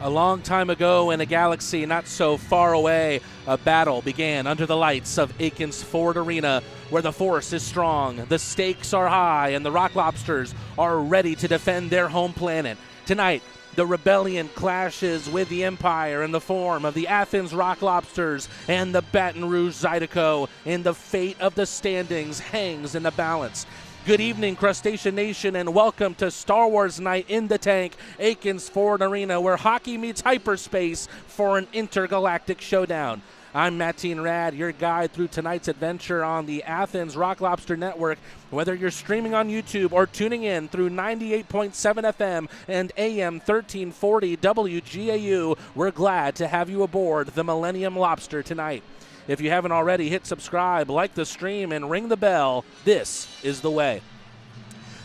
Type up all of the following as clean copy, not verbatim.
A long time ago in a galaxy not so far away, a battle began under the lights of Akins Ford Arena, where the force is strong, the stakes are high, and the Rock Lobsters are ready to defend their home planet. Tonight, the rebellion clashes with the Empire in the form of the Athens Rock Lobsters and the Baton Rouge Zydeco, and the fate of the standings hangs in the balance. Good evening, Crustacean Nation, and welcome to Star Wars Night in the Tank, Akins Ford Arena, where hockey meets hyperspace for an intergalactic showdown. I'm Mateen Rad, your guide through tonight's adventure on the Athens Rock Lobster Network. Whether you're streaming on YouTube or tuning in through 98.7 FM and AM 1340 WGAU, we're glad to have you aboard the Millennium Lobster tonight. If you haven't already, hit subscribe, like the stream, and ring the bell. This is the way.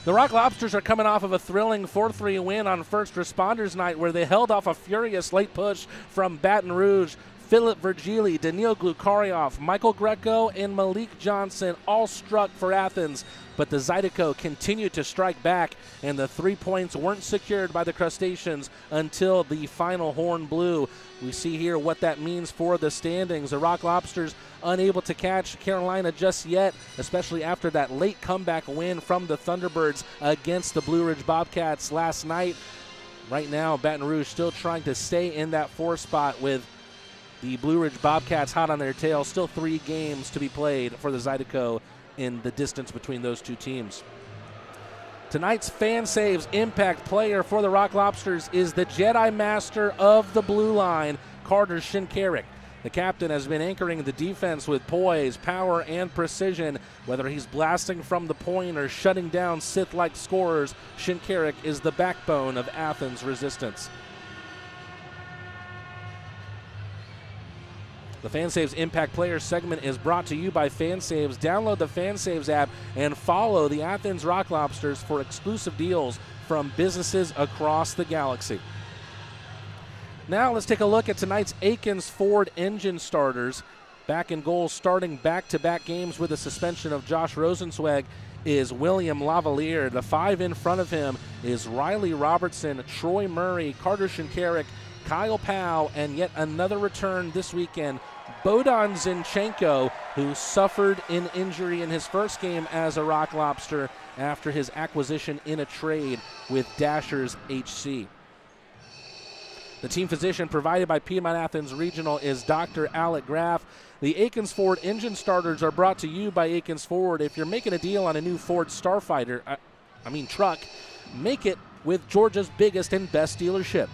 The Rock Lobsters are coming off of a thrilling 4-3 win on First Responders Night, where they held off a furious late push from Baton Rouge. Philip Virgili, Daniil Glukaryov, Michael Greco, and Malik Johnson all struck for Athens, but the Zydeco continued to strike back, and the 3 points weren't secured by the Crustaceans until the final horn blew. We see here what that means for the standings. The Rock Lobsters unable to catch Carolina just yet, especially after that late comeback win from the Thunderbirds against the Blue Ridge Bobcats last night. Right now, Baton Rouge still trying to stay in that 4 spot with the Blue Ridge Bobcats hot on their tail. Still 3 games to be played for the Zydeco in the distance between those two teams. Tonight's Fan Saves Impact player for the Rock Lobsters is the Jedi Master of the Blue Line, Carter Shinkarik. The captain has been anchoring the defense with poise, power, and precision. Whether he's blasting from the point or shutting down Sith-like scorers, Shinkarik is the backbone of Athens' resistance. The FanSaves Impact Player segment is brought to you by FanSaves. Download the FanSaves app and follow the Athens Rock Lobsters for exclusive deals from businesses across the galaxy. Now let's take a look at tonight's Akins Ford engine starters. Back in goal, starting back-to-back games with the suspension of Josh Rosenzweig, is William Lavalier. The 5 in front of him is Riley Robertson, Troy Murray, Carter Shinkarik, Kyle Powell, and yet another return this weekend, Bohdan Zinchenko, who suffered an injury in his first game as a Rock Lobster after his acquisition in a trade with Dashers HC. The team physician provided by Piedmont Athens Regional is Dr. Alec Graff. The Akins Ford engine starters are brought to you by Akins Ford. If you're making a deal on a new Ford Starfighter, truck, make it with Georgia's biggest and best dealership.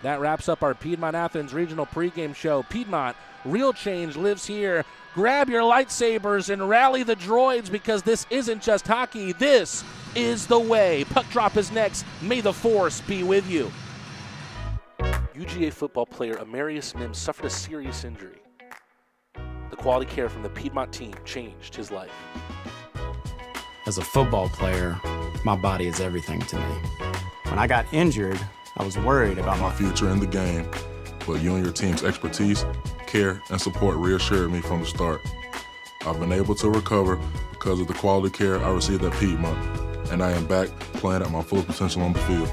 That wraps up our Piedmont Athens Regional pregame show. Piedmont, real change lives here. Grab your lightsabers and rally the droids, because this isn't just hockey. This is the way. Puck drop is next. May the force be with you. UGA football player Amarius Mims suffered a serious injury. The quality care from the Piedmont team changed his life. As a football player, my body is everything to me. When I got injured, I was worried about my future in the game, but you and your team's expertise, care, and support reassured me from the start. I've been able to recover because of the quality care I received at Piedmont, and I am back playing at my full potential on the field.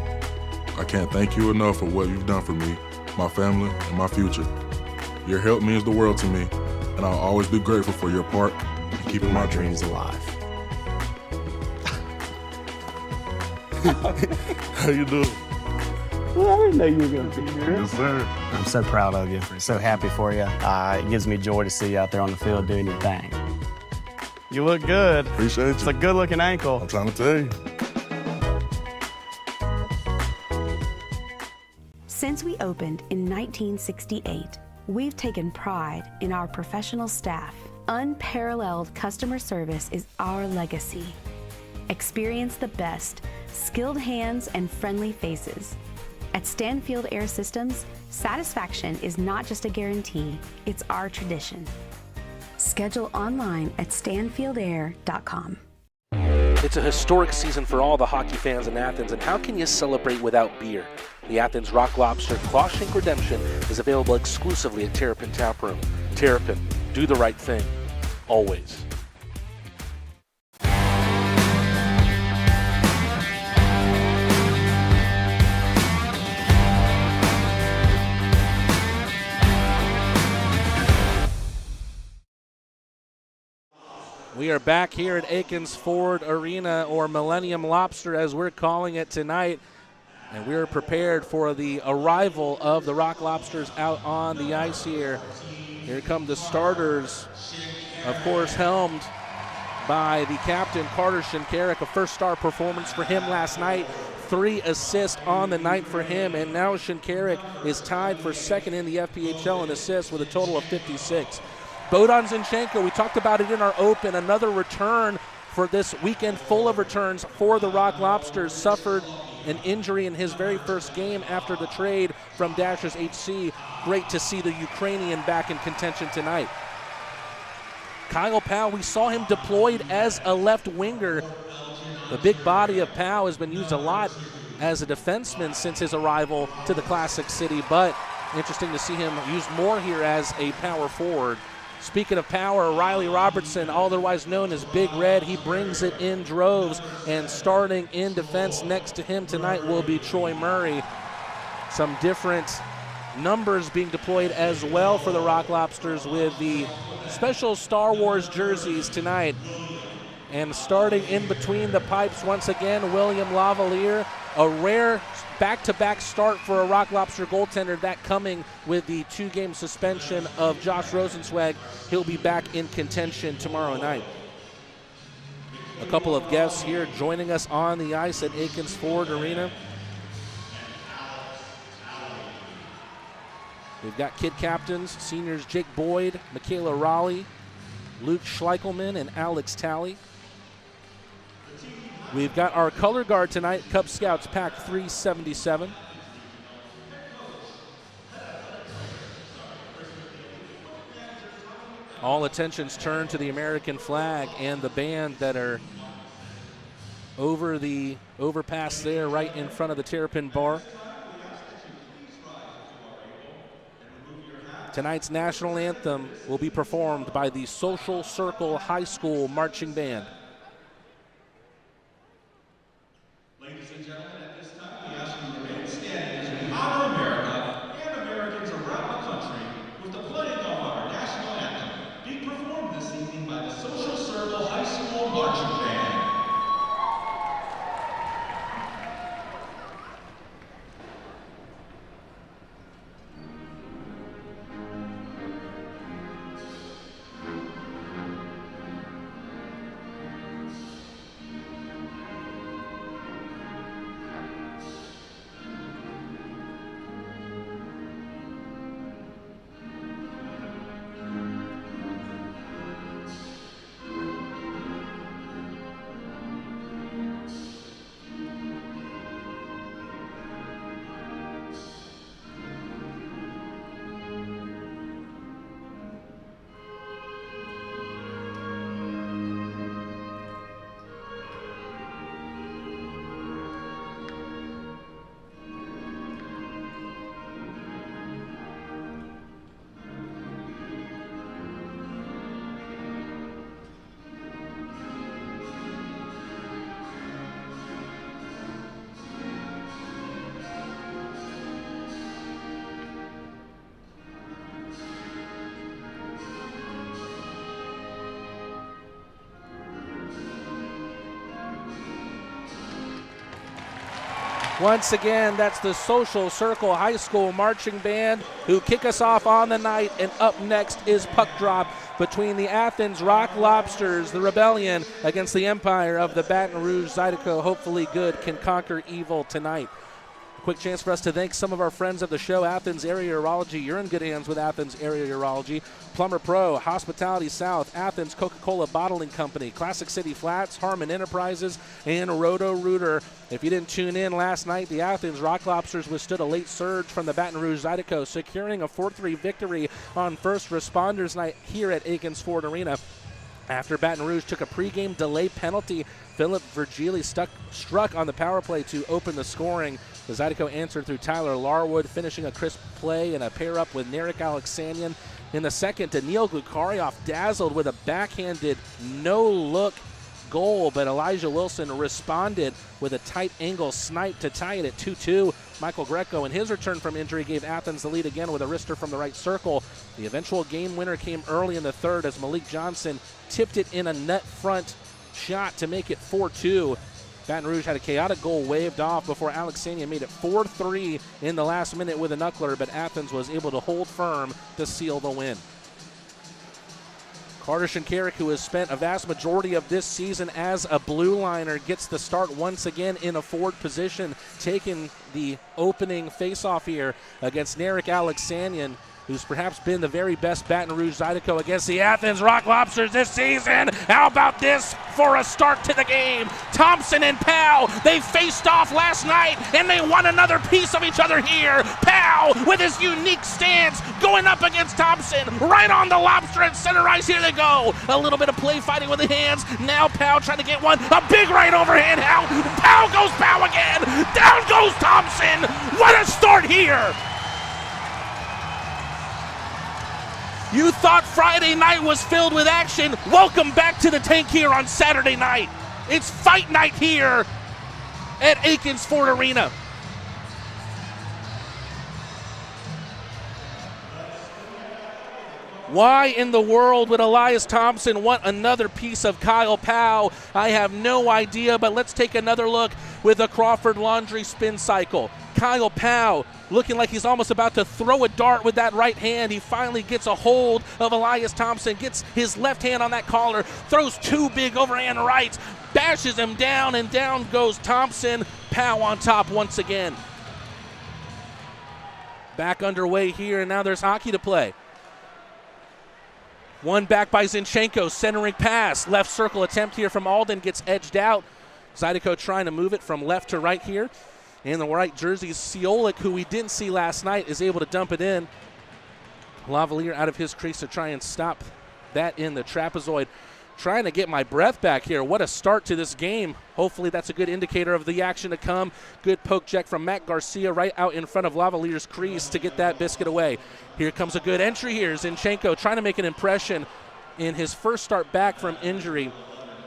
I can't thank you enough for what you've done for me, my family, and my future. Your help means the world to me, and I'll always be grateful for your part in keeping my dreams alive. How you doing? Well, I didn't know you were going to be here. Yes, sir. I'm so proud of you. So happy for you. It gives me joy to see you out there on the field doing your thing. You look good. Appreciate you. It's a good-looking ankle. I'm trying to tell you. Since we opened in 1968, we've taken pride in our professional staff. Unparalleled customer service is our legacy. Experience the best, skilled hands and friendly faces. At Stanfield Air Systems, satisfaction is not just a guarantee, it's our tradition. Schedule online at stanfieldair.com. It's a historic season for all the hockey fans in Athens, and how can you celebrate without beer? The Athens Rock Lobster Clawshank Redemption is available exclusively at Terrapin Tap Room. Terrapin, do the right thing, always. We are back here at Akins Ford Arena, or Millennium Lobster as we're calling it tonight, and we're prepared for the arrival of the Rock Lobsters out on the ice here. Here come the starters, of course, helmed by the captain, Carter Shinkarik. A first-star performance for him last night. 3 assists on the night for him, and now Shinkarik is tied for second in the FPHL in assists with a total of 56. Bohdan Zinchenko, we talked about it in our open, another return for this weekend full of returns for the Rock Lobsters. Suffered an injury in his very first game after the trade from Dashers HC. Great to see the Ukrainian back in contention tonight. Kyle Powell, we saw him deployed as a left winger. The big body of Powell has been used a lot as a defenseman since his arrival to the Classic City, but interesting to see him used more here as a power forward. Speaking of power, Riley Robertson, otherwise known as Big Red, he brings it in droves, and starting in defense next to him tonight will be Troy Murray. Some different numbers being deployed as well for the Rock Lobsters with the special Star Wars jerseys tonight. And starting in between the pipes once again, William Lavalier, a rare back-to-back start for a Rock Lobster goaltender, that coming with the 2-game suspension of Josh Rosenzweig. He'll be back in contention tomorrow night. A couple of guests here joining us on the ice at Akins Ford Arena. We've got kid captains, seniors Jake Boyd, Michaela Raleigh, Luke Schleichelman, and Alex Talley. We've got our color guard tonight, Cub Scouts Pack 377. All attentions turn to the American flag and the band that are over the overpass there right in front of the Terrapin Bar. Tonight's national anthem will be performed by the Social Circle High School Marching Band. Ladies and gentlemen, at this time, we ask you to remain standing as we honor America and Americans around the country with the playing of our national anthem, being performed this evening by the Social Circle High School Marching Band. Once again, that's the Social Circle High School Marching Band who kick us off on the night. And up next is puck drop between the Athens Rock Lobsters, the Rebellion, against the Empire of the Baton Rouge Zydeco. Hopefully good can conquer evil tonight. Quick chance for us to thank some of our friends of the show. Athens Area Urology. You're in good hands with Athens Area Urology. Plumber Pro, Hospitality South, Athens Coca-Cola Bottling Company, Classic City Flats, Harmon Enterprises, and Roto-Rooter. If you didn't tune in last night, the Athens Rock Lobsters withstood a late surge from the Baton Rouge Zydeco, securing a 4-3 victory on First Responders Night here at Akins Ford Arena. After Baton Rouge took a pregame delay penalty, Philip Virgili struck on the power play to open the scoring. The Zydeco answered through Tyler Larwood, finishing a crisp play and a pair-up with Narek Alexanian. In the second, Daniil Glukarioff dazzled with a backhanded no-look goal, but Elijah Wilson responded with a tight angle snipe to tie it at 2-2. Michael Greco, in his return from injury, gave Athens the lead again with a wrister from the right circle. The eventual game winner came early in the third as Malik Johnson tipped it in a net front shot to make it 4-2. Baton Rouge had a chaotic goal waved off before Alexandria made it 4-3 in the last minute with a knuckler, but Athens was able to hold firm to seal the win. Carter Shinkarik, who has spent a vast majority of this season as a blue liner, gets the start once again in a forward position, taking the opening faceoff here against Narek Alexanian, who's perhaps been the very best Baton Rouge Zydeco against the Athens Rock Lobsters this season. How about this for a start to the game? Thompson and Powell, they faced off last night, and they won another piece of each other here. Powell, with his unique stance, going up against Thompson, right on the lobster at center ice. Here they go. A little bit of play fighting with the hands. Now Powell trying to get one. A big right overhand. Powell goes Powell again. Down goes Thompson. What a start here. You thought Friday night was filled with action. Welcome back to the tank here on Saturday night. It's fight night here at Akins Ford Arena. Why in the world would Elias Thompson want another piece of Kyle Powell? I have no idea, but let's take another look with the Crawford Laundry spin cycle. Kyle Powell looking like he's almost about to throw a dart with that right hand. He finally gets a hold of Elias Thompson, gets his left hand on that collar, throws two big overhand rights, bashes him down, and down goes Thompson. Powell on top once again. Back underway here, and now there's hockey to play. One back by Zinchenko, centering pass. Left circle attempt here from Alden gets edged out. Zydeco trying to move it from left to right here. In the right jersey, Ciolik, who we didn't see last night, is able to dump it in. Lavalier out of his crease to try and stop that in the trapezoid. Trying to get my breath back here. What a start to this game. Hopefully that's a good indicator of the action to come. Good poke check from Matt Garcia right out in front of Lavalier's crease to get that biscuit away. Here comes a good entry here. Zinchenko trying to make an impression in his first start back from injury.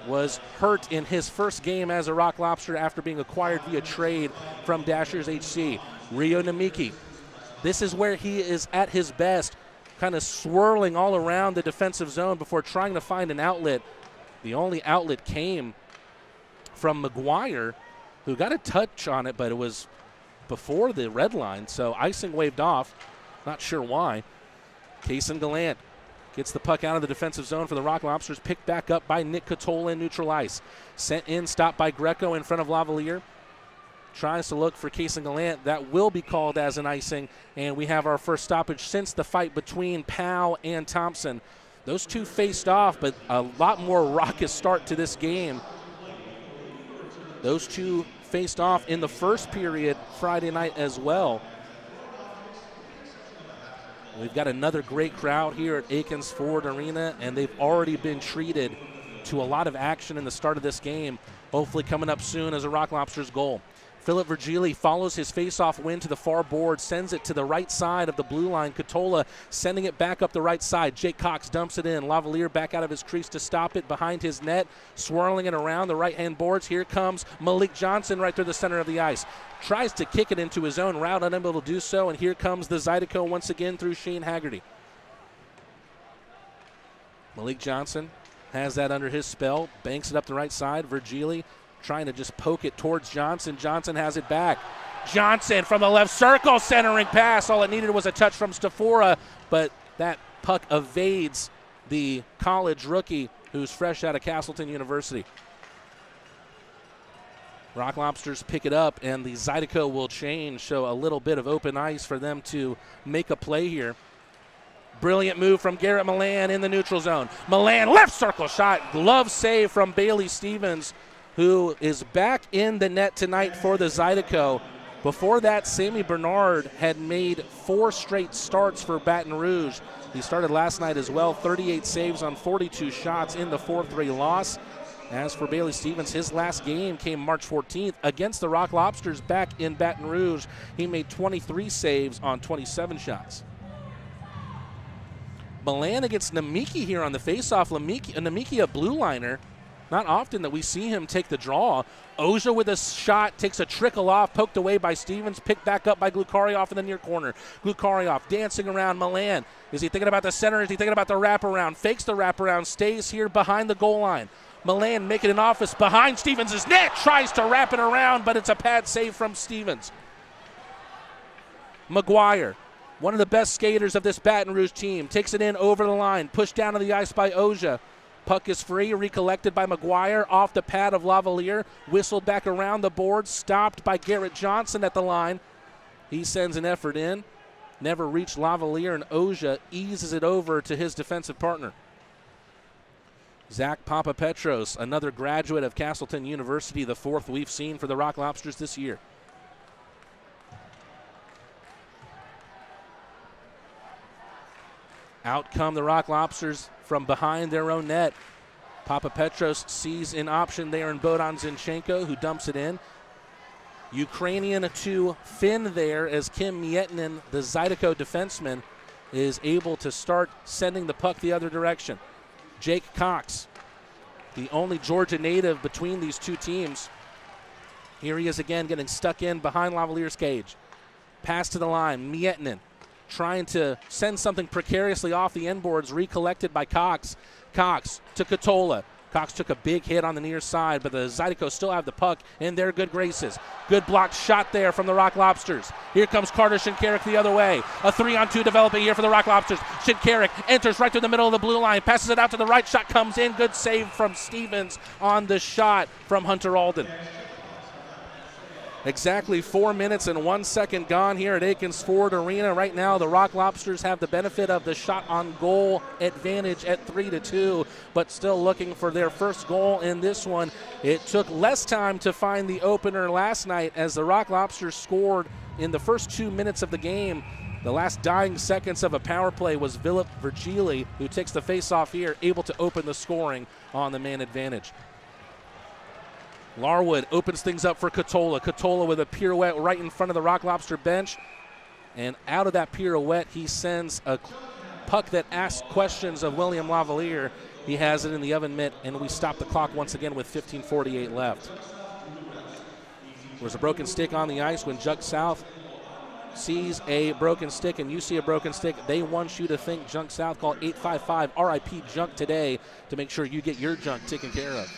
Was hurt in his first game as a Rock Lobster after being acquired via trade from Dashers HC. Rio Namiki. This is where he is at his best, kind of swirling all around the defensive zone before trying to find an outlet. The only outlet came from McGuire, who got a touch on it, but it was before the red line, so icing waved off. Not sure why. Kaysen Gallant gets the puck out of the defensive zone for the Rock Lobsters, picked back up by Nick Catola in neutral ice. Sent in, stopped by Greco in front of Lavalier. Tries to look for Kaysen Gallant. That will be called as an icing, and we have our first stoppage since the fight between Powell and Thompson. Those two faced off, but a lot more raucous start to this game. Those two faced off in the first period Friday night as well. We've got another great crowd here at Akins Ford Arena, and they've already been treated to a lot of action in the start of this game. Hopefully coming up soon as a Rock Lobsters goal. Philip Virgili follows his face-off win to the far board, sends it to the right side of the blue line. Catola sending it back up the right side. Jake Cox dumps it in. Lavalier back out of his crease to stop it behind his net, swirling it around the right-hand boards. Here comes Malik Johnson right through the center of the ice. Tries to kick it into his own route, unable to do so, and here comes the Zydeco once again through Shane Haggerty. Malik Johnson has that under his spell, banks it up the right side. Virgili trying to just poke it towards Johnson. Johnson has it back. Johnson from the left circle, centering pass. All it needed was a touch from Stafora, but that puck evades the college rookie who's fresh out of Castleton University. Rock Lobsters pick it up, and the Zydeco will change, so a little bit of open ice for them to make a play here. Brilliant move from Garrett Milan in the neutral zone. Milan, left circle shot, glove save from Bailey Stevens, who is back in the net tonight for the Zydeco. Before that, Sammy Bernard had made 4 straight starts for Baton Rouge. He started last night as well, 38 saves on 42 shots in the 4-3 loss. As for Bailey Stevens, his last game came March 14th against the Rock Lobsters back in Baton Rouge. He made 23 saves on 27 shots. Milan against Namiki here on the faceoff. Namiki, a blue liner. not often that we see him take the draw. Oja with a shot, takes a trickle off, poked away by Stevens, picked back up by Glukarioff in the near corner. Glukarioff dancing around Milan. Is he thinking about the center? Is he thinking about the wraparound? Fakes the wraparound, stays here behind the goal line. Milan making an office behind Stevens' net, tries to wrap it around, but it's a pad save from Stevens. McGuire, one of the best skaters of this Baton Rouge team, takes it in over the line, pushed down to the ice by Oja. Puck is free, recollected by McGuire off the pad of Lavalier, whistled back around the board, stopped by Garrett Johnson at the line. He sends an effort in, never reached Lavalier, and Oja eases it over to his defensive partner. Zach Papapetros, another graduate of Castleton University, the fourth we've seen for the Rock Lobsters this year. Out come the Rock Lobsters from behind their own net. Papapetros sees an option there in Bodan Zinchenko, who dumps it in. Ukrainian to Finn there as Kim Mietinen, the Zydeco defenseman, is able to start sending the puck the other direction. Jake Cox, the only Georgia native between these two teams. Here he is again, getting stuck in behind Lavalier's cage. Pass to the line, Mietinen trying to send something precariously off the end boards, recollected by Cox. Cox to Katola. Cox took a big hit on the near side, but the Zydeco still have the puck in their good graces. Good blocked shot there from the Rock Lobsters. Here comes Carter Shinkarik the other way. A 3-on-2 developing here for the Rock Lobsters. Shinkarik enters right through the middle of the blue line, passes it out to the right, shot comes in. Good save from Stevens on the shot from Hunter Alden. Exactly 4 minutes and 1 second gone here at Akins Ford Arena. Right now, the Rock Lobsters have the benefit of the shot on goal advantage at 3-2, but still looking for their first goal in this one. It took less time to find the opener last night as the Rock Lobsters scored in the first 2 minutes of the game. The last dying seconds of a power play was Philip Virgili, who takes the face-off here, able to open the scoring on the man advantage. Larwood opens things up for Katola. Katola with a pirouette right in front of the Rock Lobster bench. And out of that pirouette, he sends a puck that asks questions of William Lavalier. He has it in the oven mitt, and we stop the clock once again with 15:48 left. There's a broken stick on the ice when Junk South sees a broken stick and you see a broken stick. They want you to think Junk South. Call 855 RIP Junk today to make sure you get your junk taken care of.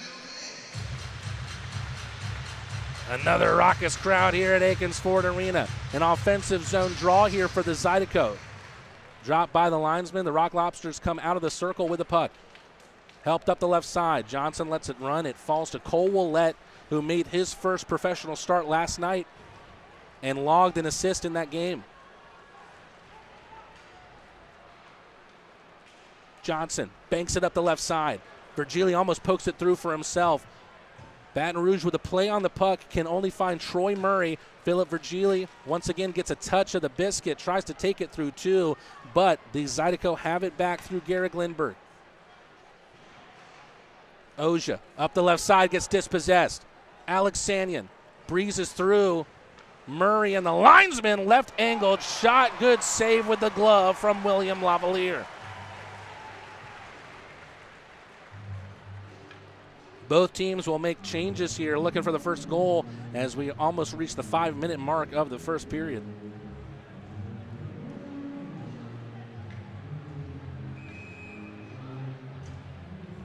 Another raucous crowd here at Akins Ford Arena. An offensive zone draw here for the Zydeco. Dropped by the linesman. The Rock Lobsters come out of the circle with the puck. Helped up the left side. Johnson lets it run. It falls to Cole Willett, who made his first professional start last night and logged an assist in that game. Johnson banks it up the left side. Virgili almost pokes it through for himself. Baton Rouge with a play on the puck can only find Troy Murray. Philip Virgili once again gets a touch of the biscuit, tries to take it through two, but the Zydeco have it back through Garrick Lindbergh. Oja up the left side gets dispossessed. Alex Sanyon breezes through. Murray and the linesman left angled shot. Good save with the glove from William Lavalier. Both teams will make changes here, looking for the first goal as we almost reach the 5-minute mark of the first period.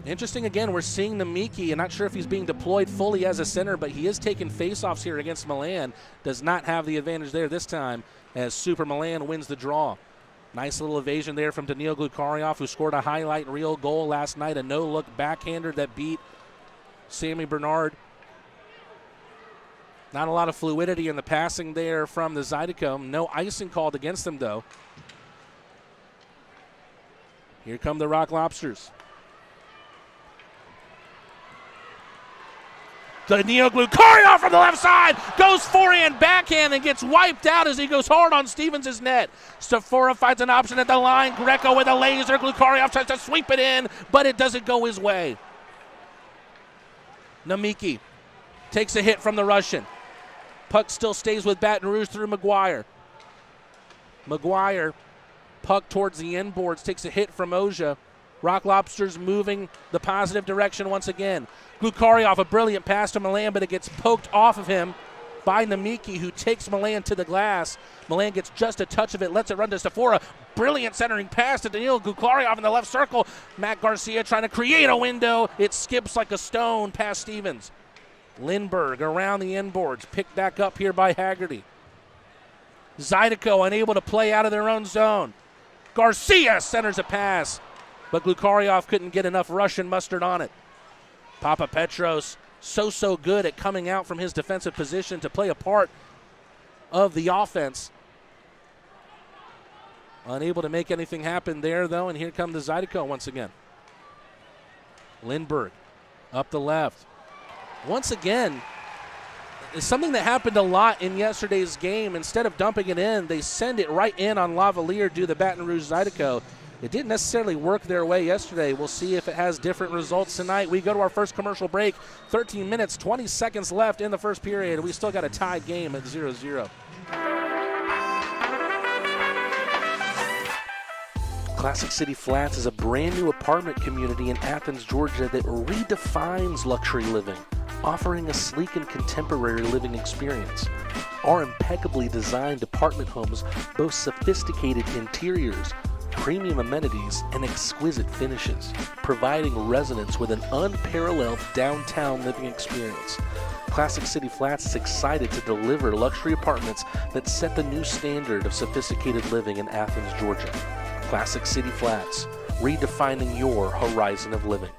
Interesting again, we're seeing Namiki. I'm not sure if he's being deployed fully as a center, but he is taking faceoffs here against Milan. Does not have the advantage there this time as Super Milan wins the draw. Nice little evasion there from Daniil Glukarioff, who scored a highlight reel goal last night, a no-look backhander that beat Sammy Bernard. Not a lot of fluidity in the passing there from the Zydeco. No icing called against them, though. Here come the Rock Lobsters. Daniil Glukarioff from the left side goes forehand, backhand, and gets wiped out as he goes hard on Stevens' net. Stafora finds an option at the line. Greco with a laser. Glukarioff tries to sweep it in, but it doesn't go his way. Namiki takes a hit from the Russian. Puck still stays with Baton Rouge through McGuire. McGuire, puck towards the end boards, takes a hit from Oja. Rock Lobsters moving the positive direction once again. Glukarioff, a brilliant pass to Milan, but it gets poked off of him by Namiki, who takes Milan to the glass. Milan gets just a touch of it, lets it run to Sephora. Brilliant centering pass to Daniil Glukarioff in the left circle. Matt Garcia trying to create a window. It skips like a stone past Stevens. Lindbergh around the inboards, picked back up here by Haggerty. Zydeco unable to play out of their own zone. Garcia centers a pass, but Glukarioff couldn't get enough Russian mustard on it. Papa Petros so good at coming out from his defensive position to play a part of the offense. Unable to make anything happen there, though, and here comes the Zydeco once again. Lindbergh up the left. Once again, it's something that happened a lot in yesterday's game. Instead of dumping it in, they send it right in on Lavalier due to the Baton Rouge Zydeco. It didn't necessarily work their way yesterday. We'll see if it has different results tonight. We go to our first commercial break. 13 minutes, 20 seconds left in the first period. We still got a tied game at 0-0. Classic City Flats is a brand new apartment community in Athens, Georgia that redefines luxury living, offering a sleek and contemporary living experience. Our impeccably designed apartment homes boast sophisticated interiors, premium amenities, and exquisite finishes, providing residents with an unparalleled downtown living experience. Classic City Flats is excited to deliver luxury apartments that set the new standard of sophisticated living in Athens, Georgia. Classic City Flats, redefining your horizon of living.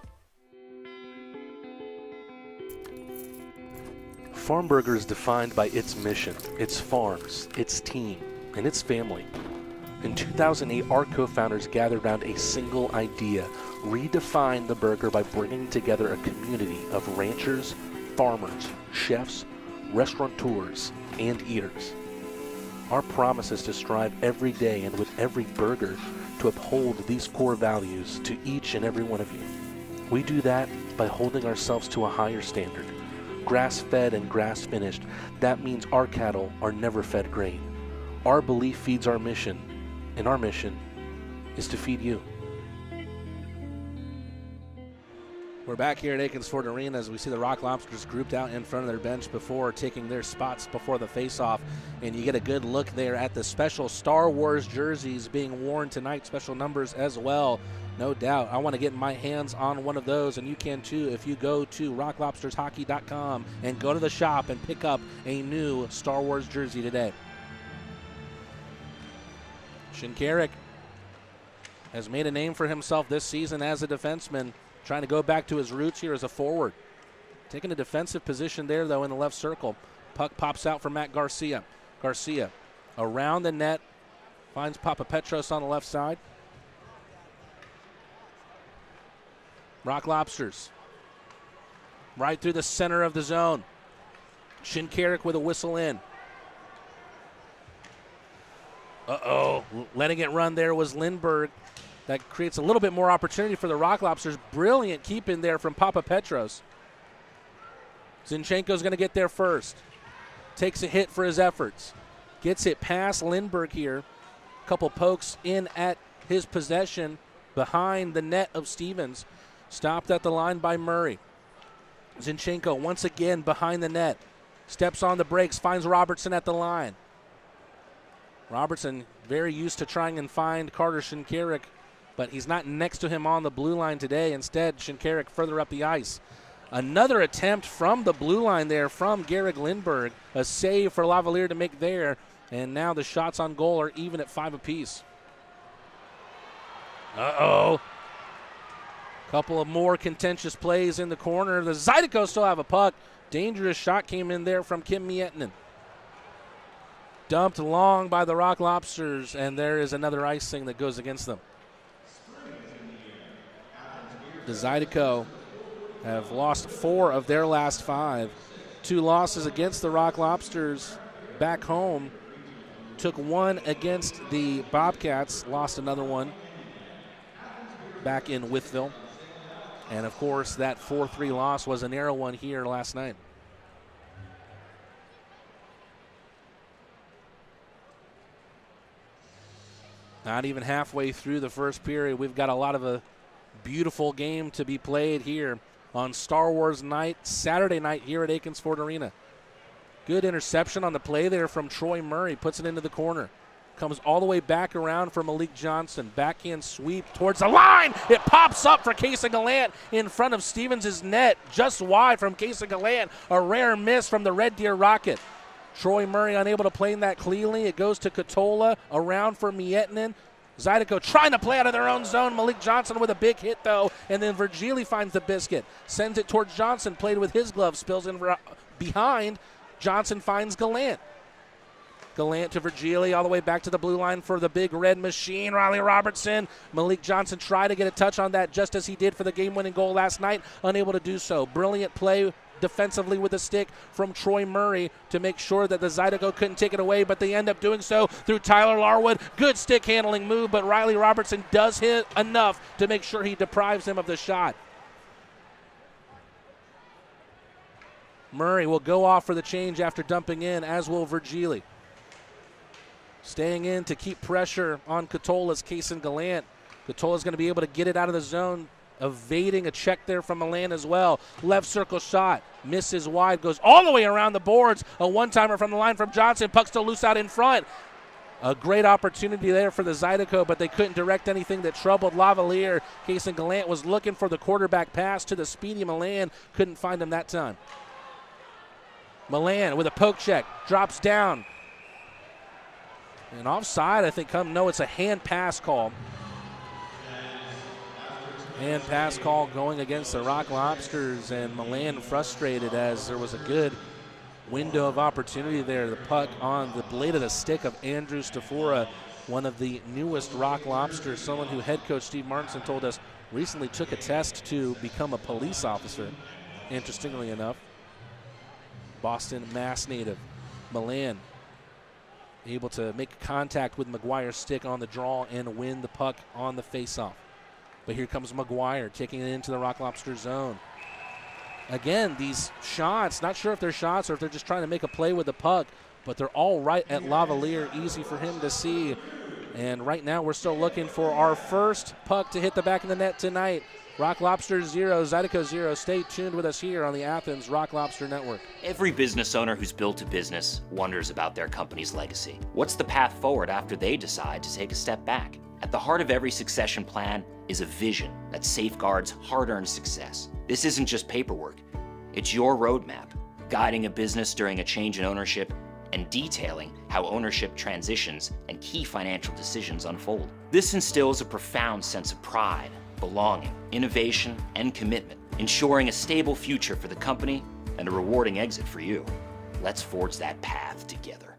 Farmburger is defined by its mission, its farms, its team, and its family. In 2008, our co-founders gathered around a single idea: redefine the burger by bringing together a community of ranchers, farmers, chefs, restaurateurs, and eaters. Our promise is to strive every day and with every burger to uphold these core values to each and every one of you. We do that by holding ourselves to a higher standard. Grass-fed and grass-finished, that means our cattle are never fed grain. Our belief feeds our mission, and our mission is to feed you. We're back here at Akins Ford Arena as we see the Rock Lobsters grouped out in front of their bench before taking their spots before the face-off. And you get a good look there at the special Star Wars jerseys being worn tonight, special numbers as well. No doubt. I want to get my hands on one of those, and you can too if you go to rocklobstershockey.com and go to the shop and pick up a new Star Wars jersey today. Shinkarik has made a name for himself this season as a defenseman, trying to go back to his roots here as a forward. Taking a defensive position there, though, in the left circle. Puck pops out for Matt Garcia. Garcia around the net, finds Papa Petros on the left side. Rock Lobsters right through the center of the zone. Shinkarik with a whistle in. Letting it run there was Lindbergh. That creates a little bit more opportunity for the Rock Lobsters. Brilliant keep in there from Papa Petros. Zinchenko's going to get there first. Takes a hit for his efforts. Gets it past Lindbergh here. A couple pokes in at his possession behind the net of Stevens. Stopped at the line by Murray. Zinchenko once again behind the net. Steps on the brakes, finds Robertson at the line. Robertson very used to trying and find Carter Shinkarik, but he's not next to him on the blue line today. Instead, Shinkarik further up the ice. Another attempt from the blue line there from Garrick Lindbergh. A save for Lavalier to make there. And now the shots on goal are even at 5 apiece. Couple of more contentious plays in the corner. The Zydeco still have a puck. Dangerous shot came in there from Kim Miettinen. Dumped long by the Rock Lobsters, and there is another icing that goes against them. The Zydeco have lost 4 of their last 5. 2 losses against the Rock Lobsters back home. Took 1 against the Bobcats, lost another one back in Wytheville. And, of course, that 4-3 loss was a narrow one here last night. Not even halfway through the first period, we've got a lot of Beautiful game to be played here on Star Wars night, Saturday night here at Akins Ford Arena. Good interception on the play there from Troy Murray, puts it into the corner. Comes all the way back around for Malik Johnson. Backhand sweep towards the line. It pops up for Casey Gallant in front of Stevens' net, just wide from Casey Gallant. A rare miss from the Red Deer Rocket. Troy Murray unable to play in that cleanly. It goes to Katola, around for Miettinen. Zydeco trying to play out of their own zone. Malik Johnson with a big hit, though, and then Virgili finds the biscuit. Sends it towards Johnson, played with his glove, spills in behind. Johnson finds Gallant. Gallant to Virgili, all the way back to the blue line for the big red machine. Riley Robertson. Malik Johnson tried to get a touch on that just as he did for the game-winning goal last night. Unable to do so. Brilliant play defensively with a stick from Troy Murray to make sure that the Zydeco couldn't take it away, but they end up doing so through Tyler Larwood. Good stick handling move, but Riley Robertson does hit enough to make sure he deprives him of the shot. Murray will go off for the change after dumping in, as will Virgili. Staying in to keep pressure on Katola's Kason Gallant. Katola's going to be able to get it out of the zone, evading a check there from Milan as well. Left circle shot, misses wide, goes all the way around the boards. A one-timer from the line from Johnson. Puck still loose out in front. A great opportunity there for the Zydeco, but they couldn't direct anything that troubled Lavalier. Kason Gallant was looking for the quarterback pass to the speedy Milan. Couldn't find him that time. Milan with a poke check, drops down. And offside, I think, it's a hand pass call. Hand pass call going against the Rock Lobsters, and Milan frustrated as there was a good window of opportunity there. The puck on the blade of the stick of Andrew Stafora, one of the newest Rock Lobsters, someone who head coach Steve Martinson told us recently took a test to become a police officer, interestingly enough. Boston, Mass native. Milan able to make contact with McGuire's stick on the draw and win the puck on the faceoff. But here comes McGuire taking it into the Rock Lobster zone. Again, these shots, not sure if they're shots or if they're just trying to make a play with the puck, but they're all right at Lavalier, easy for him to see. And right now we're still looking for our first puck to hit the back of the net tonight. Rock Lobster 0, Zydeco 0. Stay tuned with us here on the Athens Rock Lobster Network. Every business owner who's built a business wonders about their company's legacy. What's the path forward after they decide to take a step back? At the heart of every succession plan is a vision that safeguards hard-earned success. This isn't just paperwork. It's your roadmap, guiding a business during a change in ownership and detailing how ownership transitions and key financial decisions unfold. This instills a profound sense of pride, belonging, innovation, and commitment, ensuring a stable future for the company and a rewarding exit for you. Let's forge that path together.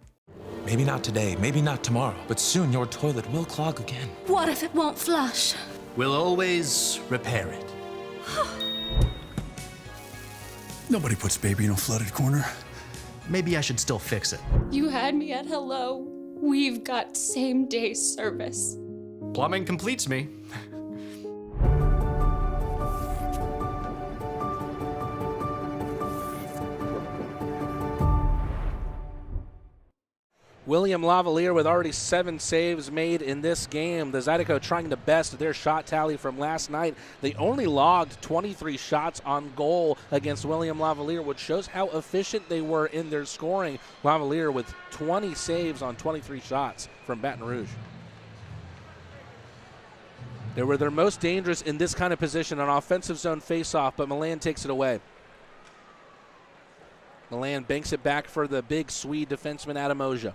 Maybe not today, maybe not tomorrow, but soon your toilet will clog again. What if it won't flush? We'll always repair it. Nobody puts baby in a flooded corner. Maybe I should still fix it. You had me at hello. We've got same-day service. Plumbing completes me. William Lavalier with already 7 saves made in this game. The Zydeco trying to best their shot tally from last night. They only logged 23 shots on goal against William Lavalier, which shows how efficient they were in their scoring. Lavalier with 20 saves on 23 shots from Baton Rouge. They were their most dangerous in this kind of position, an offensive zone faceoff, but Milan takes it away. Milan banks it back for the big Swede defenseman Adam Oja.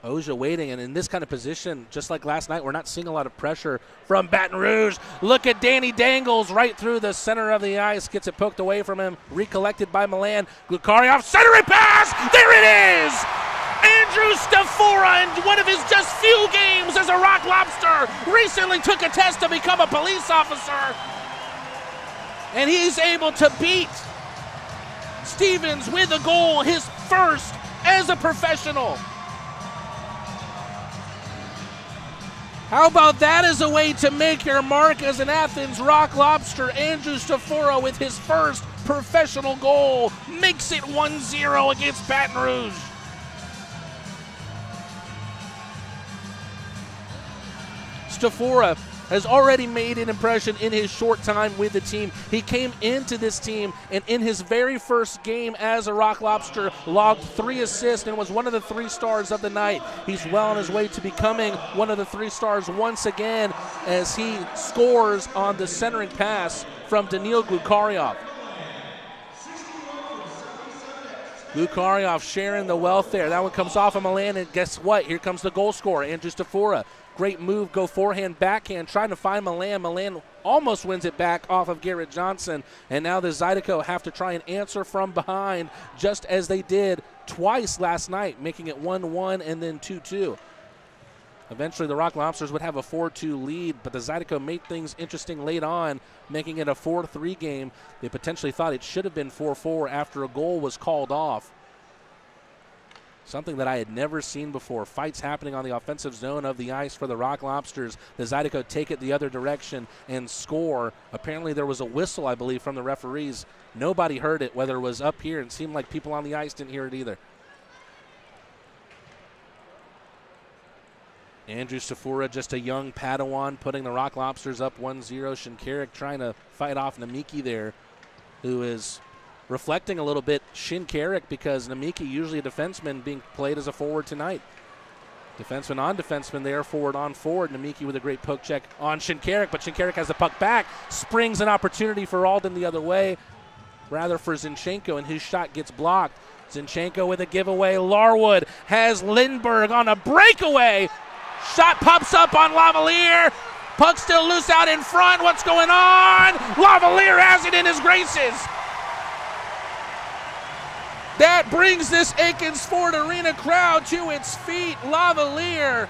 Oja waiting, and in this kind of position, just like last night, we're not seeing a lot of pressure from Baton Rouge. Look at Danny Dangles right through the center of the ice, gets it poked away from him, recollected by Milan. Glukariov, centering pass, there it is! Andrew Stafora, in one of his just few games as a Rock Lobster, recently took a test to become a police officer, and he's able to beat Stevens with a goal, his first as a professional. How about that as a way to make your mark as an Athens Rock Lobster? Andrew Stafora with his first professional goal makes it 1-0 against Baton Rouge. Stafora has already made an impression in his short time with the team. He came into this team, and in his very first game as a Rock Lobster, logged 3 assists and was one of the 3 stars of the night. He's well on his way to becoming one of the 3 stars once again as he scores on the centering pass from Daniil Glukaryov. Glukaryov sharing the wealth there. That one comes off of Milan, and guess what? Here comes the goal scorer, Andrew Stafura. Great move, go forehand, backhand, trying to find Milan. Milan almost wins it back off of Garrett Johnson, and now the Zydeco have to try and answer from behind, just as they did twice last night, making it 1-1 and then 2-2. Eventually, the Rock Lobsters would have a 4-2 lead, but the Zydeco made things interesting late on, making it a 4-3 game. They potentially thought it should have been 4-4 after a goal was called off. Something that I had never seen before. Fights happening on the offensive zone of the ice for the Rock Lobsters. The Zydeco take it the other direction and score. Apparently there was a whistle, I believe, from the referees. Nobody heard it, whether it was up here. It seemed like people on the ice didn't hear it either. Andrew Stafura, just a young Padawan, putting the Rock Lobsters up 1-0. Shinkarik trying to fight off Namiki there, who is reflecting a little bit Shinkarik, because Namiki, usually a defenseman, being played as a forward tonight. Defenseman on defenseman there, forward on forward. Namiki with a great poke check on Shinkarik, but Shinkarik has the puck back. Springs an opportunity for Alden the other way, rather for Zinchenko, and his shot gets blocked. Zinchenko with a giveaway. Larwood has Lindbergh on a breakaway. Shot pops up on Lavalier. Puck still loose out in front. What's going on? Lavalier has it in his graces. That brings this Akins Ford Arena crowd to its feet. Lavalier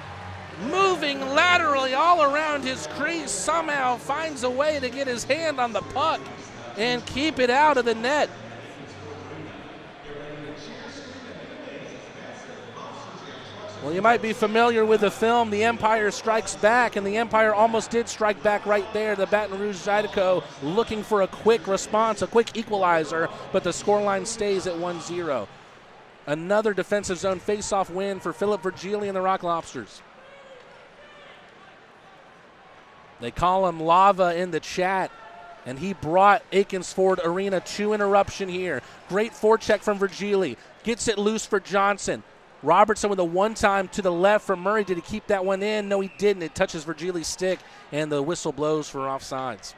moving laterally all around his crease, somehow finds a way to get his hand on the puck and keep it out of the net. Well, you might be familiar with the film, The Empire Strikes Back, and the Empire almost did strike back right there. The Baton Rouge Zydeco looking for a quick response, a quick equalizer, but the scoreline stays at 1-0. Another defensive zone face-off win for Philip Virgili and the Rock Lobsters. They call him Lava in the chat, and he brought Akins Ford Arena to interruption here. Great forecheck from Virgili. Gets it loose for Johnson. Robertson with a one-time to the left from Murray. Did he keep that one in? No, he didn't. It touches Virgili's stick, and the whistle blows for offsides.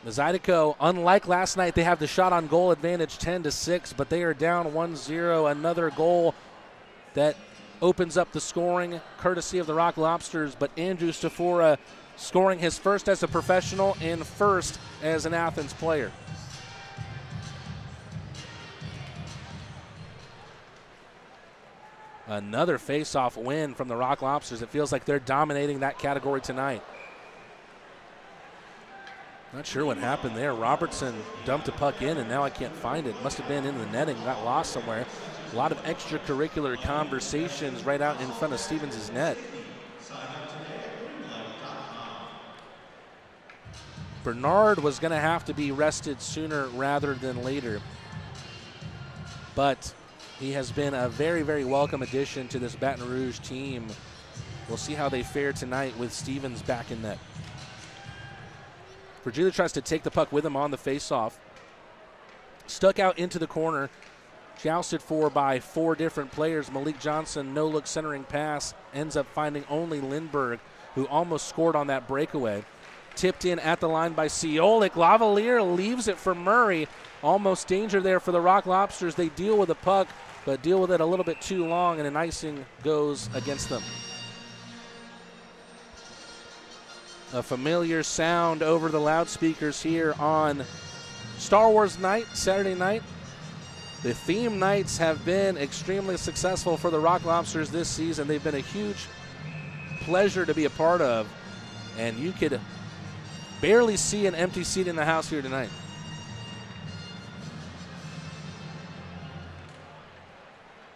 The Zydeco, unlike last night, they have the shot on goal advantage 10-6, but they are down 1-0. Another goal that opens up the scoring, courtesy of the Rock Lobsters, but Andrew Stafura scoring his first as a professional and first as an Athens player. Another face-off win from the Rock Lobsters. It feels like they're dominating that category tonight. Not sure what happened there. Robertson dumped a puck in, and now I can't find it. Must have been in the netting, got lost somewhere. A lot of extracurricular conversations right out in front of Stevens' net. Bernard was going to have to be rested sooner rather than later, but he has been a very, very welcome addition to this Baton Rouge team. We'll see how they fare tonight with Stevens back in net. Virgili tries to take the puck with him on the faceoff. Stuck out into the corner. Jousted for by 4 different players. Malik Johnson, no-look centering pass. Ends up finding only Lindbergh, who almost scored on that breakaway. Tipped in at the line by Ciolik. Lavalier leaves it for Murray. Almost danger there for the Rock Lobsters. They deal with the puck, but deal with it a little bit too long, and an icing goes against them. A familiar sound over the loudspeakers here on Star Wars night, Saturday night. The theme nights have been extremely successful for the Rock Lobsters this season. They've been a huge pleasure to be a part of, and you could barely see an empty seat in the house here tonight.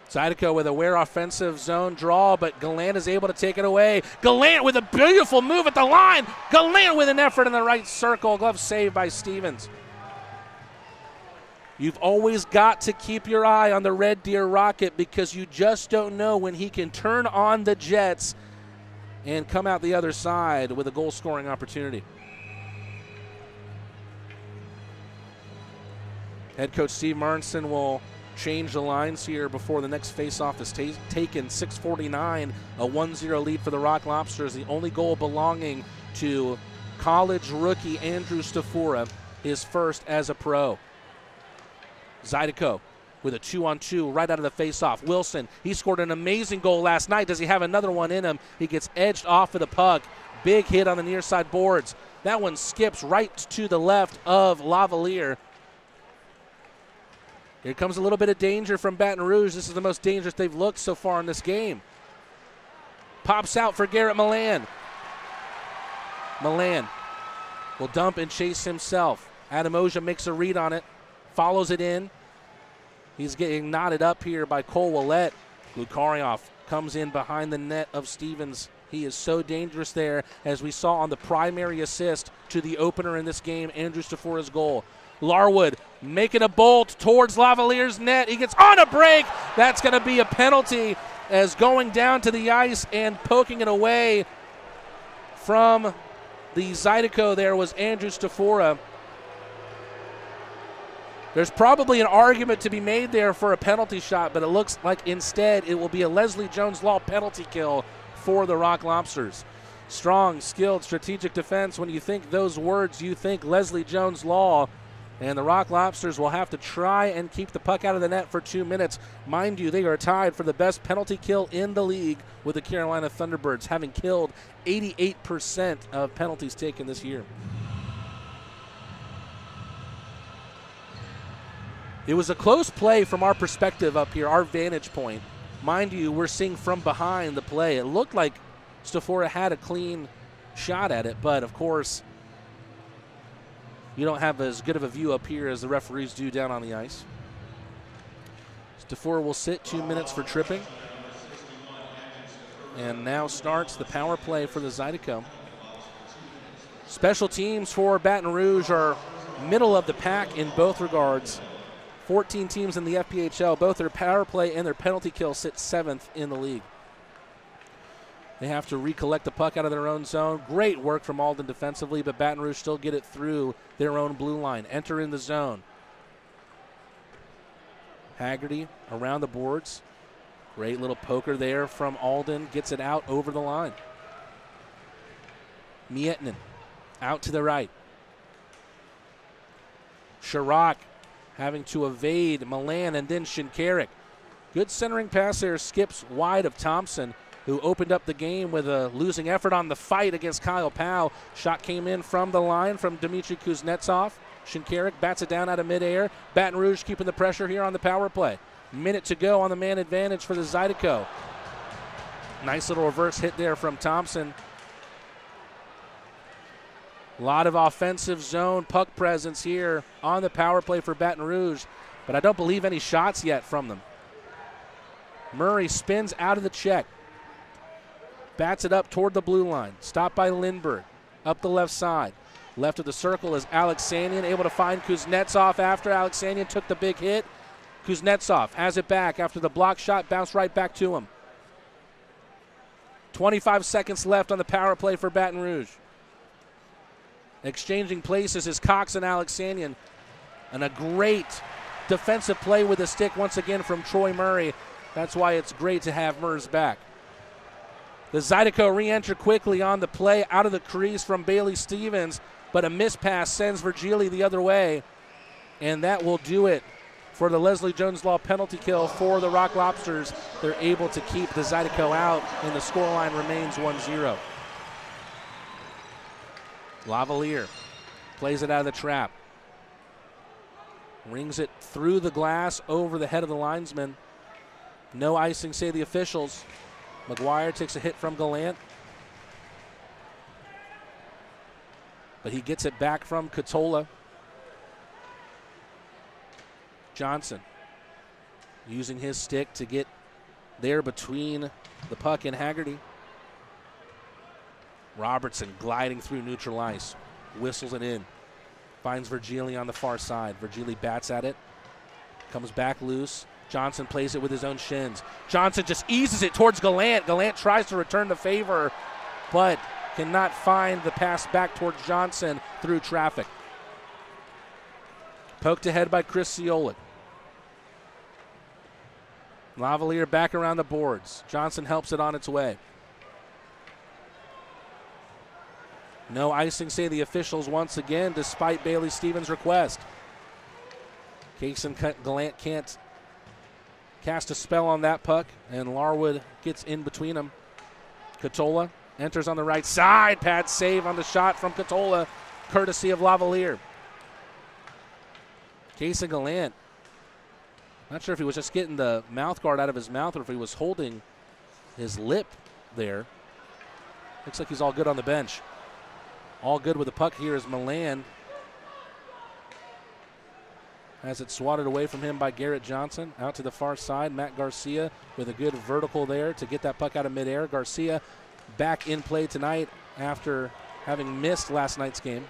Zydeco with a wear offensive zone draw, but Gallant is able to take it away. Gallant with a beautiful move at the line. Gallant with an effort in the right circle. Glove saved by Stevens. You've always got to keep your eye on the Red Deer Rocket, because you just don't know when he can turn on the jets and come out the other side with a goal-scoring opportunity. Head coach Steve Martinson will change the lines here before the next face-off is taken. 6:49, a 1-0 lead for the Rock Lobsters. The only goal belonging to college rookie Andrew Stafora, his first as a pro. Zydeco with a 2-on-2 right out of the face-off. Wilson, he scored an amazing goal last night. Does he have another one in him? He gets edged off of the puck. Big hit on the near side boards. That one skips right to the left of Lavalier. Here comes a little bit of danger from Baton Rouge. This is the most dangerous they've looked so far in this game. Pops out for Garrett Milan. Milan will dump and chase himself. Adamosia makes a read on it, follows it in. He's getting knotted up here by Cole Willett. Glukarioff comes in behind the net of Stevens. He is so dangerous there, as we saw on the primary assist to the opener in this game, Andrew Stafora's goal. Larwood making a bolt towards Lavalier's net. He gets on a break. That's going to be a penalty, as going down to the ice and poking it away from the Zydeco there was Andrew Stafora. There's probably an argument to be made there for a penalty shot, but it looks like instead it will be a Leslie Jones Law penalty kill for the Rock Lobsters. Strong, skilled, strategic defense. When you think those words, you think Leslie Jones Law. And the Rock Lobsters will have to try and keep the puck out of the net for 2 minutes. Mind you, they are tied for the best penalty kill in the league with the Carolina Thunderbirds, having killed 88% of penalties taken this year. It was a close play from our perspective up here, our vantage point. Mind you, we're seeing from behind the play. It looked like Stafora had a clean shot at it, but of course, you don't have as good of a view up here as the referees do down on the ice. Stafora will sit 2 minutes for tripping. And now starts the power play for the Zydeco. Special teams for Baton Rouge are middle of the pack in both regards. 14 teams in the FPHL, both their power play and their penalty kill sit 7th in the league. They have to recollect the puck out of their own zone. Great work from Alden defensively, but Baton Rouge still get it through their own blue line. Enter in the zone. Haggerty around the boards. Great little poker there from Alden. Gets it out over the line. Mietinen out to the right. Chirac having to evade Milan and then Shinkarik. Good centering pass there. Skips wide of Thompson, who opened up the game with a losing effort on the fight against Kyle Powell. Shot came in from the line from Dmitry Kuznetsov. Shinkarik bats it down out of midair. Baton Rouge keeping the pressure here on the power play. Minute to go on the man advantage for the Zydeco. Nice little reverse hit there from Thompson. A lot of offensive zone puck presence here on the power play for Baton Rouge, but I don't believe any shots yet from them. Murray spins out of the check. Bats it up toward the blue line. Stopped by Lindbergh. Up the left side. Left of the circle is Alexanian, able to find Kuznetsov after Alexanian took the big hit. Kuznetsov has it back after the block shot, bounced right back to him. 25 seconds left on the power play for Baton Rouge. Exchanging places is Cox and Alexanian. And a great defensive play with the stick once again from Troy Murray. That's why it's great to have Murs back. The Zydeco re-enter quickly on the play out of the crease from Bailey Stevens, but a mispass sends Virgili the other way, and that will do it for the Leslie Jones Law penalty kill for the Rock Lobsters. They're able to keep the Zydeco out, and the scoreline remains 1-0. Lavalier plays it out of the trap. Rings it through the glass over the head of the linesman. No icing, say the officials. McGuire takes a hit from Gallant, but he gets it back from Catola. Johnson using his stick to get there between the puck and Haggerty. Robertson gliding through neutral ice, whistles it in, finds Virgili on the far side. Virgili bats at it, comes back loose. Johnson plays it with his own shins. Johnson just eases it towards Gallant. Gallant tries to return the favor, but cannot find the pass back towards Johnson through traffic. Poked ahead by Chris Ciolik. Lavalier back around the boards. Johnson helps it on its way. No icing, say the officials once again, despite Bailey Stevens' request. Kason Gallant can't cast a spell on that puck, and Larwood gets in between them. Katola enters on the right side. Pad save on the shot from Katola, courtesy of Lavalier. Kason Gallant, not sure if he was just getting the mouth guard out of his mouth or if he was holding his lip there. Looks like he's all good on the bench. All good with the puck here is Milan. Has it swatted away from him by Garrett Johnson. Out to the far side, Matt Garcia with a good vertical there to get that puck out of midair. Garcia back in play tonight after having missed last night's game.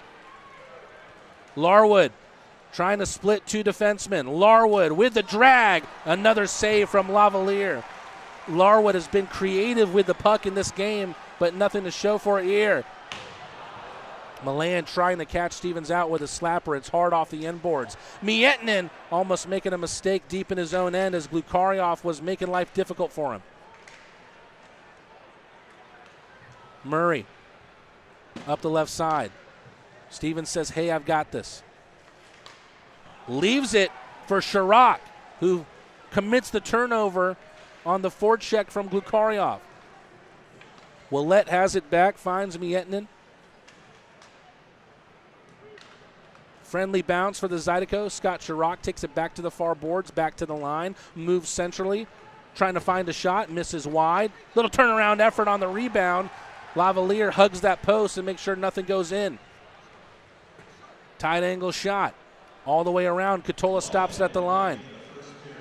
Larwood trying to split two defensemen. Larwood with the drag. Another save from Lavalier. Larwood has been creative with the puck in this game, but nothing to show for it here. Milan trying to catch Stevens out with a slapper. It's hard off the end boards. Mietinen almost making a mistake deep in his own end as Glukaryov was making life difficult for him. Murray up the left side. Stevens says, hey, I've got this. Leaves it for Chirac, who commits the turnover on the forecheck from Glukaryov. Willette has it back, finds Mietinen. Friendly bounce for the Zydeco. Scott Chirac takes it back to the far boards, back to the line, moves centrally, trying to find a shot, misses wide. Little turnaround effort on the rebound. Lavalier hugs that post and makes sure nothing goes in. Tight angle shot. All the way around. Katola stops it at the line.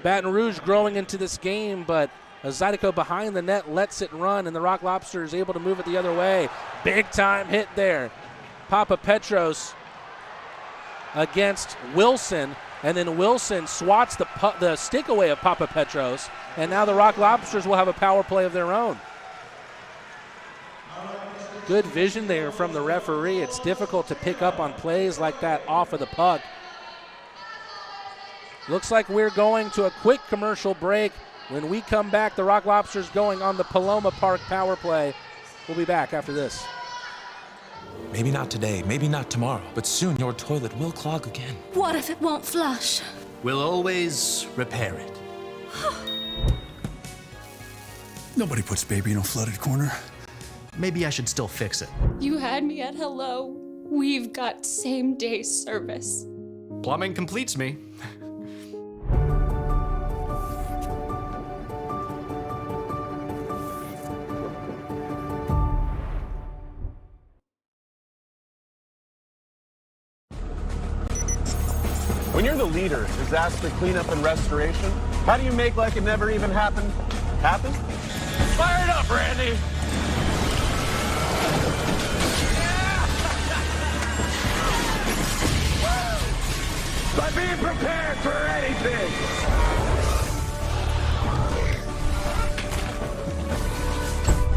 Baton Rouge growing into this game, but a Zydeco behind the net lets it run, and the Rock Lobster is able to move it the other way. Big time hit there. Papa Petros against Wilson, and then Wilson swats the stick away of Papa Petros, and now the Rock Lobsters will have a power play of their own. Good vision there from the referee. It's difficult to pick up on plays like that off of the puck. Looks like we're going to a quick commercial break. When we come back, the Rock Lobsters going on the Paloma Park power play. We'll be back after this. Maybe not today, maybe not tomorrow, but soon your toilet will clog again. What if it won't flush? We'll always repair it. Nobody puts baby in a flooded corner. Maybe I should still fix it. You had me at hello. We've got same-day service. Plumbing completes me. When you're the leader in disaster cleanup and restoration, how do you make like it never even happened happen? Fire it up, Randy! By being prepared for anything!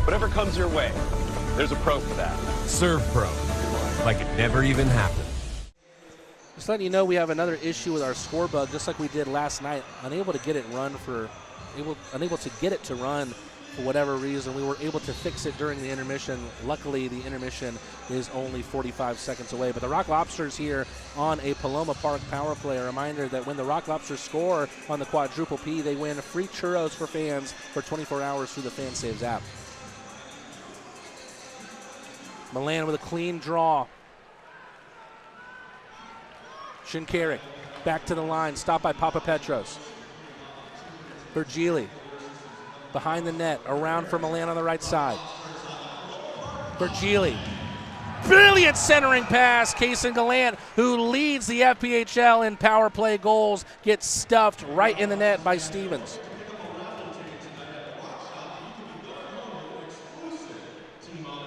Whatever comes your way, there's a pro for that. Serve Pro, like it never even happened. Just letting you know, we have another issue with our score bug, just like we did last night. Unable to get it to run for whatever reason. We were able to fix it during the intermission. Luckily, the intermission is only 45 seconds away. But the Rock Lobsters here on a Paloma Park power play. A reminder that when the Rock Lobsters score on the quadruple P, they win free churros for fans for 24 hours through the FanSaves app. Milan with a clean draw. Shinkarik back to the line, stopped by Papa Petros. Virgili behind the net, around for Milan on the right side. Virgili, brilliant centering pass. Kason Gallant, who leads the FPHL in power play goals, gets stuffed right in the net by Stevens.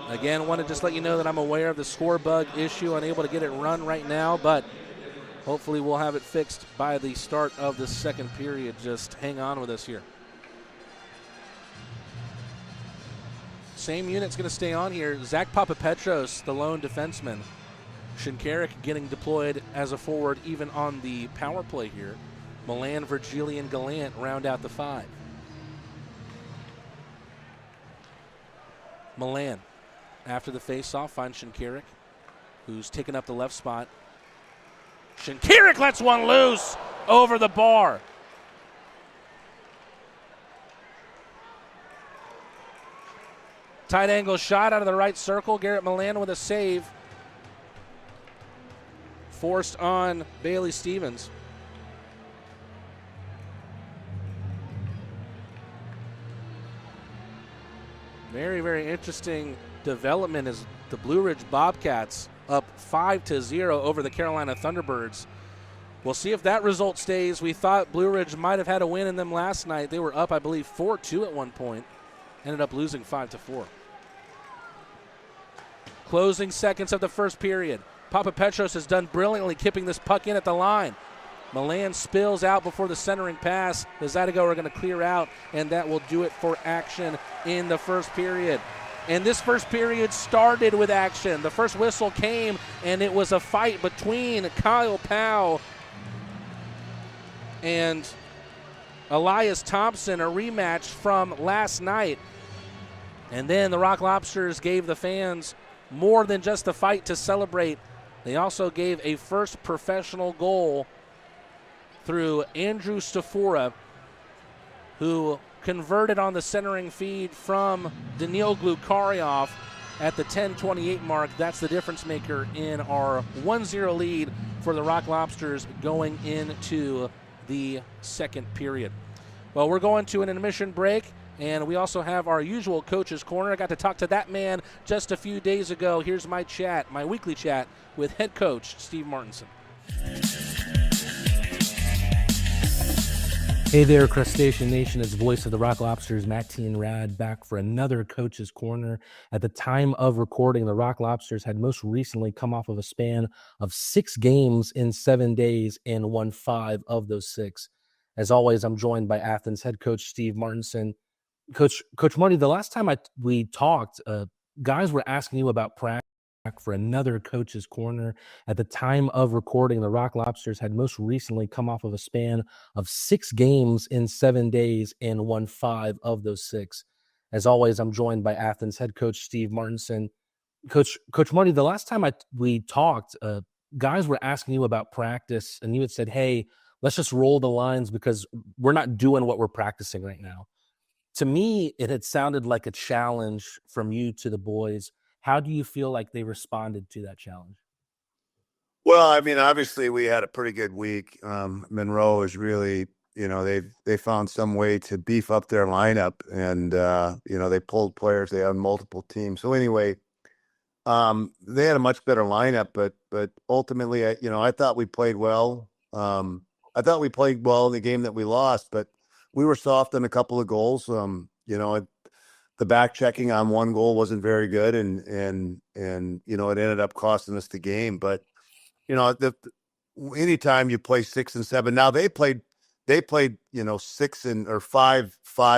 Again, want to just let you know that I'm aware of the score bug issue, unable to get it run right now, but hopefully we'll have it fixed by the start of the second period. Just hang on with us here. Same unit's going to stay on here. Zach Papapetros, the lone defenseman. Shinkarik getting deployed as a forward even on the power play here. Milan, Virgili, and Gallant round out the 5. Milan, after the face-off, finds Shinkarik, who's taken up the left spot. Shinkarik lets one loose over the bar. Tight angle shot out of the right circle. Garrett Milan with a save. Forced on Bailey Stevens. Very, very interesting development as the Blue Ridge Bobcats up 5-0 over the Carolina Thunderbirds. We'll see if that result stays. We thought Blue Ridge might have had a win in them last night. They were up, I believe, 4-2 at one point. Ended up losing 5-4. Closing seconds of the first period. Papapetros has done brilliantly keeping this puck in at the line. Milan spills out before the centering pass. The Zydeco are going to clear out, and that will do it for action in the first period. And this first period started with action. The first whistle came, and it was a fight between Kyle Powell and Elias Thompson, a rematch from last night. And then the Rock Lobsters gave the fans more than just a fight to celebrate. They also gave a first professional goal through Andrew Stafora, who converted on the centering feed from Daniil Glukaryov at the 10:28 mark. That's the difference maker in our 1-0 lead for the Rock Lobsters going into the second period. Well, we're going to an intermission break, and we also have our usual Coach's Corner. I got to talk to that man just a few days ago. Here's my chat, my weekly chat with head coach Steve Martinson. Hey there, Crustacean Nation. It's voice of the Rock Lobsters, Matt T. and Rad, back for another Coach's Corner. At the time of recording, the Rock Lobsters had most recently come off of a span of 6 games in 7 days and won 5 of those 6. As always, I'm joined by Athens head coach Steve Martinson. Coach Marty, the last time we talked, guys were asking you about practice for another Coach's Corner. At the time of recording, the Rock Lobsters had most recently come off of a span of 6 games in 7 days and won 5 of those 6. As always, I'm joined by Athens head coach Steve Martinson. Coach Marty, the last time we talked, guys were asking you about practice, and you had said, hey, let's just roll the lines because we're not doing what we're practicing right now. To me, it had sounded like a challenge from you to the boys. How do you feel like they responded to that challenge? Well, I mean, obviously we had a pretty good week. Monroe is really, they found some way to beef up their lineup, and, they pulled players. They had multiple teams. So anyway, they had a much better lineup, but ultimately, I thought we played well. I thought we played well in the game that we lost, but we were soft on a couple of goals. The back checking on one goal wasn't very good, and it ended up costing us the game. But anytime you play 6 and 7, now they played 6 or 5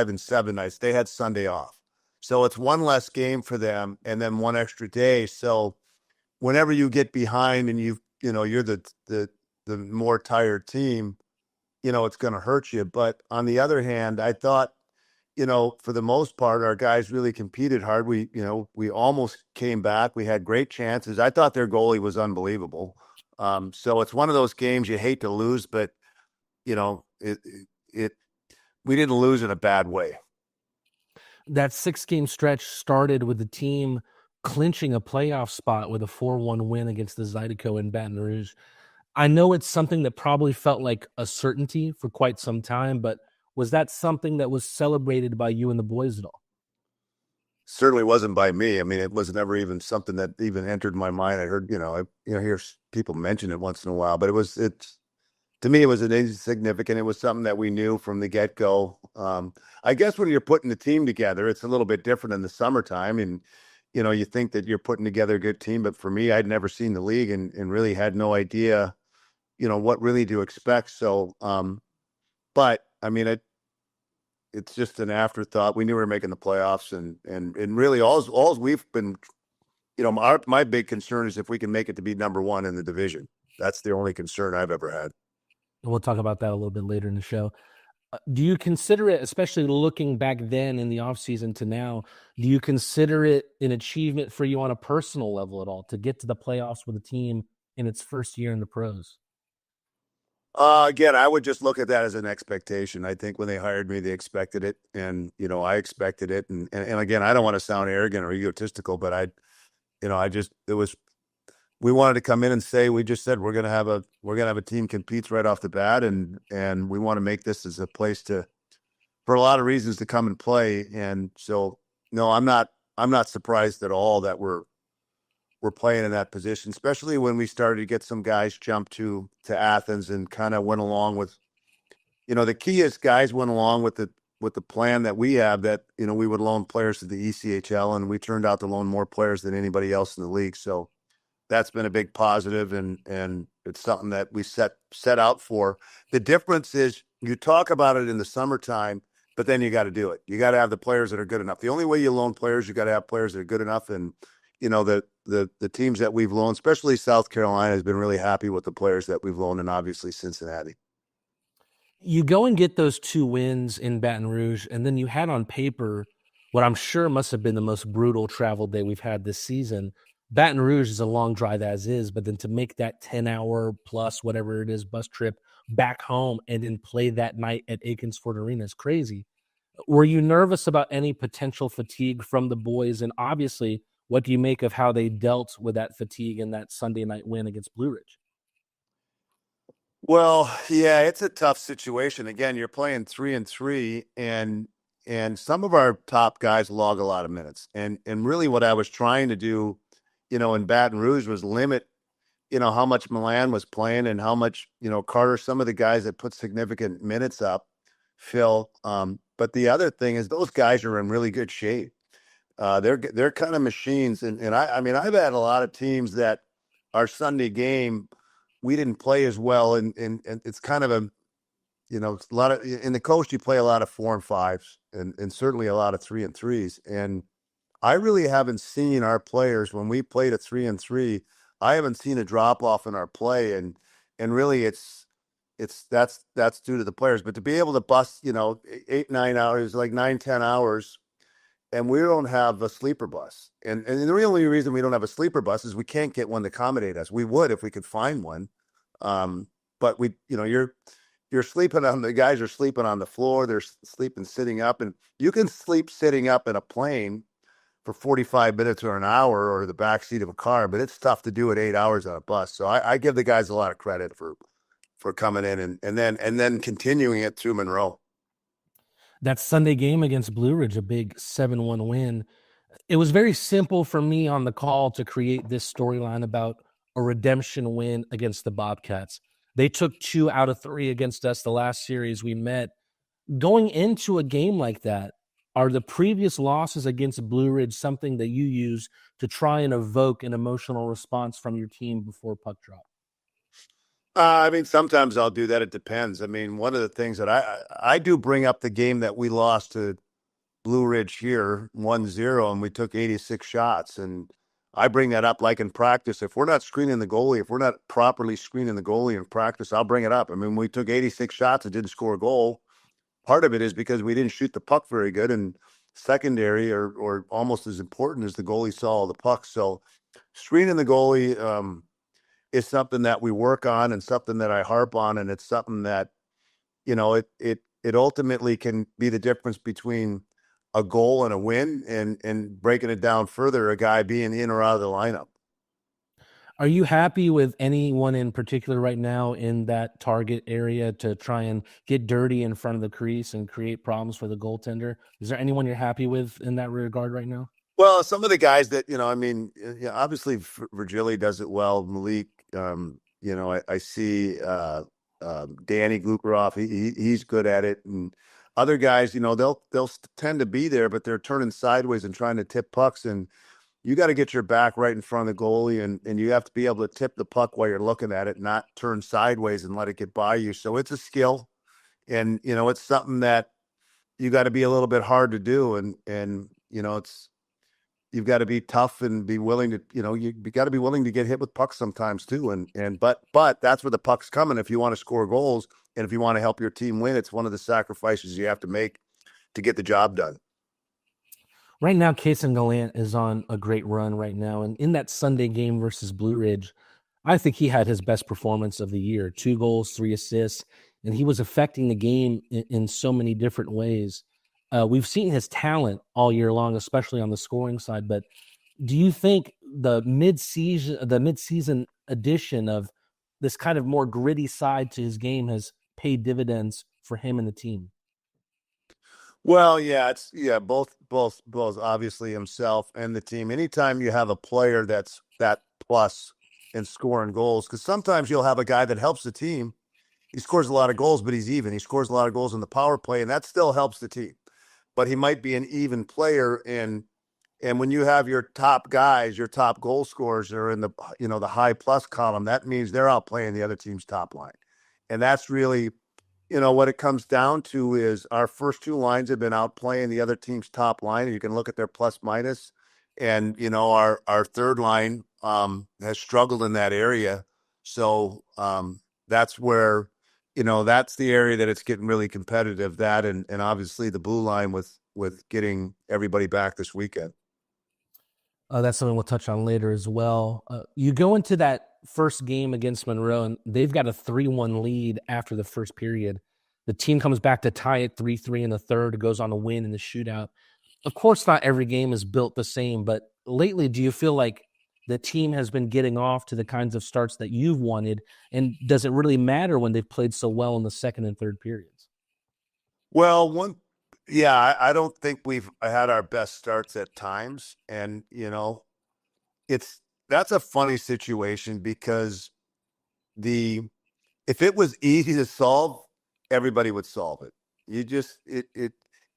and 7 nights. They had Sunday off, so it's one less game for them, and then one extra day. So whenever you get behind and you're the more tired team, it's going to hurt you. But on the other hand, I thought, for the most part, our guys really competed hard. We almost came back. We had great chances. I thought their goalie was unbelievable. So it's one of those games you hate to lose, but we didn't lose in a bad way. That 6-game stretch started with the team clinching a playoff spot with a 4-1 win against the Zydeco in Baton Rouge. I know it's something that probably felt like a certainty for quite some time, but was that something that was celebrated by you and the boys at all? Certainly wasn't by me. I mean, it was never even something that even entered my mind. I heard, I hear people mention it once in a while, but to me, it was insignificant. It was something that we knew from the get-go. I guess when you're putting the team together, it's a little bit different in the summertime, and you think that you're putting together a good team. But for me, I'd never seen the league and really had no idea, what really to expect. So, but I mean, it's just an afterthought. We knew we were making the playoffs, and really all we've been, my big concern is if we can make it to be number one in the division. That's the only concern I've ever had. And we'll talk about that a little bit later in the show. Do you consider it, especially looking back then in the offseason to now, do you consider it an achievement for you on a personal level at all to get to the playoffs with a team in its first year in the pros? Again, I would just look at that as an expectation. I think when they hired me, they expected it, and I expected it. And again, I don't want to sound arrogant or egotistical, but we wanted to come in and say, we just said we're gonna have a team competes right off the bat, and we want to make this as a place for a lot of reasons to come and play. And so, no, I'm not surprised at all that we're playing in that position, especially when we started to get some guys jump to Athens and kind of went along with, the key is guys went along with the plan that we have, that, we would loan players to the ECHL, and we turned out to loan more players than anybody else in the league. So that's been a big positive, and it's something that we set out for. The difference is you talk about it in the summertime, but then you got to do it. You got to have the players that are good enough. The only way you loan players, you got to have players that are good enough. And, the teams that we've loaned, especially South Carolina, has been really happy with the players that we've loaned, and obviously Cincinnati. You go and get those 2 wins in Baton Rouge, and then you had on paper what I'm sure must have been the most brutal travel day we've had this season. Baton Rouge is a long drive as is, but then to make that 10-hour plus whatever it is bus trip back home and then play that night at Akins Ford Arena is crazy. Were you nervous about any potential fatigue from the boys? And obviously, what do you make of how they dealt with that fatigue in that Sunday night win against Blue Ridge? Well, yeah, it's a tough situation. Again, you're playing 3-3, and some of our top guys log a lot of minutes. And really what I was trying to do, in Baton Rouge was limit, how much Milan was playing and how much, Carter, some of the guys that put significant minutes up, Phil. But the other thing is those guys are in really good shape. They're kind of machines. And I mean, I've had a lot of teams that our Sunday game, we didn't play as well. And it's kind of a lot of, in the coast, you play a lot of 4 and 5s and certainly a lot of 3 and 3s. And I really haven't seen our players, when we played a 3-3, I haven't seen a drop off in our play. And really that's due to the players, but to be able to bust, 8-9 hours, like 9-10 hours, and we don't have a sleeper bus. And the only reason we don't have a sleeper bus is we can't get one to accommodate us. We would if we could find one. But you're sleeping on, the guys are sleeping on the floor. They're sleeping sitting up, and you can sleep sitting up in a plane for 45 minutes or an hour, or the back seat of a car, but it's tough to do it 8 hours on a bus. So I give the guys a lot of credit for coming in and then continuing it through Monroe. That Sunday game against Blue Ridge, a big 7-1 win. It was very simple for me on the call to create this storyline about a redemption win against the Bobcats. They took 2 out of 3 against us the last series we met. Going into a game like that, are the previous losses against Blue Ridge something that you use to try and evoke an emotional response from your team before puck drop? I mean, sometimes I'll do that. It depends. I mean, one of the things that I do bring up the game that we lost to Blue Ridge here 1-0, and we took 86 shots. And I bring that up like in practice. If we're not screening the goalie, if we're not properly screening the goalie in practice, I'll bring it up. I mean, we took 86 shots and didn't score a goal. Part of it is because we didn't shoot the puck very good, and secondary or almost as important as the goalie saw the puck. So screening the goalie is something that we work on and something that I harp on, and it's something that, it ultimately can be the difference between a goal and a win, and breaking it down further, a guy being in or out of the lineup. Are you happy with anyone in particular right now in that target area to try and get dirty in front of the crease and create problems for the goaltender? Is there anyone you're happy with in that regard right now? Well, some of the guys that, obviously Virgili does it well. Malik, I see Danny Glukaroff, he's good at it. And other guys, they'll tend to be there, but they're turning sideways and trying to tip pucks. And you got to get your back right in front of the goalie, and you have to be able to tip the puck while you're looking at it, not turn sideways and let it get by you. So it's a skill. And, it's something that, you got to be a little bit hard to do, and you've got to be tough and be willing to, you got to be willing to get hit with pucks sometimes too. But that's where the puck's coming. If you want to score goals and if you want to help your team win, it's one of the sacrifices you have to make to get the job done. Right now, Kason Gallant is on a great run right now. And in that Sunday game versus Blue Ridge, I think he had his best performance of the year. 2 goals, 3 assists, and he was affecting the game in so many different ways. We've seen his talent all year long, especially on the scoring side. But do you think the mid-season addition of this kind of more gritty side to his game has paid dividends for him and the team? Well, yeah, both obviously himself and the team. Anytime you have a player that's that plus in scoring goals, because sometimes you'll have a guy that helps the team. He scores a lot of goals, but he's even. He scores a lot of goals in the power play, and that still helps the team. But he might be an even player, and when you have your top guys, your top goal scorers are in the the high plus column, that means they're outplaying the other team's top line, and that's really. What it comes down to is our first 2 lines have been outplaying the other team's top line. And you can look at their plus minus, and our third line has struggled in that area. So that's where that's the area that it's getting really competitive. That and obviously the blue line with getting everybody back this weekend. That's something we'll touch on later as well. You go into that first game against Monroe, and they've got a 3-1 lead after the first period. The team comes back to tie it 3-3 in the third, goes on to win in the shootout. Of course, not every game is built the same, but lately, do you feel like the team has been getting off to the kinds of starts that you've wanted? And does it really matter when they've played so well in the second and third periods? Well, I don't think we've had our best starts at times. And, that's a funny situation because if it was easy to solve, everybody would solve it. You just,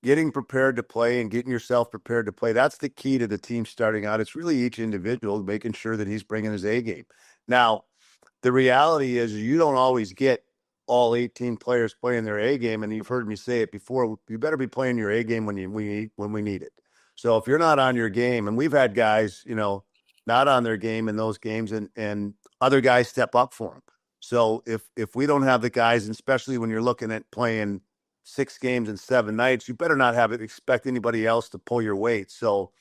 getting prepared to play and getting yourself prepared to play. That's the key to the team starting out. It's really each individual making sure that he's bringing his A game. Now, the reality is you don't always get all 18 players playing their A game. And you've heard me say it before, you better be playing your A game when we need it. So if you're not on your game, and we've had guys, not on their game in those games and other guys step up for them. So if we don't have the guys, and especially when you're looking at playing 6 games in 7 nights, you better not expect anybody else to pull your weight. So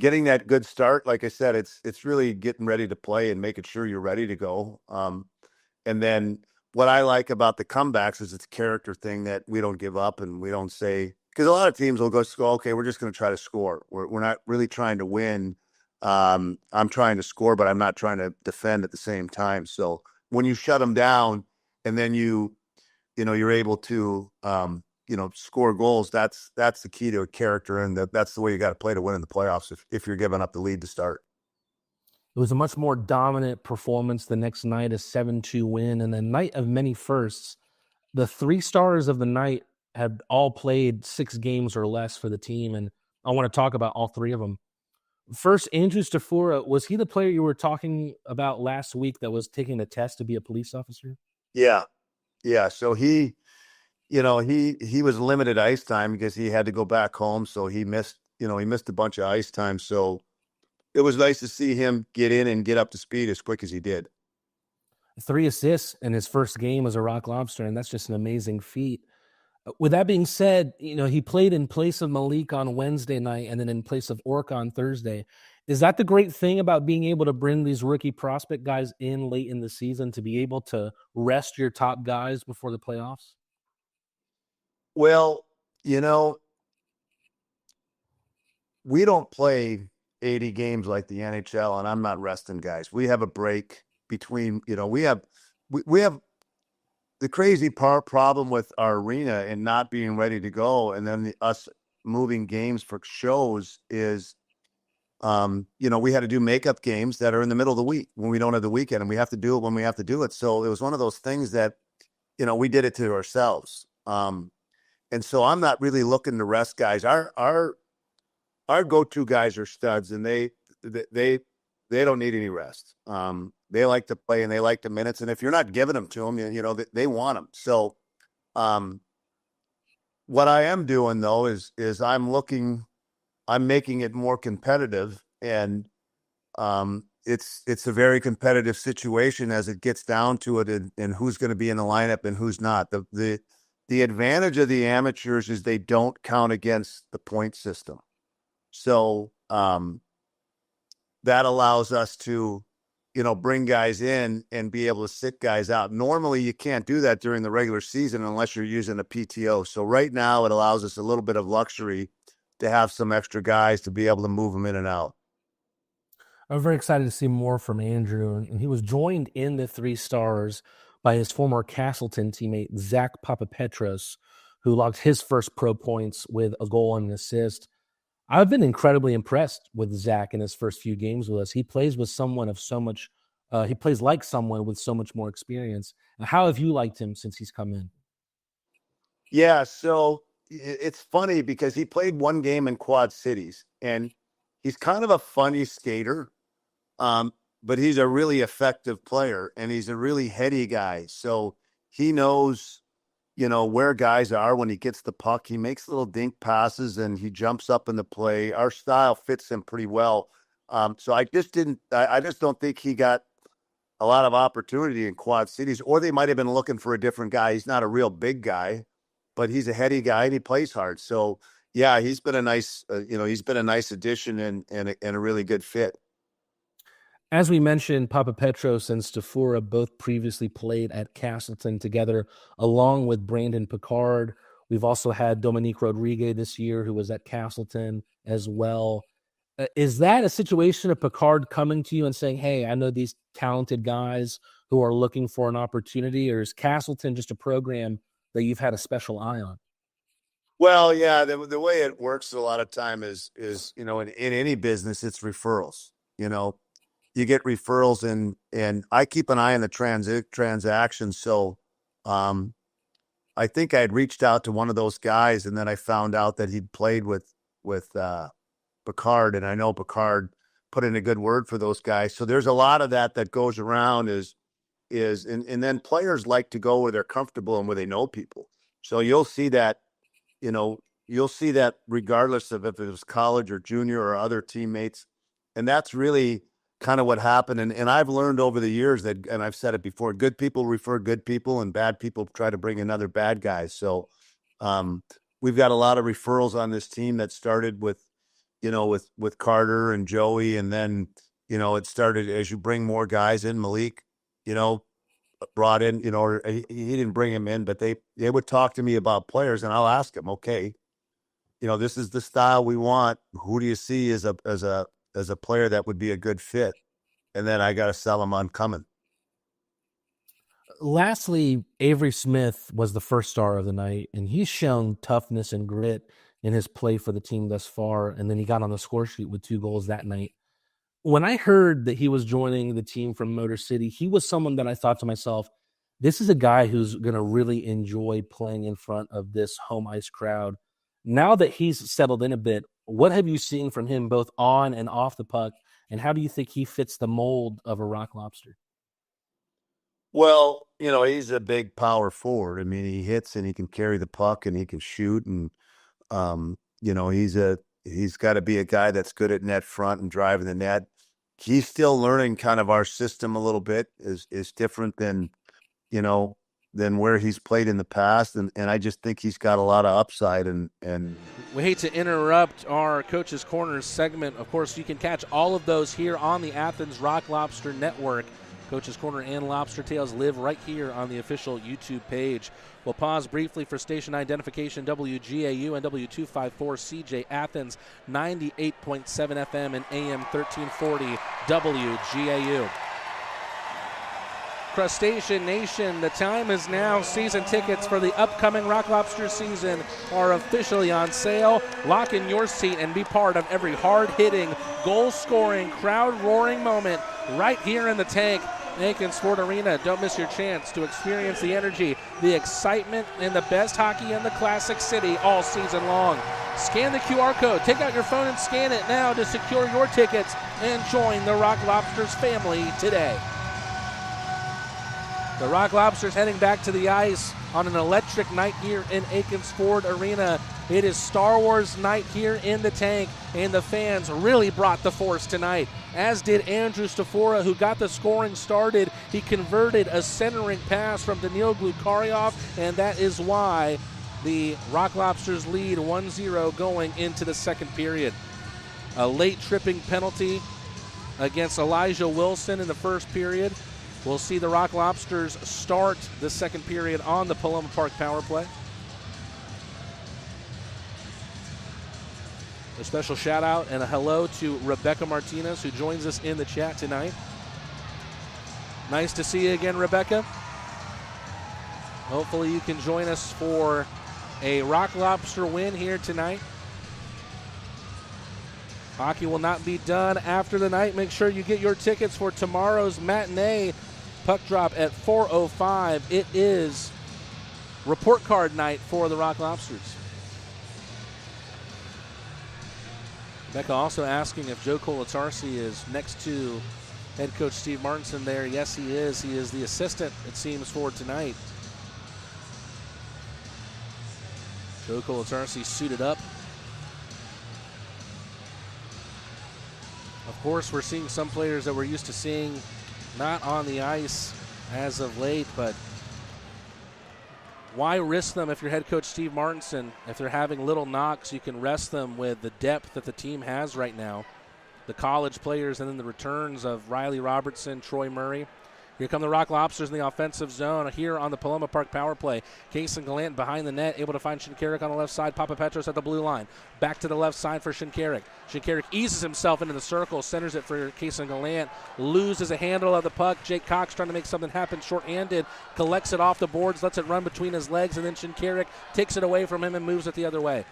getting that good start, like I said, it's really getting ready to play and making sure you're ready to go. And then what I like about the comebacks is it's a character thing that we don't give up and we don't say, because a lot of teams will go, okay, we're just going to try to score. We're not really trying to win. I'm trying to score, but I'm not trying to defend at the same time. So when you shut them down and then you're able to, score goals, that's the key to a character. And that's the way you got to play to win in the playoffs if you're giving up the lead to start. It was a much more dominant performance the next night, a 7-2 win, and a night of many firsts. The 3 stars of the night had all played 6 games or less for the team, and I want to talk about all 3 of them. First, Andrew Stafura, was he the player you were talking about last week that was taking a test to be a police officer? Yeah. So he was limited ice time because he had to go back home. So he missed a bunch of ice time. So it was nice to see him get in and get up to speed as quick as he did. 3 assists in his first game as a Rock Lobster, and that's just an amazing feat. With that being said, he played in place of Malik on Wednesday night and then in place of Ork on Thursday. Is that the great thing about being able to bring these rookie prospect guys in late in the season, to be able to rest your top guys before the playoffs? Well, we don't play 80 games like the NHL, and I'm not resting guys. We have a break between, we have the crazy problem with our arena and not being ready to go, and then us moving games for shows is, we had to do makeup games that are in the middle of the week when we don't have the weekend, and we have to do it when we have to do it. So it was one of those things that, we did it to ourselves. And so I'm not really looking to rest guys. Our go-to guys are studs, and they don't need any rest. They like to play and they like the minutes. And if you're not giving them to them, they want them. So what I am doing though is I'm making it more competitive, and it's a very competitive situation as it gets down to it, and who's going to be in the lineup and who's not. The advantage of the amateurs is they don't count against the point system. So that allows us to, bring guys in and be able to sit guys out. Normally you can't do that during the regular season unless you're using a PTO. So right now it allows us a little bit of luxury to have some extra guys to be able to move them in and out. I'm very excited to see more from Andrew, and he was joined in the 3 stars by his former Castleton teammate, Zach Papapetros, who logged his first pro points with a goal and an assist. I've been incredibly impressed with Zach in his first few games with us. He plays with someone of so much, he plays like someone with so much more experience. How have you liked him since he's come in? Yeah, so it's funny because he played 1 game in Quad Cities, and he's kind of a funny skater, but he's a really effective player, and he's a really heady guy. So he knows, where guys are when he gets the puck. He makes little dink passes, and he jumps up in the play. Our style fits him pretty well. So I just don't think he got a lot of opportunity in Quad Cities, or they might have been looking for a different guy. He's not a real big guy, but he's a heady guy and he plays hard. So yeah, he's been a nice, addition and a really good fit. As we mentioned, Papapetros and Stafura both previously played at Castleton together, along with Brandon Picard. We've also had Dominique Rodriguez this year, who was at Castleton as well. Is that a situation of Picard coming to you and saying, hey, I know these talented guys who are looking for an opportunity, or is Castleton just a program that you've had a special eye on? Well, yeah, the way it works a lot of time is in any business, it's referrals. You get referrals, and I keep an eye on the transactions. So I think I had reached out to one of those guys, and then I found out that he'd played with Picard, and I know Picard put in a good word for those guys. So there's a lot of that goes around and then players like to go where they're comfortable and where they know people. So you'll see that, regardless of if it was college or junior or other teammates. And that's really kind of what happened. And I've learned over the years that, and I've said it before, good people refer good people and bad people try to bring in other bad guys. So we've got a lot of referrals on this team that started with Carter and Joey. And then, it started as you bring more guys in. Malik, brought in, he didn't bring him in, but they would talk to me about players, and I'll ask them, okay, this is the style we want. Who do you see as a player that would be a good fit? And then I got to sell them on coming. Lastly, Avery Smith was the first star of the night, and he's shown toughness and grit in his play for the team thus far. And then he got on the score sheet with 2 goals that night. When I heard that he was joining the team from Motor City, he was someone that I thought to myself, this is a guy who's going to really enjoy playing in front of this home ice crowd. Now that he's settled in a bit, what have you seen from him both on and off the puck, and how do you think he fits the mold of a Rock Lobster? Well, he's a big power forward. I mean, he hits and he can carry the puck and he can shoot, and he's got to be a guy that's good at net front and driving the net. He's still learning kind of our system a little bit, is different than where he's played in the past. And I just think he's got a lot of upside. And we hate to interrupt our Coach's Corner segment. Of course, you can catch all of those here on the Athens Rock Lobster Network. Coach's Corner and Lobster Tales live right here on the official YouTube page. We'll pause briefly for station identification. WGAU and W254CJ Athens, 98.7 FM and AM 1340 WGAU. Crustacean Nation, the time is now. Season tickets for the upcoming Rock Lobster season are officially on sale. Lock in your seat and be part of every hard-hitting, goal-scoring, crowd-roaring moment right here in the tank. Akins Ford Arena. Don't miss your chance to experience the energy, the excitement, and the best hockey in the Classic City all season long. Scan the QR code. Take out your phone and scan it now to secure your tickets and join the Rock Lobsters family today. The Rock Lobsters heading back to the ice on an electric night here in Akins Ford Arena. It is Star Wars night here in the tank, and the fans really brought the force tonight, as did Andrew Stafora, who got the scoring started. He converted a centering pass from Daniil Glukaryov, and that is why the Rock Lobsters lead 1-0 going into the second period. A late tripping penalty against Elijah Wilson in the first period. We'll see the Rock Lobsters start the second period on the Paloma Park power play. A special shout out and a hello to Rebecca Martinez, who joins us in the chat tonight. Nice to see you again, Rebecca. Hopefully you can join us for a Rock Lobster win here tonight. Hockey will not be done after the night. Make sure you get your tickets for tomorrow's matinee puck drop at 4:05. It is report card night for the Rock Lobsters. Rebecca also asking if Joe Colatarsi is next to head coach Steve Martinson there. Yes, he is. He is the assistant, it seems, for tonight. Joe Colatarsi suited up. Of course, we're seeing some players that we're used to seeing not on the ice as of late, but why risk them if you're head coach Steve Martinson? If they're having little knocks, you can rest them with the depth that the team has right now. The college players and then the returns of Riley Robertson, Troy Murray. Here come the Rock Lobsters in the offensive zone here on the Paloma Park power play. Kason Gallant behind the net, able to find Shinkarik on the left side. Papa Petros at the blue line. Back to the left side for Shinkarik. Shinkarik eases himself into the circle, centers it for Kason Gallant. Loses a handle of the puck. Jake Cox trying to make something happen short-handed. Collects it off the boards, lets it run between his legs, and then Shinkarik takes it away from him and moves it the other way.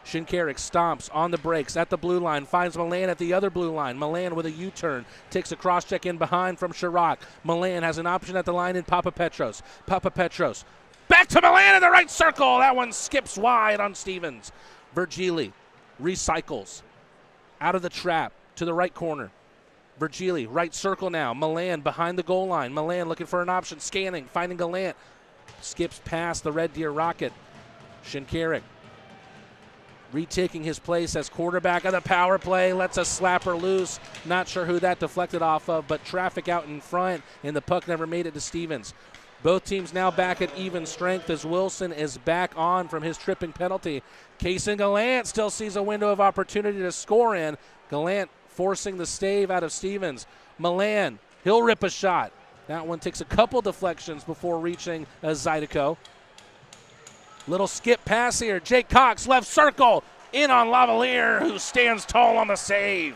Shinkarik stomps on the brakes at the blue line, finds Milan at the other blue line. Milan with a U-turn, takes a cross-check in behind from Chirp. Milan has an option at the line in Papa Petros. Papa Petros back to Milan in the right circle. That one skips wide on Stevens. Virgili recycles out of the trap to the right corner. Virgili, right circle now. Milan behind the goal line. Milan looking for an option, scanning, finding Gallant. Skips past the Red Deer Rocket. Shinkarik retaking his place as quarterback of the power play, lets a slapper loose. Not sure who that deflected off of, but traffic out in front, and the puck never made it to Stevens. Both teams now back at even strength as Wilson is back on from his tripping penalty. Kason Gallant still sees a window of opportunity to score in. Gallant forcing the stave out of Stevens. Milan, he'll rip a shot. That one takes a couple deflections before reaching Zydeco. Little skip pass here. Jake Cox, left circle. In on Lavalier, who stands tall on the save.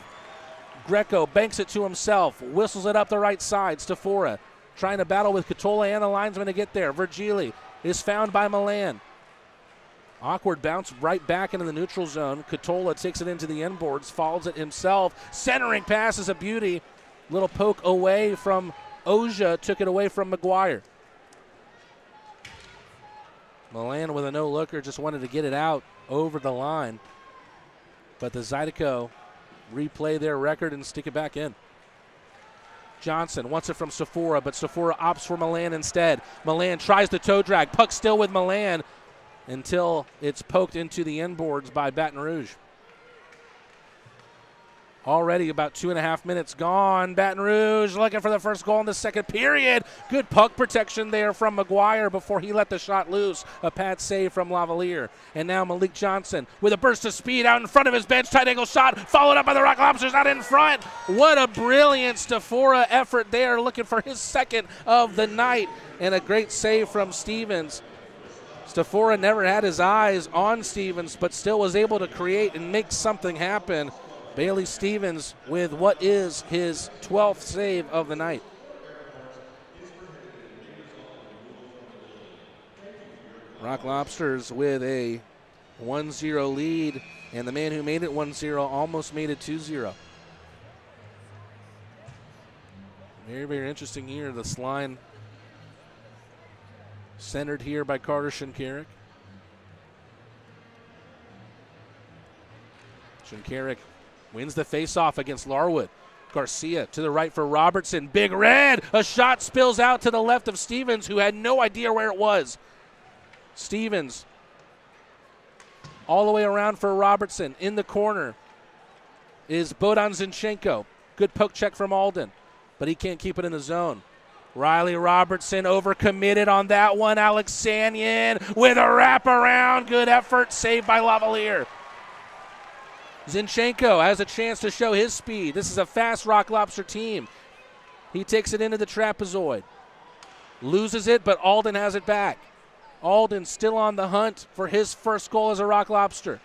Greco banks it to himself. Whistles it up the right side. Stafora trying to battle with Catola and the linesman to get there. Virgili is found by Milan. Awkward bounce right back into the neutral zone. Catola takes it into the inboards, follows it himself. Centering pass is a beauty. Little poke away from Oja, took it away from McGuire. Milan with a no-looker, just wanted to get it out over the line. But the Zydeco replay their record and stick it back in. Johnson wants it from Stafora, but Stafora opts for Milan instead. Milan tries the toe drag. Puck still with Milan until it's poked into the inboards by Baton Rouge. Already about 2.5 minutes gone. Baton Rouge looking for the first goal in the second period. Good puck protection there from McGuire before he let the shot loose. A pad save from Lavalier. And now Malik Johnson with a burst of speed out in front of his bench. Tight angle shot followed up by the Rock Lobsters out in front. What a brilliant Stafora effort there, looking for his second of the night. And a great save from Stevens. Stafora never had his eyes on Stevens, but still was able to create and make something happen. Bailey Stevens with what is his 12th save of the night. Rock Lobsters with a 1-0 lead, and the man who made it 1-0 almost made it 2-0. Very, very interesting here. This line centered here by Carter Shinkarik. Shinkarik wins the faceoff against Larwood. Garcia to the right for Robertson. Big Red. A shot spills out to the left of Stevens, who had no idea where it was. Stevens all the way around for Robertson. In the corner is Bohdan Zinchenko. Good poke check from Alden, but he can't keep it in the zone. Riley Robertson overcommitted on that one. Alexanian with a wraparound. Good effort. Saved by Lavalier. Zinchenko has a chance to show his speed. This is a fast Rock Lobster team. He takes it into the trapezoid. Loses it, but Alden has it back. Alden still on the hunt for his first goal as a Rock Lobster.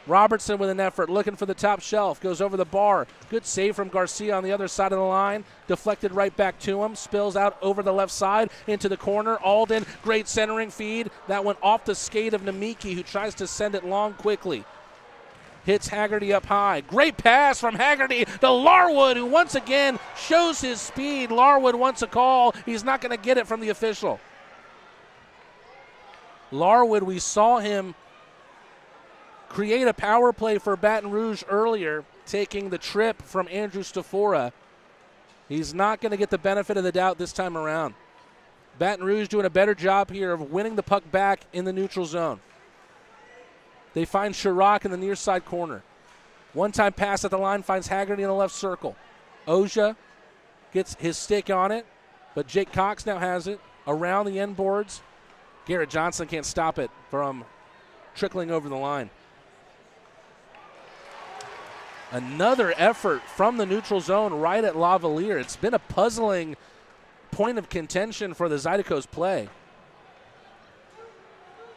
Robertson with an effort, looking for the top shelf. Goes over the bar. Good save from Garcia on the other side of the line. Deflected right back to him. Spills out over the left side into the corner. Alden, great centering feed. That went off the skate of Namiki, who tries to send it long quickly. Hits Haggerty up high. Great pass from Haggerty to Larwood, who once again shows his speed. Larwood wants a call. He's not going to get it from the official. Larwood, we saw him create a power play for Baton Rouge earlier, taking the trip from Andrew Stafora. He's not going to get the benefit of the doubt this time around. Baton Rouge doing a better job here of winning the puck back in the neutral zone. They find Chirac in the near side corner. One-time pass at the line finds Haggerty in the left circle. Oja gets his stick on it, but Jake Cox now has it around the end boards. Garrett Johnson can't stop it from trickling over the line. Another effort from the neutral zone right at Lavalier. It's been a puzzling point of contention for the Zydeco's play.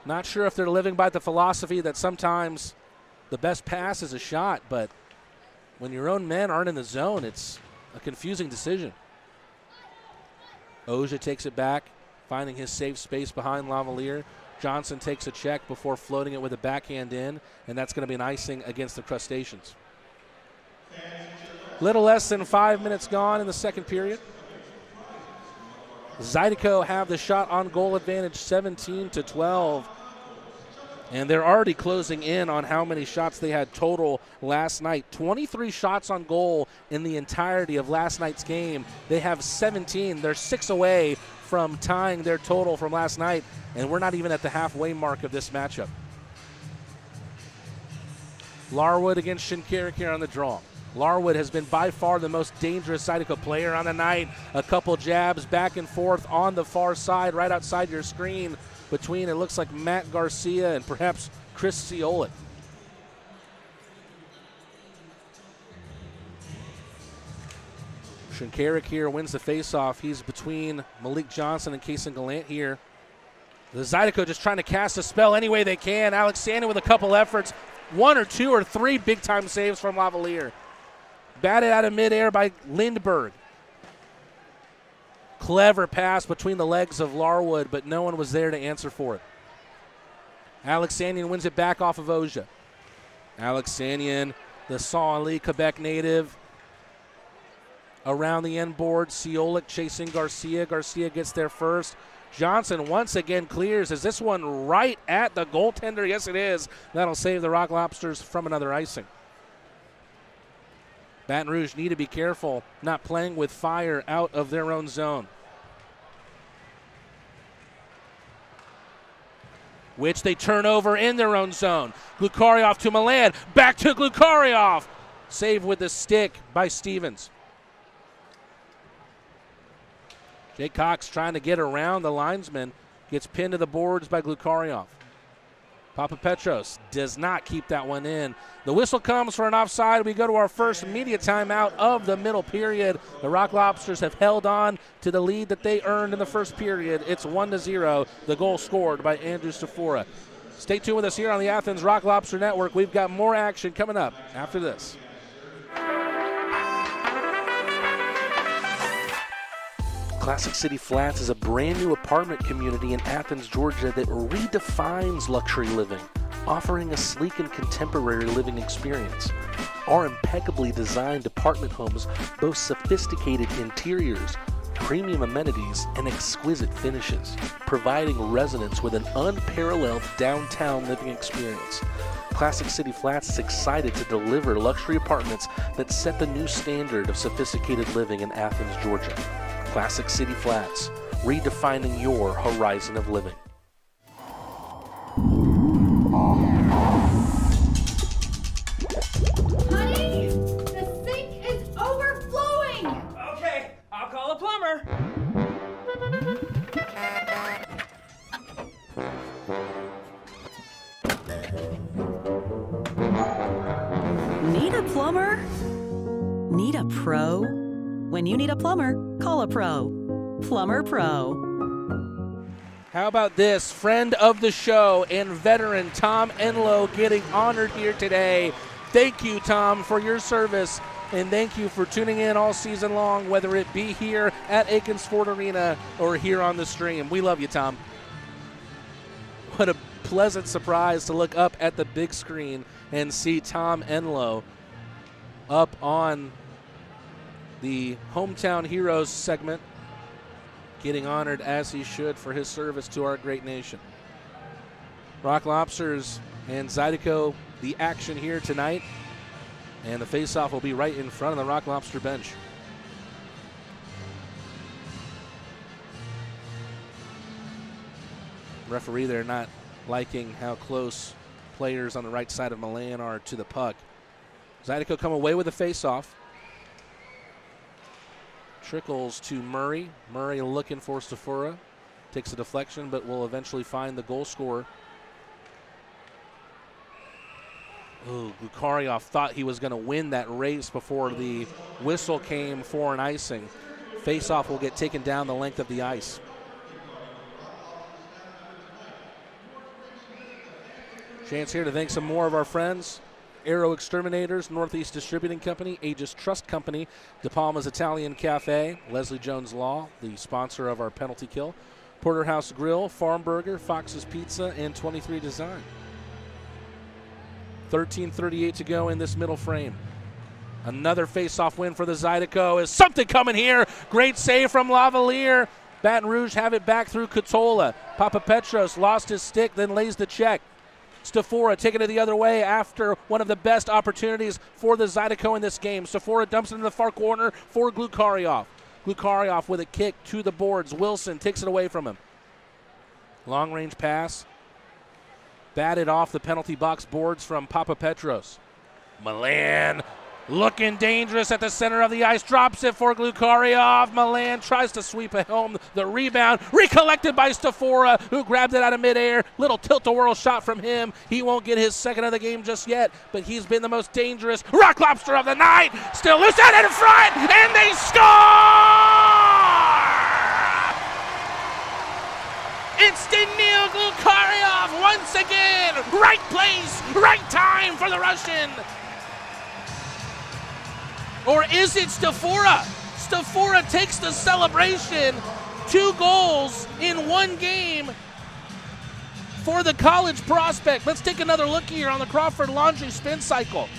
Not sure if they're living by the philosophy that sometimes the best pass is a shot, but when your own men aren't in the zone, it's a confusing decision. Oja takes it back, finding his safe space behind Lavalier. Johnson takes a check before floating it with a backhand in, and that's going to be an icing against the Crustaceans. Little less than 5 minutes gone in the second period. Zydeco have the shot on goal advantage 17-12. And they're already closing in on how many shots they had total last night. 23 shots on goal in the entirety of last night's game. They have 17. They're 6 away from tying their total from last night, and we're not even at the halfway mark of this matchup. Larwood against Shinkarik here on the draw. Larwood has been by far the most dangerous Zydeco player on the night. A couple jabs back and forth on the far side, right outside your screen, between it looks like Matt Garcia and perhaps Chris Ciolik. Shinkarik here wins the faceoff. He's between Malik Johnson and Kason Gallant here. The Zydeco just trying to cast a spell any way they can. Alexander with a couple efforts. 1 or 2 or 3 big-time saves from Lavalier. Batted out of midair by Lindbergh. Clever pass between the legs of Larwood, but no one was there to answer for it. Alexanian wins it back off of Oja. Alexanian, the Saint-Louis, Quebec native. Around the end board, Ciolik chasing Garcia. Garcia gets there first. Johnson once again clears. Is this one right at the goaltender? Yes, it is. That'll save the Rock Lobsters from another icing. Baton Rouge need to be careful not playing with fire out of their own zone, which they turn over in their own zone. Glukarioff to Milan. Back to Glukarioff. Save with the stick by Stevens. Jake Cox trying to get around the linesman. Gets pinned to the boards by Glukarioff. Papa Petros does not keep that one in. The whistle comes for an offside. We go to our first media timeout of the middle period. The Rock Lobsters have held on to the lead that they earned in the first period. It's 1-0. The goal scored by Andrew Stafora. Stay tuned with us here on the Athens Rock Lobster Network. We've got more action coming up after this. Classic City Flats is a brand new apartment community in Athens, Georgia that redefines luxury living, offering a sleek and contemporary living experience. Our impeccably designed apartment homes boast sophisticated interiors, premium amenities, and exquisite finishes, providing residents with an unparalleled downtown living experience. Classic City Flats is excited to deliver luxury apartments that set the new standard of sophisticated living in Athens, Georgia. Classic City Flats, redefining your horizon of living. Honey, the sink is overflowing! Okay, I'll call a plumber. Need a plumber? Need a pro? When you need a plumber, call a pro. Plumber Pro. How about this? Friend of the show and veteran Tom Enlow getting honored here today. Thank you, Tom, for your service, and thank you for tuning in all season long, whether it be here at Akins Ford Arena or here on the stream. We love you, Tom. What a pleasant surprise to look up at the big screen and see Tom Enlow up on the Hometown Heroes segment, getting honored as he should for his service to our great nation. Rock Lobsters and Zydeco, the action here tonight, and the face-off will be right in front of the Rock Lobster bench. Referee there not liking how close players on the right side of Milan are to the puck. Zydeco come away with a face-off. Trickles to Murray. Murray looking for Stafura. Takes a deflection, but will eventually find the goal scorer. Ooh, Glukaryov thought he was going to win that race before the whistle came for an icing. Face-off will get taken down the length of the ice. Chance here to thank some more of our friends. Aero Exterminators, Northeast Distributing Company, Aegis Trust Company, De Palma's Italian Cafe, Leslie Jones Law, the sponsor of our penalty kill, Porterhouse Grill, Farm Burger, Fox's Pizza, and 23 Design. 13:38 to go in this middle frame. Another face-off win for the Zydeco. Is something coming here? Great save from Lavalier. Baton Rouge have it back through Cotola. Papapetros lost his stick, then lays the check. Stafura taking it the other way after one of the best opportunities for the Zydeco in this game. Stafura dumps it in the far corner for Glukaryov. Glukaryov with a kick to the boards. Wilson takes it away from him. Long-range pass. Batted off the penalty box boards from Papapetros. Milan looking dangerous at the center of the ice. Drops it for Glukaryov. Milan tries to sweep it home. The rebound recollected by Stafura, who grabbed it out of midair. Little tilt-a-whirl shot from him. He won't get his second of the game just yet, but he's been the most dangerous Rock Lobster of the night. Still loose out in front, and they score! It's Danil Glukaryov once again. Right place, right time for the Russian. Or is it Stafura? Stafura takes the celebration. 2 goals in 1 game for the college prospect. Let's take another look here on the Crawford Laundry spin cycle.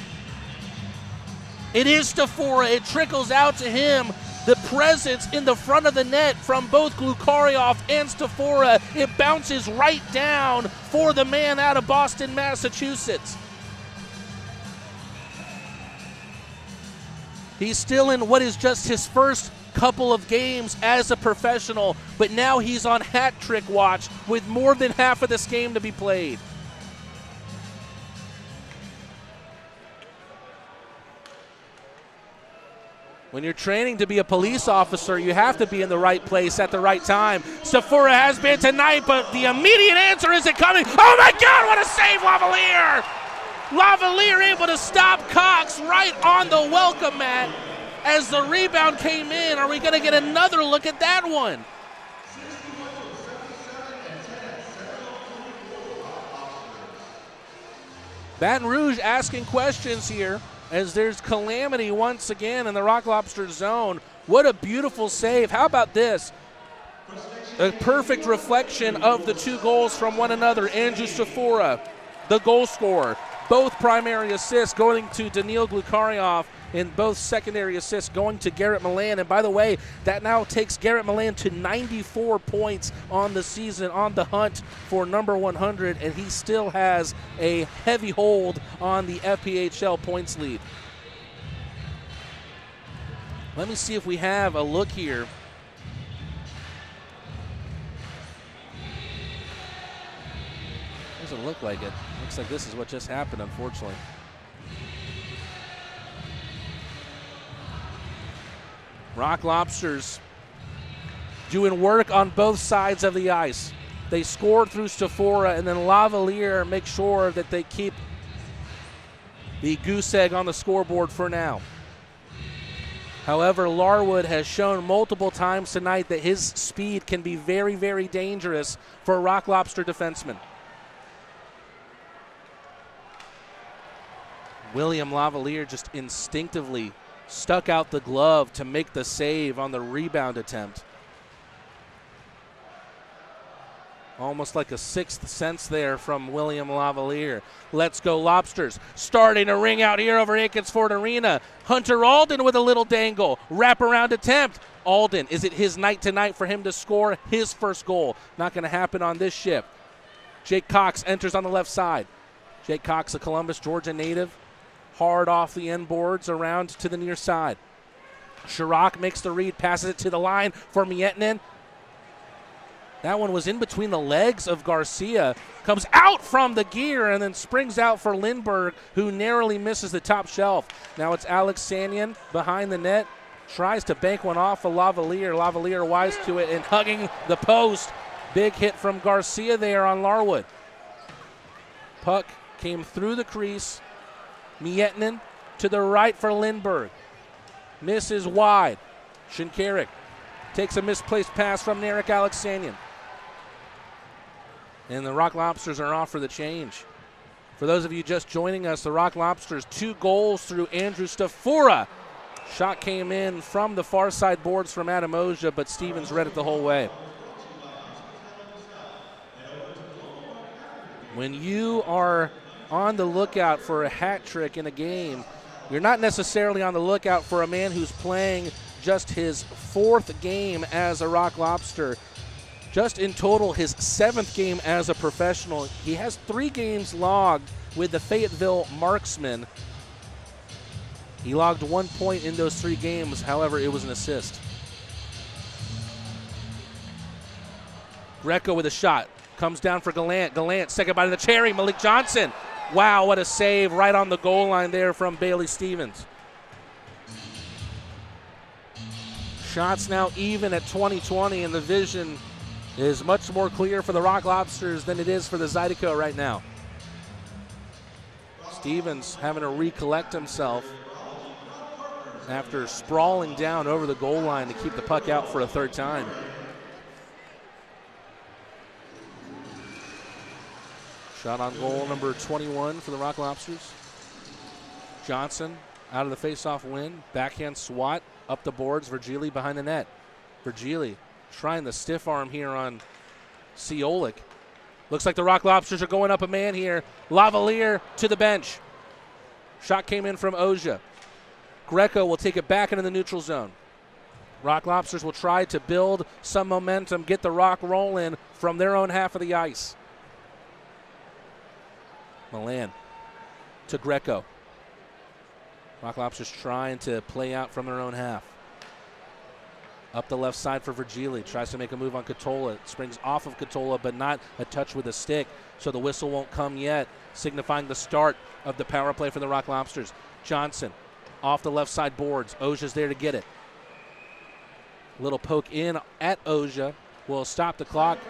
It is Stafura. It trickles out to him. The presence in the front of the net from both Glukaryov and Stafura. It bounces right down for the man out of Boston, Massachusetts. He's still in what is just his first couple of games as a professional, but now he's on hat trick watch with more than half of this game to be played. When you're training to be a police officer, you have to be in the right place at the right time. Stafura has been tonight, but the immediate answer isn't coming. Oh my God, what a save, Lavalier! Lavalier able to stop Cox right on the welcome mat as the rebound came in. Are we going to get another look at that one? Baton Rouge asking questions here as there's calamity once again in the Rock Lobster zone. What a beautiful save. How about this? A perfect reflection of the 2 goals from one another. Andrew Stafura, the goal scorer. Both primary assists going to Danil Glukaryov in both secondary assists going to Garrett Milan. And by the way, that now takes Garrett Milan to 94 points on the season, on the hunt for number 100, and he still has a heavy hold on the FPHL points lead. Let me see if we have a look here. Doesn't look like it. Looks like this is what just happened, unfortunately. Rock Lobsters doing work on both sides of the ice. They scored through Stafora, and then Lavalier makes sure that they keep the goose egg on the scoreboard for now. However, Larwood has shown multiple times tonight that his speed can be very, very dangerous for a Rock Lobster defenseman. William Lavalier just instinctively stuck out the glove to make the save on the rebound attempt. Almost like a sixth sense there from William Lavalier. Let's go Lobsters. Starting to ring out here over Akins Ford Arena. Hunter Alden with a little dangle. Wraparound attempt. Alden, is it his night tonight for him to score his first goal? Not going to happen on this shift. Jake Cox enters on the left side. Jake Cox, a Columbus, Georgia native. Hard off the end boards around to the near side. Chirp makes the read, passes it to the line for Miettinen. That one was in between the legs of Garcia. Comes out from the gear and then springs out for Lindbergh, who narrowly misses the top shelf. Now it's Alex Sanyan behind the net. Tries to bank one off of Lavalier. Lavalier wise to it and hugging the post. Big hit from Garcia there on Larwood. Puck came through the crease. Miettinen to the right for Lindbergh. Misses wide. Shinkarik takes a misplaced pass from Narek Alexanian. And the Rock Lobsters are off for the change. For those of you just joining us, the Rock Lobsters, 2 goals through Andrew Stafora. Shot came in from the far side boards from Adam Oja, but Stevens read it the whole way. When you are on the lookout for a hat trick in a game, you're not necessarily on the lookout for a man who's playing just his 4th game as a Rock Lobster. Just in total, his 7th game as a professional. He has 3 games logged with the Fayetteville Marksmen. He logged 1 point in those 3 games. However, it was an assist. Greco with a shot. Comes down for Gallant. Gallant, second bite of the cherry. Malik Johnson. Wow, what a save right on the goal line there from Bailey Stevens. Shots now even at 20-20, and the vision is much more clear for the Rock Lobsters than it is for the Zydeco right now. Stevens having to recollect himself after sprawling down over the goal line to keep the puck out for a 3rd time. Shot on goal number 21 for the Rock Lobsters. Johnson out of the face-off win. Backhand swat up the boards. Virgili behind the net. Virgili trying the stiff arm here on Ciolik. Looks like the Rock Lobsters are going up a man here. Lavalier to the bench. Shot came in from Oja. Greco will take it back into the neutral zone. Rock Lobsters will try to build some momentum, get the Rock rolling from their own half of the ice. Milan to Greco. Rock Lobsters trying to play out from their own half. Up the left side for Virgili. Tries to make a move on Catola. Springs off of Catola, but not a touch with a stick, so the whistle won't come yet, signifying the start of the power play for the Rock Lobsters. Johnson off the left side boards. Oja's there to get it. Little poke in at Oja will stop the clock.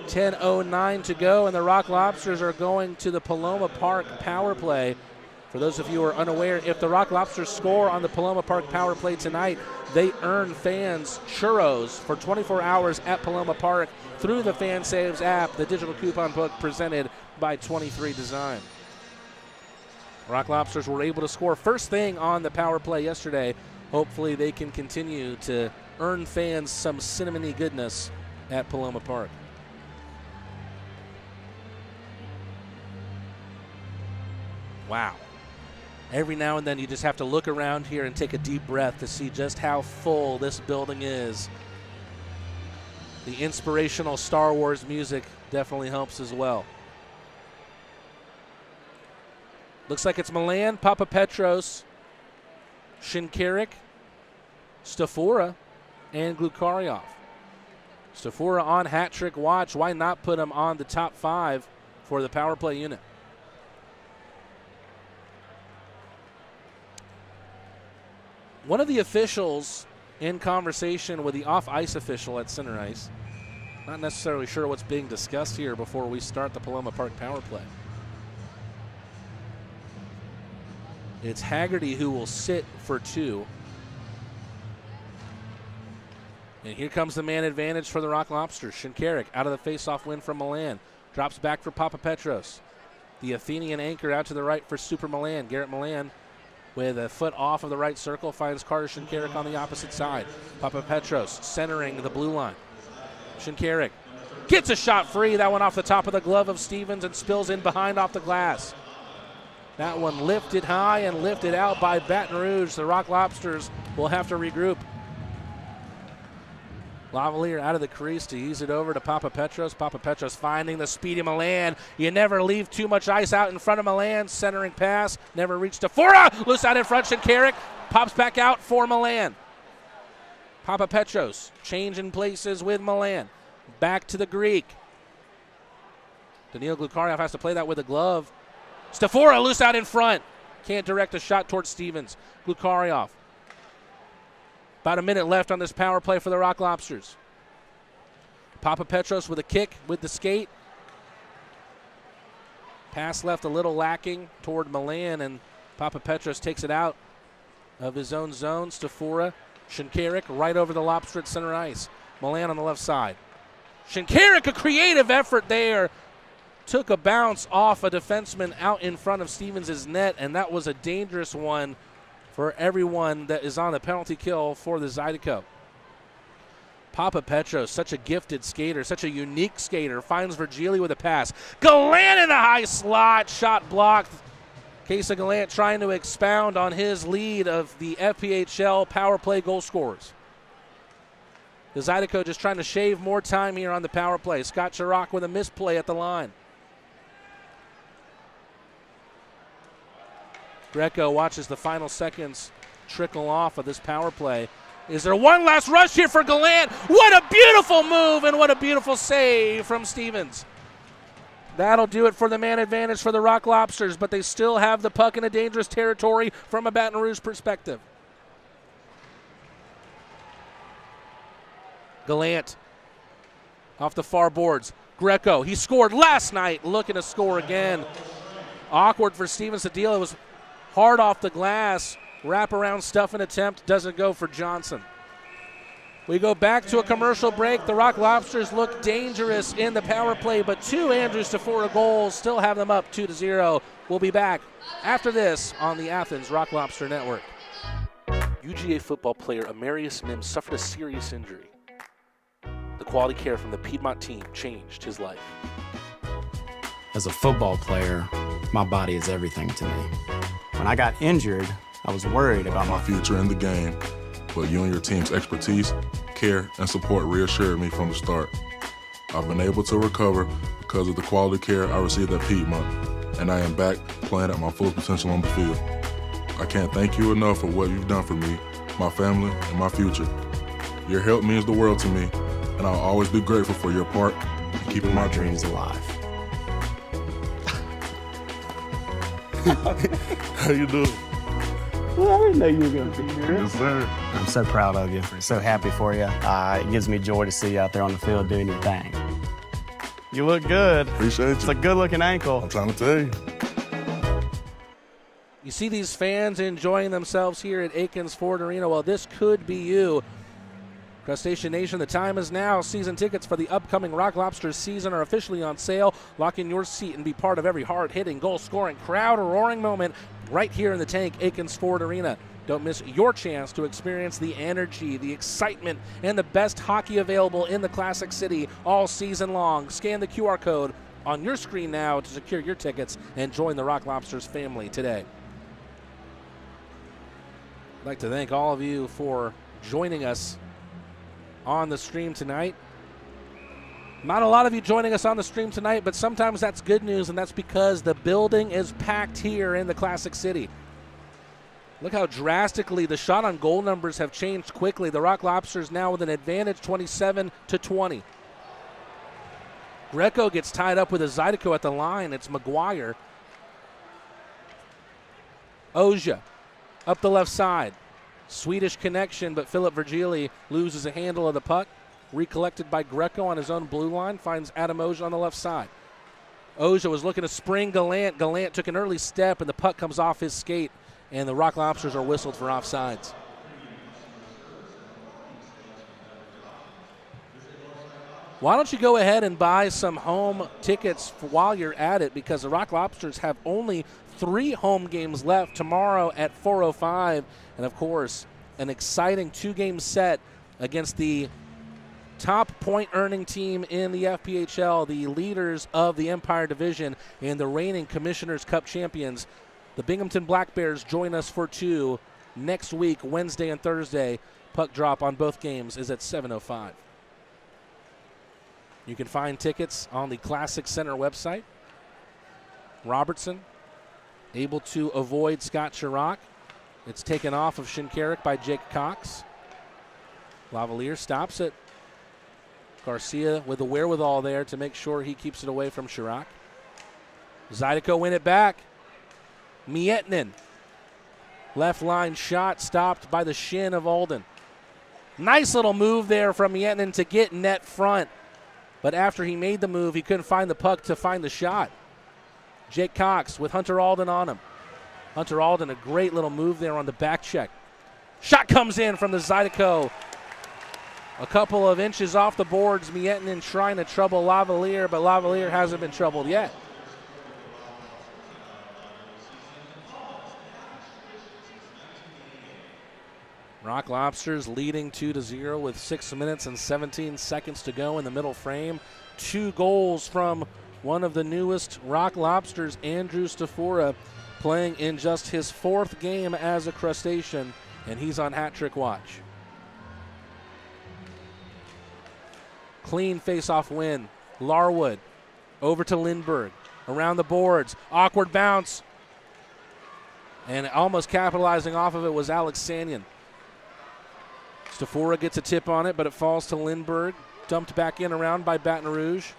10:09 to go, and the Rock Lobsters are going to the Paloma Park power play. For those of you who are unaware, if the Rock Lobsters score on the Paloma Park power play tonight, they earn fans churros for 24 hours at Paloma Park through the Fan Saves app, the digital coupon book presented by 23 Design. Rock Lobsters were able to score first thing on the power play yesterday. Hopefully they can continue to earn fans some cinnamony goodness at Paloma Park. Wow. Every now and then you just have to look around here and take a deep breath to see just how full this building is. The inspirational Star Wars music definitely helps as well. Looks like it's Milan, Papapetros, Shinkarik, Stafora, and Glukaryov. Stafora on hat trick watch. Why not put him on the top 5 for the power play unit? One of the officials in conversation with the off-ice official at center ice. Not necessarily sure what's being discussed here before we start the Paloma Park power play. It's Haggerty who will sit for 2. And here comes the man advantage for the Rock Lobsters. Shinkarik out of the face-off win from Milan. Drops back for Papapetros. The Athenian anchor out to the right for Super Milan. Garrett Milan with a foot off of the right circle finds Carter Shinkarik on the opposite side. Papapetros centering the blue line. Shinkarik gets a shot free. That one off the top of the glove of Stevens and spills in behind off the glass. That one lifted high and lifted out by Baton Rouge. The Rock Lobsters will have to regroup. Lavalier out of the crease to ease it over to Papapetros. Papapetros finding the speedy Milan. You never leave too much ice out in front of Milan. Centering pass. Never reached to Fora. Loose out in front. Shinkarik pops back out for Milan. Papapetros changing places with Milan. Back to the Greek. Daniil Glukaryov has to play that with a glove. Stafora loose out in front. Can't direct a shot towards Stevens. Glukaryov. About a minute left on this power play for the Rock Lobsters. Papapetros with a kick with the skate. Pass left a little lacking toward Milan, and Papapetros takes it out of his own zone. Stafora, Shinkarik right over the Lobster at center ice. Milan on the left side. Shinkarik, a creative effort there. Took a bounce off a defenseman out in front of Stevens' net, and that was a dangerous one for everyone that is on the penalty kill for the Zydeco. Papapetros, such a gifted skater, such a unique skater, finds Virgili with a pass. Gallant in the high slot, shot blocked. Kesa Gallant trying to expound on his lead of the FPHL power play goal scorers. The Zydeco just trying to shave more time here on the power play. Scott Chirac with a misplay at the line. Greco watches the final seconds trickle off of this power play. Is there one last rush here for Gallant? What a beautiful move and what a beautiful save from Stevens. That'll do it for the man advantage for the Rock Lobsters, but they still have the puck in a dangerous territory from a Baton Rouge perspective. Gallant off the far boards. Greco, he scored last night, looking to score again. Awkward for Stevens to deal. It was hard off the glass. Wraparound stuffing attempt doesn't go for Johnson. We go back to a commercial break. The Rock Lobsters look dangerous in the power play, but 2 Andrew Stafora goals still have them up 2-0. We'll be back after this on the Athens Rock Lobster Network. UGA football player Amarius Mims suffered a serious injury. The quality care from the Piedmont team changed his life. As a football player, my body is everything to me. When I got injured, I was worried about my future in the game, but you and your team's expertise, care, and support reassured me from the start. I've been able to recover because of the quality care I received at Piedmont, and I am back playing at my full potential on the field. I can't thank you enough for what you've done for me, my family, and my future. Your help means the world to me, and I'll always be grateful for your part in keeping my dreams alive. How you doing? Well, I didn't know you were going to be here. Yes, sir. I'm so proud of you. So happy for you. It gives me joy to see you out there on the field doing your thing. You look good. Appreciate you. It's a good-looking ankle. I'm trying to tell you. You see these fans enjoying themselves here at Akins Ford Arena. Well, this could be you. Crustacean Nation, the time is now. Season tickets for the upcoming Rock Lobsters season are officially on sale. Lock in your seat and be part of every hard-hitting, goal-scoring, crowd-roaring moment right here in the tank, Akins Ford Arena. Don't miss your chance to experience the energy, the excitement, and the best hockey available in the Classic City all season long. Scan the QR code on your screen now to secure your tickets and join the Rock Lobsters family today. I'd like to thank all of you for joining us on the stream tonight. Not a lot of you joining us on the stream tonight, but sometimes that's good news, and that's because the building is packed here in the Classic City. Look how drastically the shot on goal numbers have changed quickly. The Rock Lobsters now with an advantage, 27-20. Greco gets tied up with a Zydeco at the line. It's McGuire. Ozia up the left side. Swedish connection, but Philip Virgili loses a handle of the puck. Recollected by Greco on his own blue line. Finds Adam Ozia on the left side. Ozia was looking to spring Gallant. Gallant took an early step, and the puck comes off his skate, and the Rock Lobsters are whistled for offsides. Why don't you go ahead and buy some home tickets while you're at it, because the Rock Lobsters have only 3 home games left tomorrow at 4:05, and of course an exciting 2-game set against the top point-earning team in the FPHL, the leaders of the Empire Division and the reigning Commissioner's Cup champions. The Binghamton Black Bears join us for 2 next week, Wednesday and Thursday. Puck drop on both games is at 7:05. You can find tickets on the Classic Center website. Robertson able to avoid Scott Chirac. It's taken off of Shinkarik by Jake Cox. Lavalier stops it. Garcia with the wherewithal there to make sure he keeps it away from Chirac. Zydeco win it back. Mietinen. Left line shot stopped by the shin of Alden. Nice little move there from Mietinen to get net front. But after he made the move, he couldn't find the puck to find the shot. Jake Cox with Hunter Alden on him. Hunter Alden, a great little move there on the back check. Shot comes in from the Zydeco. A couple of inches off the boards. Mietinen trying to trouble Lavalier, but Lavalier hasn't been troubled yet. Rock Lobsters leading 2-0 with 6 minutes and 17 seconds to go in the middle frame. 2 goals from one of the newest Rock Lobsters, Andrew Stafora, playing in just his 4th game as a crustacean, and he's on hat trick watch. Clean face-off win. Larwood over to Lindbergh. Around the boards. Awkward bounce. And almost capitalizing off of it was Alex Sanyon. Stafora gets a tip on it, but it falls to Lindbergh. Dumped back in around by Baton Rouge.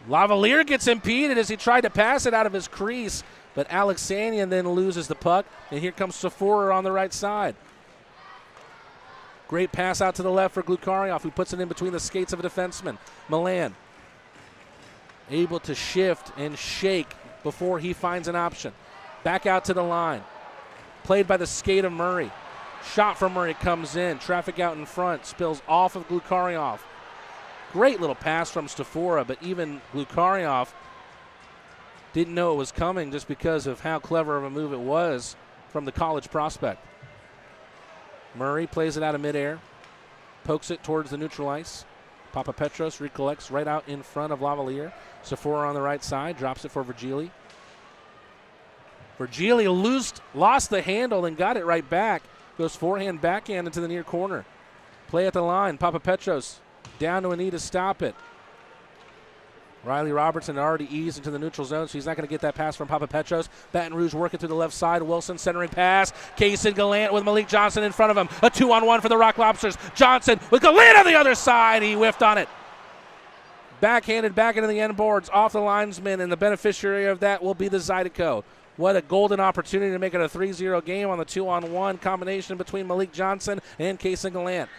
Lavalier gets impeded as he tried to pass it out of his crease, but Alex Sanyon then loses the puck, and here comes Stafora on the right side. Great pass out to the left for Glukarioff, who puts it in between the skates of a defenseman. Milan able to shift and shake before he finds an option. Back out to the line. Played by the skate of Murray. Shot from Murray comes in. Traffic out in front. Spills off of Glukarioff. Great little pass from Stafora, but even Glukarioff didn't know it was coming just because of how clever of a move it was from the college prospect. Murray plays it out of midair, pokes it towards the neutral ice. Papapetros recollects right out in front of Lavalier. Stafora on the right side, drops it for Virgili. Virgili lost the handle and got it right back. Goes forehand, backhand into the near corner. Play at the line, Papapetros down to a knee to stop it. Riley Robertson already eased into the neutral zone, so he's not going to get that pass from Papapetros. Baton Rouge working through the left side. Wilson centering pass. Kaysen Gallant with Malik Johnson in front of him. A 2-on-1 for the Rock Lobsters. Johnson with Gallant on the other side. He whiffed on it. Backhanded back into the end boards off the linesman, and the beneficiary of that will be the Zydeco. What a golden opportunity to make it a 3-0 game on the 2-on-1 combination between Malik Johnson and Kaysen Gallant.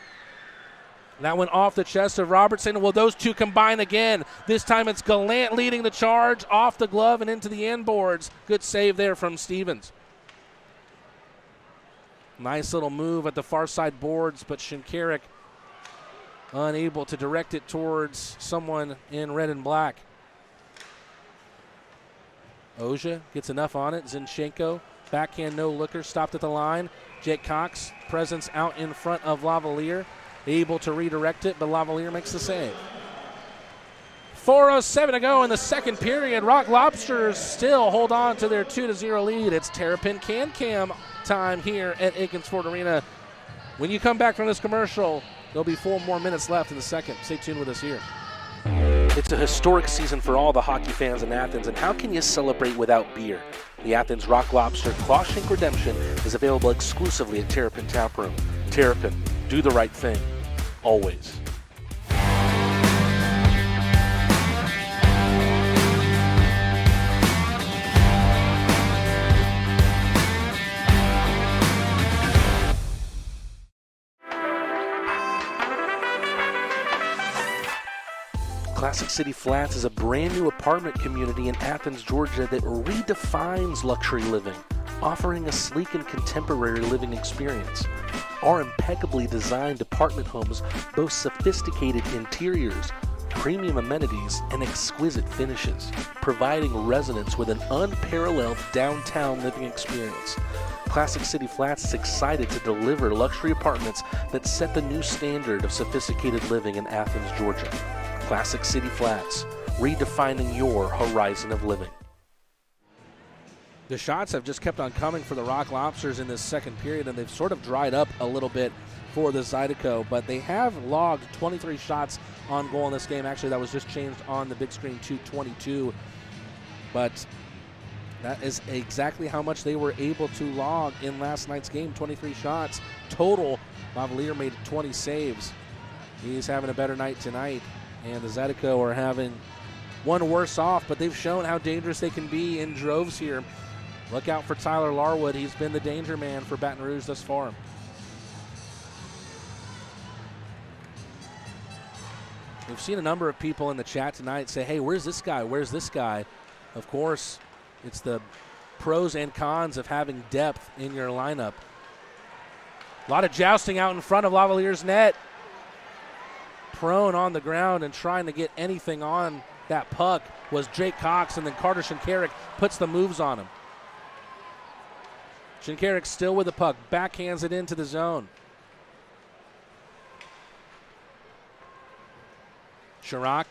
That went off the chest of Robertson. Will those two combine again? This time it's Gallant leading the charge off the glove and into the end boards. Good save there from Stevens. Nice little move at the far side boards, but Shinkarik unable to direct it towards someone in red and black. Ozia gets enough on it. Zinchenko, backhand no-looker, stopped at the line. Jake Cox, presence out in front of Lavalier. Able to redirect it, but Lavalier makes the save. 4:07 to go in the second period. Rock Lobsters still hold on to their 2-0 lead. It's Terrapin Can-Cam time here at Akins Ford Arena. When you come back from this commercial, there'll be 4 more minutes left in the second. Stay tuned with us here. It's a historic season for all the hockey fans in Athens, and how can you celebrate without beer? The Athens Rock Lobster Clawshank Redemption is available exclusively at Terrapin Tap Room. Terrapin, do the right thing, always. Classic City Flats is a brand new apartment community in Athens, Georgia that redefines luxury living, offering a sleek and contemporary living experience. Our impeccably designed apartment homes boast sophisticated interiors, premium amenities, and exquisite finishes, providing residents with an unparalleled downtown living experience. Classic City Flats is excited to deliver luxury apartments that set the new standard of sophisticated living in Athens, Georgia. Classic City Flats, redefining your horizon of living. The shots have just kept on coming for the Rock Lobsters in this second period, and they've sort of dried up a little bit for the Zydeco, but they have logged 23 shots on goal in this game. Actually, that was just changed on the big screen to 22, but that is exactly how much they were able to log in last night's game, 23 shots total. Lavalier made 20 saves. He's having a better night tonight. And the Zydeco are having one worse off, but they've shown how dangerous they can be in droves here. Look out for Tyler Larwood. He's been the danger man for Baton Rouge thus far. We've seen a number of people in the chat tonight say, hey, where's this guy? Where's this guy? Of course, it's the pros and cons of having depth in your lineup. A lot of jousting out in front of Lavalier's net. Prone on the ground and trying to get anything on that puck was Jake Cox, and then Carter Shinkarik puts the moves on him. Shinkarik still with the puck, backhands it into the zone. Chirp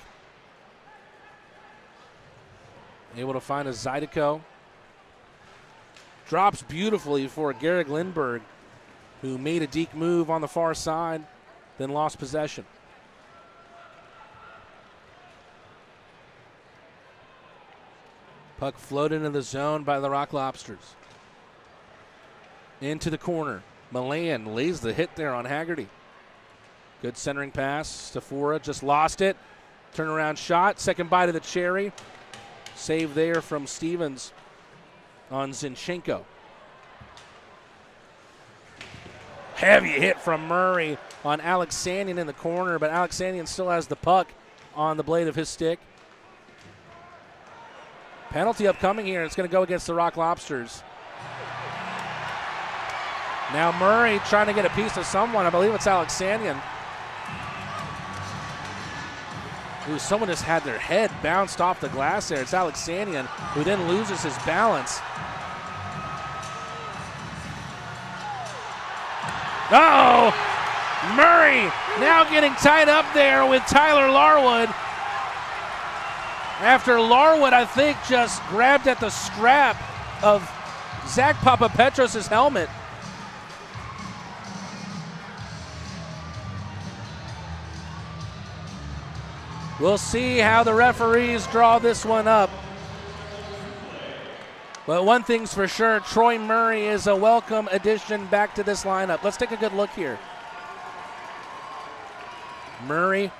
able to find a Zydeco. Drops beautifully for Garrick Lindbergh, who made a deke move on the far side, then lost possession. Puck floated into the zone by the Rock Lobsters. Into the corner. Milan lays the hit there on Haggerty. Good centering pass. Stafura just lost it. Turnaround shot. Second bite of the cherry. Save there from Stevens on Zinchenko. Heavy hit from Murray on Alexanian in the corner, but Alexanian still has the puck on the blade of his stick. Penalty upcoming here. It's going to go against the Rock Lobsters. Now Murray trying to get a piece of someone. I believe it's Alexanian. Ooh, someone just had their head bounced off the glass there. It's Alexanian, who then loses his balance. Uh-oh! Murray now getting tied up there with Tyler Larwood. After Larwood, I think, just grabbed at the strap of Zach Papapetros' helmet. We'll see how the referees draw this one up. But one thing's for sure, Troy Murray is a welcome addition back to this lineup. Let's take a good look here. Murray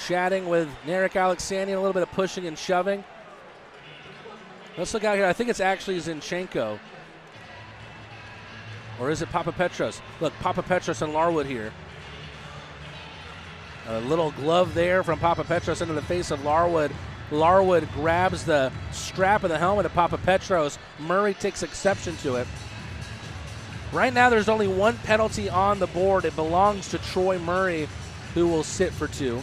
chatting with Narek Alexanian, a little bit of pushing and shoving. Let's look out here. I think it's actually Zinchenko. Or is it Papapetros? Look, Papapetros and Larwood here. A little glove there from Papapetros into the face of Larwood. Larwood grabs the strap of the helmet of Papapetros. Murray takes exception to it. Right now there's only one penalty on the board. It belongs to Troy Murray, who will sit for 2.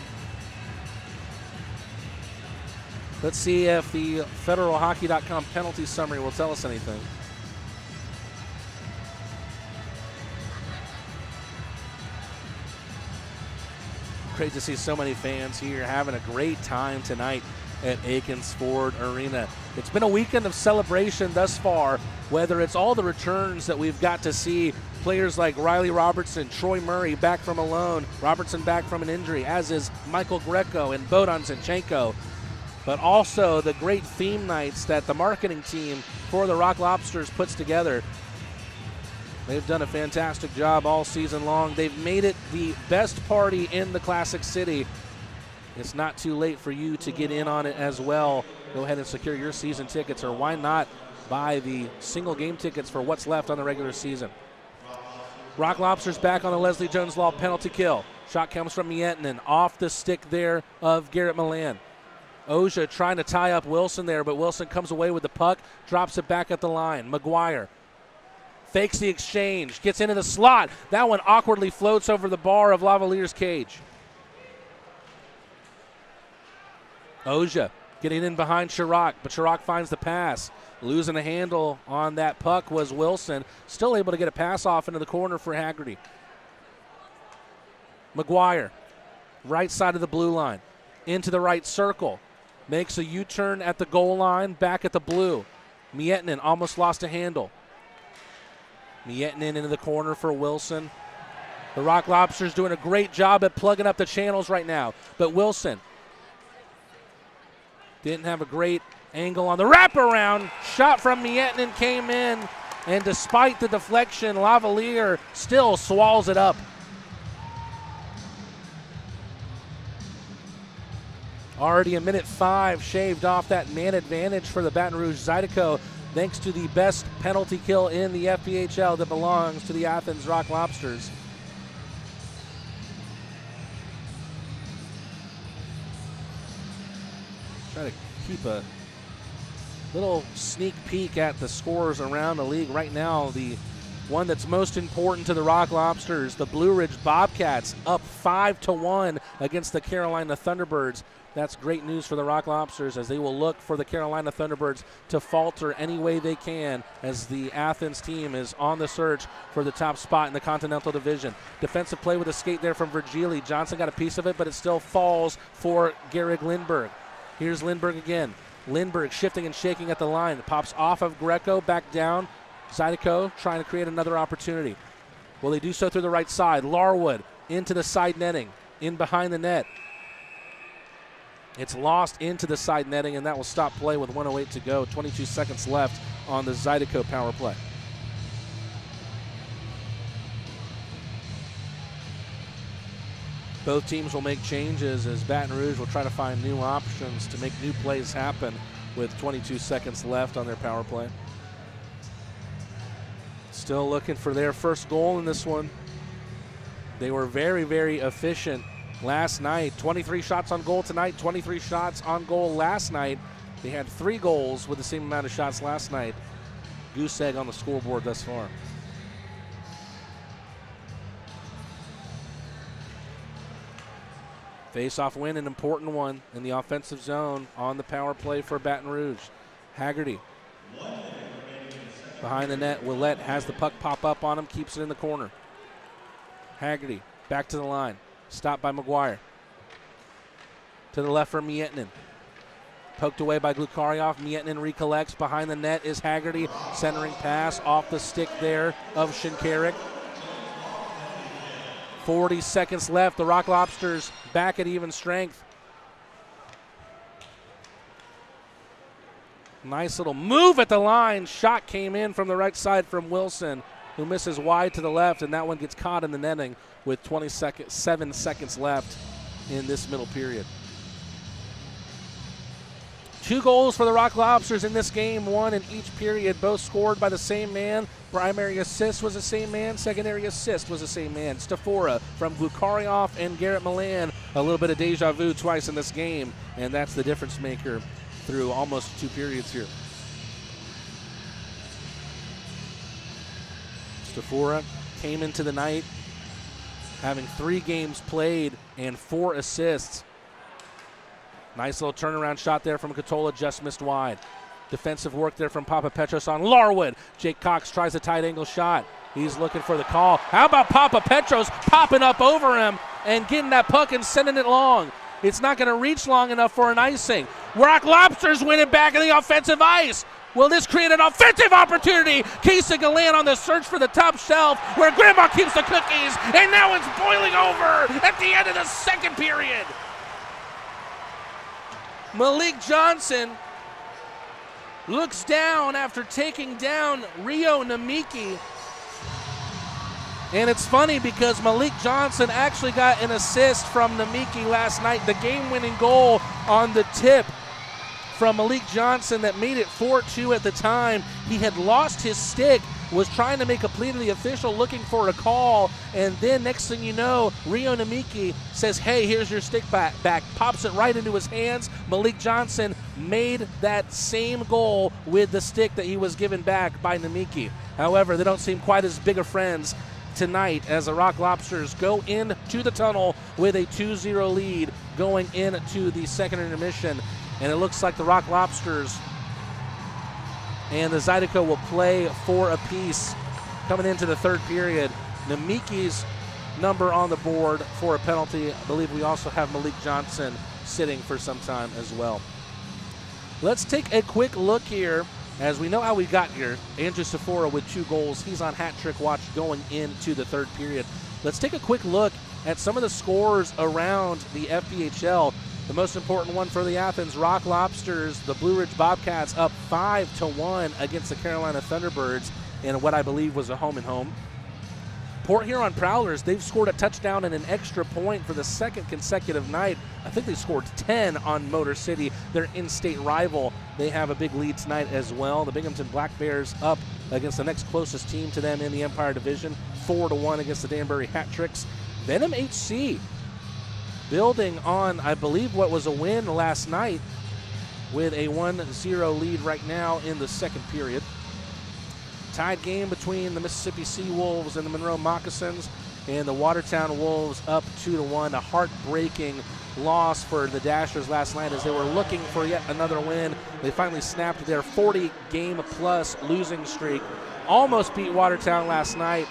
Let's see if the federalhockey.com penalty summary will tell us anything. Great to see so many fans here having a great time tonight at Akins Ford Arena. It's been a weekend of celebration thus far, whether it's all the returns that we've got to see, players like Riley Robertson, Troy Murray back from a loan, Robertson back from an injury, as is Michael Greco and Bodan Zinchenko, but also the great theme nights that the marketing team for the Rock Lobsters puts together. They've done a fantastic job all season long. They've made it the best party in the Classic City. It's not too late for you to get in on it as well. Go ahead and secure your season tickets, or why not buy the single game tickets for what's left on the regular season. Rock Lobsters back on the Leslie Jones Law penalty kill. Shot comes from Miettinen off the stick there of Garrett Milan. Oja trying to tie up Wilson there, but Wilson comes away with the puck, drops it back at the line. McGuire fakes the exchange, gets into the slot. That one awkwardly floats over the bar of Lavalier's cage. Oja getting in behind Chirac, but Chirac finds the pass. Losing a handle on that puck was Wilson. Still able to get a pass off into the corner for Haggerty. McGuire, right side of the blue line, into the right circle. Makes a U-turn at the goal line, back at the blue. Miettinen almost lost a handle. Miettinen into the corner for Wilson. The Rock Lobsters doing a great job at plugging up the channels right now. But Wilson didn't have a great angle on the wraparound. Shot from Miettinen came in, and despite the deflection, Lavalier still swallows it up. Already a minute 5 shaved off that man advantage for the Baton Rouge Zydeco, thanks to the best penalty kill in the FPHL that belongs to the Athens Rock Lobsters. Try to keep a little sneak peek at the scores around the league right now. The one that's most important to the Rock Lobsters, the Blue Ridge Bobcats, up 5-1 against the Carolina Thunderbirds. That's great news for the Rock Lobsters, as they will look for the Carolina Thunderbirds to falter any way they can, as the Athens team is on the search for the top spot in the Continental Division. Defensive play with a skate there from Virgili. Johnson got a piece of it, but it still falls for Gehrig Lindberg. Here's Lindberg again. Lindberg shifting and shaking at the line. It pops off of Greco, back down. Zydeco trying to create another opportunity. Will they do so through the right side? Larwood into the side netting, in behind the net. It's lost into the side netting, and that will stop play with 1:08 to go. 22 seconds left on the Zydeco power play. Both teams will make changes, as Baton Rouge will try to find new options to make new plays happen with 22 seconds left on their power play. Still looking for their first goal in this one. They were very, very efficient last night. 23 shots on goal tonight, 23 shots on goal last night. They had 3 goals with the same amount of shots last night. Goose egg on the scoreboard thus far. Face-off win, an important one in the offensive zone on the power play for Baton Rouge. Haggerty behind the net. Willette has the puck pop up on him, keeps it in the corner. Haggerty back to the line. Stopped by McGuire. To the left for Miettinen. Poked away by Glukarioff. Miettinen recollects. Behind the net is Haggerty. Centering pass off the stick there of Shinkarik. 40 seconds left. The Rock Lobsters back at even strength. Nice little move at the line. Shot came in from the right side from Wilson, who misses wide to the left, and that one gets caught in the netting with 7 seconds left in this middle period. 2 goals for the Rock Lobsters in this game, 1 in each period, both scored by the same man. Primary assist was the same man, secondary assist was the same man. Stafora from Glukarioff and Garrett Milan. A little bit of deja vu twice in this game, and that's the difference maker through almost 2 periods here. Stafora came into the night having 3 games played and 4 assists. Nice little turnaround shot there from Katola, just missed wide. Defensive work there from Papa Petros on Larwood. Jake Cox tries a tight angle shot. He's looking for the call. How about Papa Petros popping up over him and getting that puck and sending it long. It's not going to reach long enough for an icing. Rock Lobsters win it back in the offensive ice. Will this create an offensive opportunity? Casey Galan on the search for the top shelf where Grandma keeps the cookies, and now it's boiling over at the end of the second period. Malik Johnson looks down after taking down Rio Namiki. And it's funny because Malik Johnson actually got an assist from Namiki last night. The game-winning goal on the tip from Malik Johnson that made it 4-2 at the time. He had lost his stick, was trying to make a plea to the official looking for a call, and then next thing you know, Rio Namiki says, hey, here's your stick back, pops it right into his hands. Malik Johnson made that same goal with the stick that he was given back by Namiki. However, they don't seem quite as big of friends tonight as the Rock Lobsters go into the tunnel with a 2-0 lead going into the second intermission. And it looks like the Rock Lobsters and the Zydeco will play 4 apiece coming into the third period. Namiki's number on the board for a penalty. I believe we also have Malik Johnson sitting for some time as well. Let's take a quick look here. As we know how we got here, Andrew Sephora with 2 goals. He's on hat trick watch going into the third period. Let's take a quick look at some of the scores around the FPHL. The most important one for the Athens Rock Lobsters, the Blue Ridge Bobcats up 5-1 against the Carolina Thunderbirds in what I believe was a home-and-home. Port Huron Prowlers, they've scored a touchdown and an extra point for the second consecutive night. I think they scored 10 on Motor City, their in-state rival. They have a big lead tonight as well. The Binghamton Black Bears up against the next closest team to them in the Empire Division, 4-1 against the Danbury Hat Tricks. Venom HC building on, I believe, what was a win last night with a 1-0 lead right now in the second period. Tied game between the Mississippi Sea Wolves and the Monroe Moccasins, and the Watertown Wolves up 2-1. A heartbreaking loss for the Dashers last night as they were looking for yet another win. They finally snapped their 40-game-plus losing streak. Almost beat Watertown last night,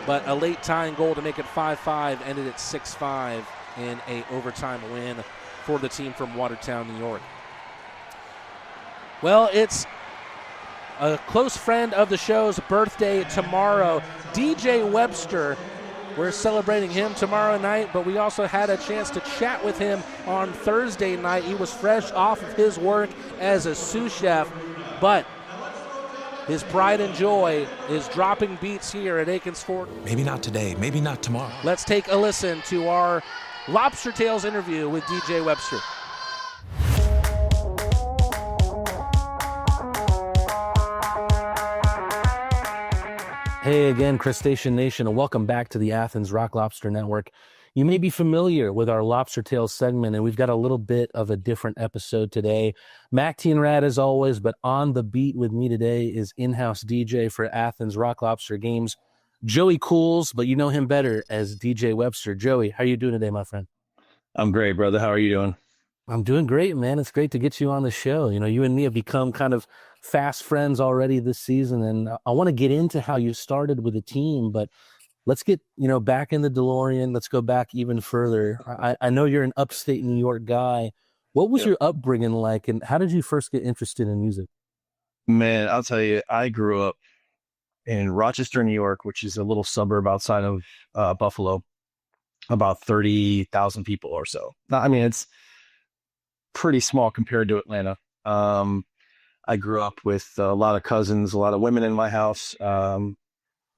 but a late tying goal to make it 5-5 ended at 6-5 in an overtime win for the team from Watertown, New York. Well, it's a close friend of the show's birthday tomorrow, DJ Webster. We're celebrating him tomorrow night, but we also had a chance to chat with him on Thursday night. He was fresh off of his work as a sous chef, but his pride and joy is dropping beats here at Akins Ford. Maybe not today, maybe not tomorrow. Let's take a listen to our Lobster Tales interview with DJ Webster. Hey again, Crustacean Nation, and welcome back to the Athens Rock Lobster Network. You may be familiar with our Lobster Tales segment, and we've got a little bit of a different episode today. Mac T and Rad as always, but on the beat with me today is in-house DJ for Athens Rock Lobster games, Joey Cools, but you know him better as DJ Webster. Joey, how are you doing today, my friend? I'm great, brother. How are you doing? I'm doing great, man. It's great to get you on the show. You know, you and me have become kind of fast friends already this season, and I want to get into how you started with the team, but let's get, back in the DeLorean. Let's go back even further. I know you're an upstate New York guy. What was your upbringing like, and how did you first get interested in music? Man, I'll tell you, I grew up in Rochester, New York, which is a little suburb outside of Buffalo, about 30,000 people or so. I mean, it's pretty small compared to Atlanta. I grew up with a lot of cousins, a lot of women in my house, a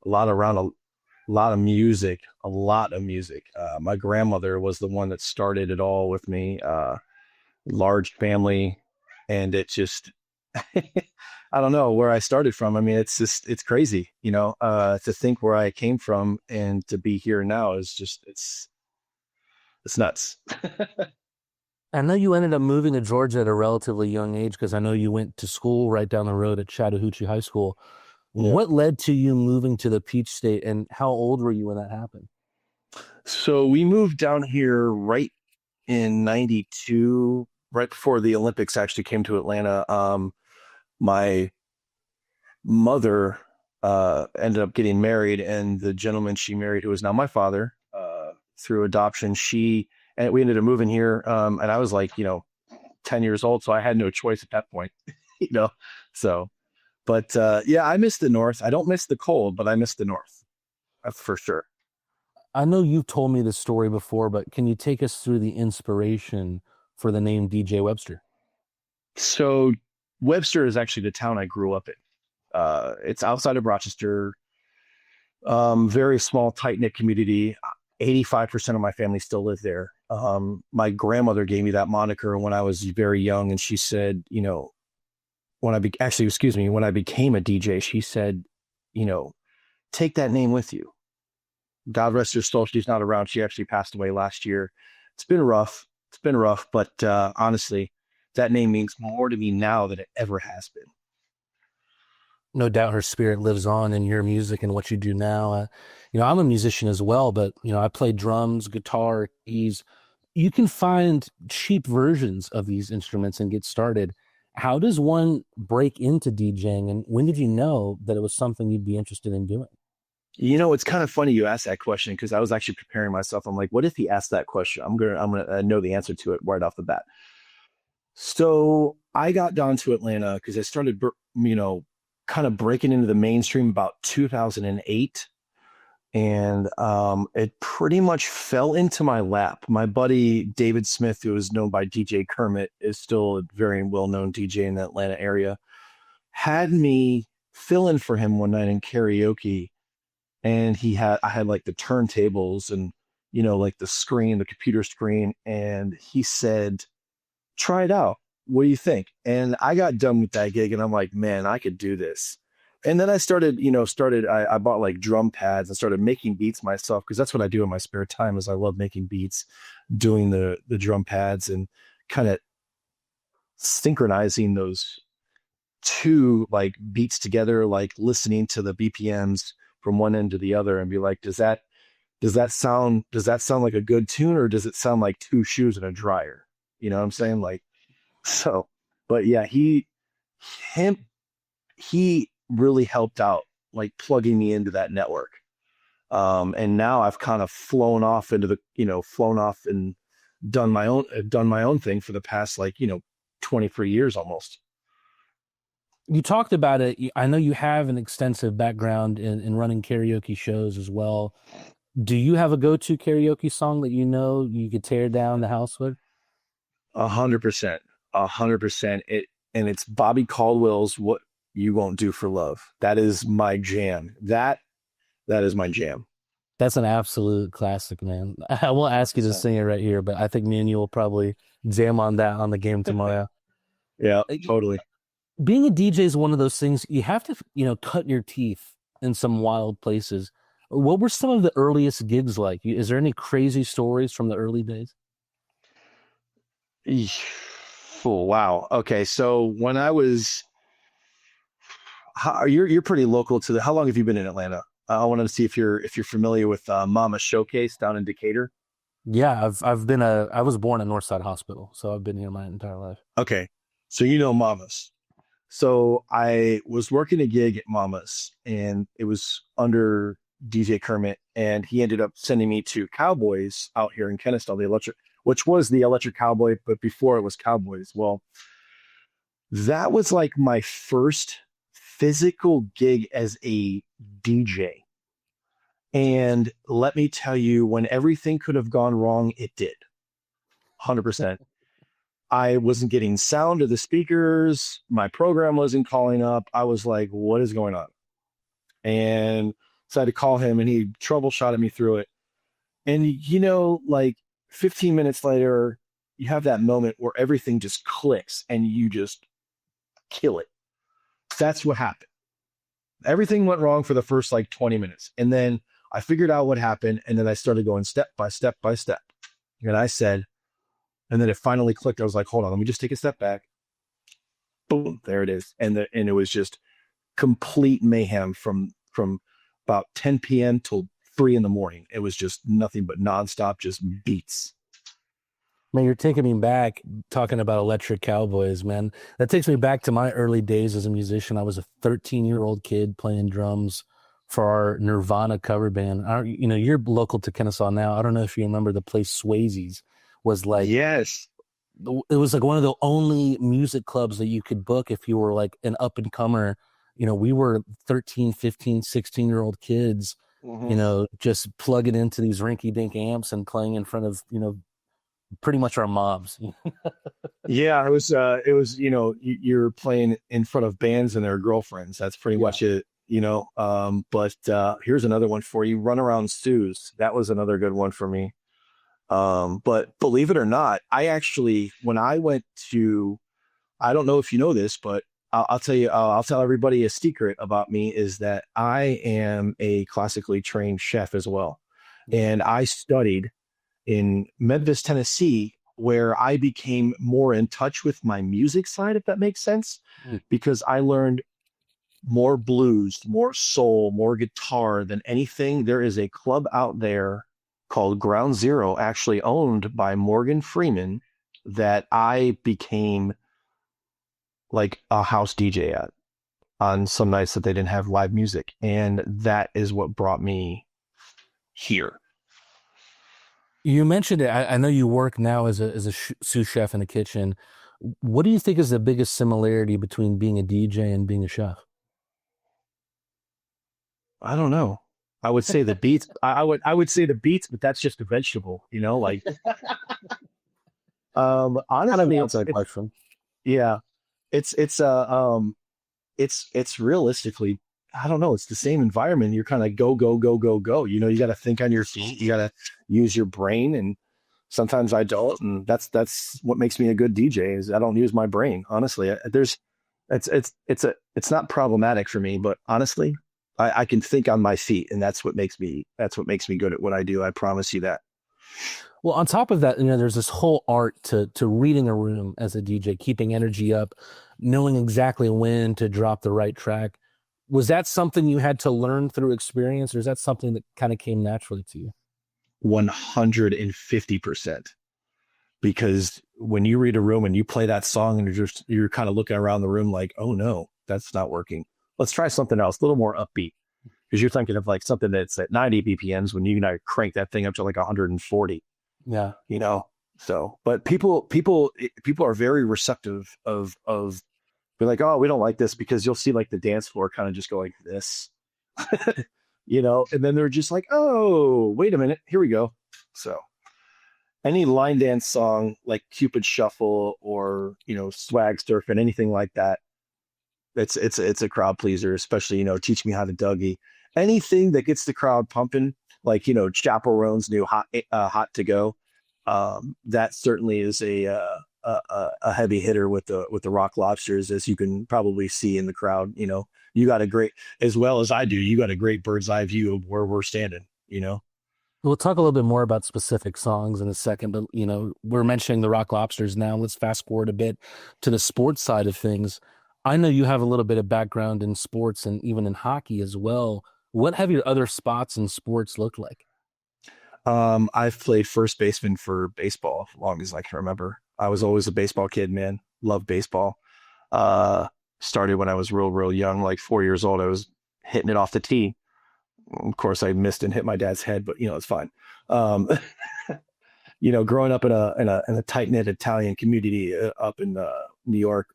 lot of music. My grandmother was the one that started it all with me. Large family, and it just, I don't know where I started from. I mean, it's crazy, to think where I came from and to be here now is just, it's nuts. I know you ended up moving to Georgia at a relatively young age because I know you went to school right down the road at Chattahoochee High School. Yeah. What led to you moving to the Peach State, and how old were you when that happened? So we moved down here right in 92, right before the Olympics actually came to Atlanta. My mother ended up getting married, and the gentleman she married, who is now my father, through adoption. And we ended up moving here. And I was like, 10 years old. So I had no choice at that point, so, but yeah, I miss the North. I don't miss the cold, but I miss the North. That's for sure. I know you've told me this story before, but can you take us through the inspiration for the name DJ Webster? So Webster is actually the town I grew up in. It's outside of Rochester, very small, tight-knit community. 85% of my family still live there. My grandmother gave me that moniker when I was very young, and she said, when I became a DJ, she said, take that name with you. God rest her soul. She's not around. She actually passed away last year. It's been rough, but honestly, that name means more to me now than it ever has been. No doubt her spirit lives on in your music and what you do now. I'm a musician as well, but, I play drums, guitar, keys. You can find cheap versions of these instruments and get started. How does one break into DJing, and when did you know that it was something you'd be interested in doing? It's kind of funny you asked that question, because I was actually preparing myself. I'm like, what if he asked that question? I'm gonna know the answer to it right off the bat. So I got down to Atlanta because I started, kind of breaking into the mainstream about 2008. And it pretty much fell into my lap. My buddy David Smith, who is known by DJ Kermit, is still a very well-known DJ in the Atlanta area, had me fill in for him one night in karaoke. And I had like the turntables and, like the computer screen. And he said, try it out. What do you think? And I got done with that gig and I'm like, man, I could do this. And then I started, I bought like drum pads and started making beats myself, because that's what I do in my spare time. Is I love making beats, doing the drum pads and kind of synchronizing those two like beats together, like listening to the BPMs from one end to the other and be like, does that sound like a good tune, or does it sound like two shoes in a dryer? You know what I'm saying? Like, so, but yeah, he really helped out, like plugging me into that network. And now I've kind of flown off and done my own thing for the past 23 years almost. You talked about it. I know you have an extensive background in running karaoke shows as well. Do you have a go-to karaoke song that you could tear down the house with? 100%. 100%. It's Bobby Caldwell's "What You Won't Do for Love." That is my jam. That is my jam. That's an absolute classic, man. I won't ask you to sing it right here, but I think me and you will probably jam on that on the game tomorrow. Yeah, totally. Being a DJ is one of those things you have to, cut your teeth in some wild places. What were some of the earliest gigs like? Is there any crazy stories from the early days? Oh, wow. Okay, so when I was, you're pretty local to how long have you been in Atlanta? I wanted to see if you're familiar with Mama Showcase down in Decatur. Yeah, I was born at Northside Hospital, so I've been here my entire life. Okay, so Mama's. So I was working a gig at Mama's, and it was under DJ Kermit, and he ended up sending me to Cowboys out here in Kennesaw, which was the Electric Cowboy, but before it was Cowboys. Well, that was like my first physical gig as a DJ. And let me tell you, when everything could have gone wrong, it did. 100%. I wasn't getting sound to the speakers. My program wasn't calling up. I was like, what is going on? And so I had to call him, and he troubleshotted me through it. And, 15 minutes later, you have that moment where everything just clicks and you just kill it. That's what happened. Everything went wrong for the first 20 minutes. And then I figured out what happened. And then I started going step by step by step. And I said, and then it finally clicked. I was like, hold on, let me just take a step back. Boom, there it is. And it was just complete mayhem from about 10 p.m. till 3 in the morning. It was just nothing but nonstop, just beats. Man, you're taking me back talking about Electric Cowboys, man. That takes me back to my early days as a musician. I was a 13-year-old kid playing drums for our Nirvana cover band. You're local to Kennesaw now. I don't know if you remember the place Swayze's was like. Yes. It was like one of the only music clubs that you could book if you were like an up and comer. We were 13, 15, 16-year-old kids, just plugging into these rinky dink amps and playing in front of, pretty much our moms. Yeah, it was, you're playing in front of bands and their girlfriends. That's pretty much it, but here's another one for you. Runaround Sue's. That was another good one for me. But believe it or not, I actually, when I went to, I don't know if you know this, but I'll tell you, I'll tell everybody a secret about me is that I am a classically trained chef as well. And I studied in Memphis, Tennessee, where I became more in touch with my music side, if that makes sense, because I learned more blues, more soul, more guitar than anything. There is a club out there called Ground Zero, actually owned by Morgan Freeman, that I became like a house DJ at on some nights that they didn't have live music. And that is what brought me here. You mentioned it. I know you work now as a sous chef in the kitchen. What do you think is the biggest similarity between being a DJ and being a chef? I don't know. I would say the beets. I would say the beets, but that's just a vegetable, like. Honestly, outside question. Yeah, it's realistically, I don't know. It's the same environment. You're kind of go. You got to think on your feet. You got to use your brain, and sometimes I don't. And that's what makes me a good DJ is I don't use my brain. Honestly, it's not problematic for me, but honestly. I can think on my feet, and that's what makes me good at what I do. I promise you that. Well, on top of that, there's this whole art to reading a room as a DJ, keeping energy up, knowing exactly when to drop the right track. Was that something you had to learn through experience, or is that something that kind of came naturally to you? 150%. Because when you read a room and you play that song and you're kind of looking around the room like, oh no, that's not working. Let's try something else, a little more upbeat, because you're thinking of like something that's at 90 BPMs when you and I crank that thing up to like 140. Yeah, So, but people are very receptive of being like, oh, we don't like this, because you'll see like the dance floor kind of just go like this, and then they're just like, oh, wait a minute, here we go. So, any line dance song like Cupid Shuffle or Swag Surfing, anything like that. It's a crowd pleaser, especially, Teach Me How to Dougie. Anything that gets the crowd pumping, like, Chappell Roan's new Hot to Go. That certainly is a heavy hitter with the Rock Lobsters, as you can probably see in the crowd. You got a great, as well as I do, you got a great bird's eye view of where we're standing, We'll talk a little bit more about specific songs in a second, but, we're mentioning the Rock Lobsters now. Let's fast forward a bit to the sports side of things. I know you have a little bit of background in sports and even in hockey as well. What have your other spots in sports looked like? I've played first baseman for baseball as long as I can remember. I was always a baseball kid, man. Loved baseball. Started when I was real young, like 4 years old. I was hitting it off the tee. Of course, I missed and hit my dad's head, but it's fine. Growing up in a tight knit Italian community up in New York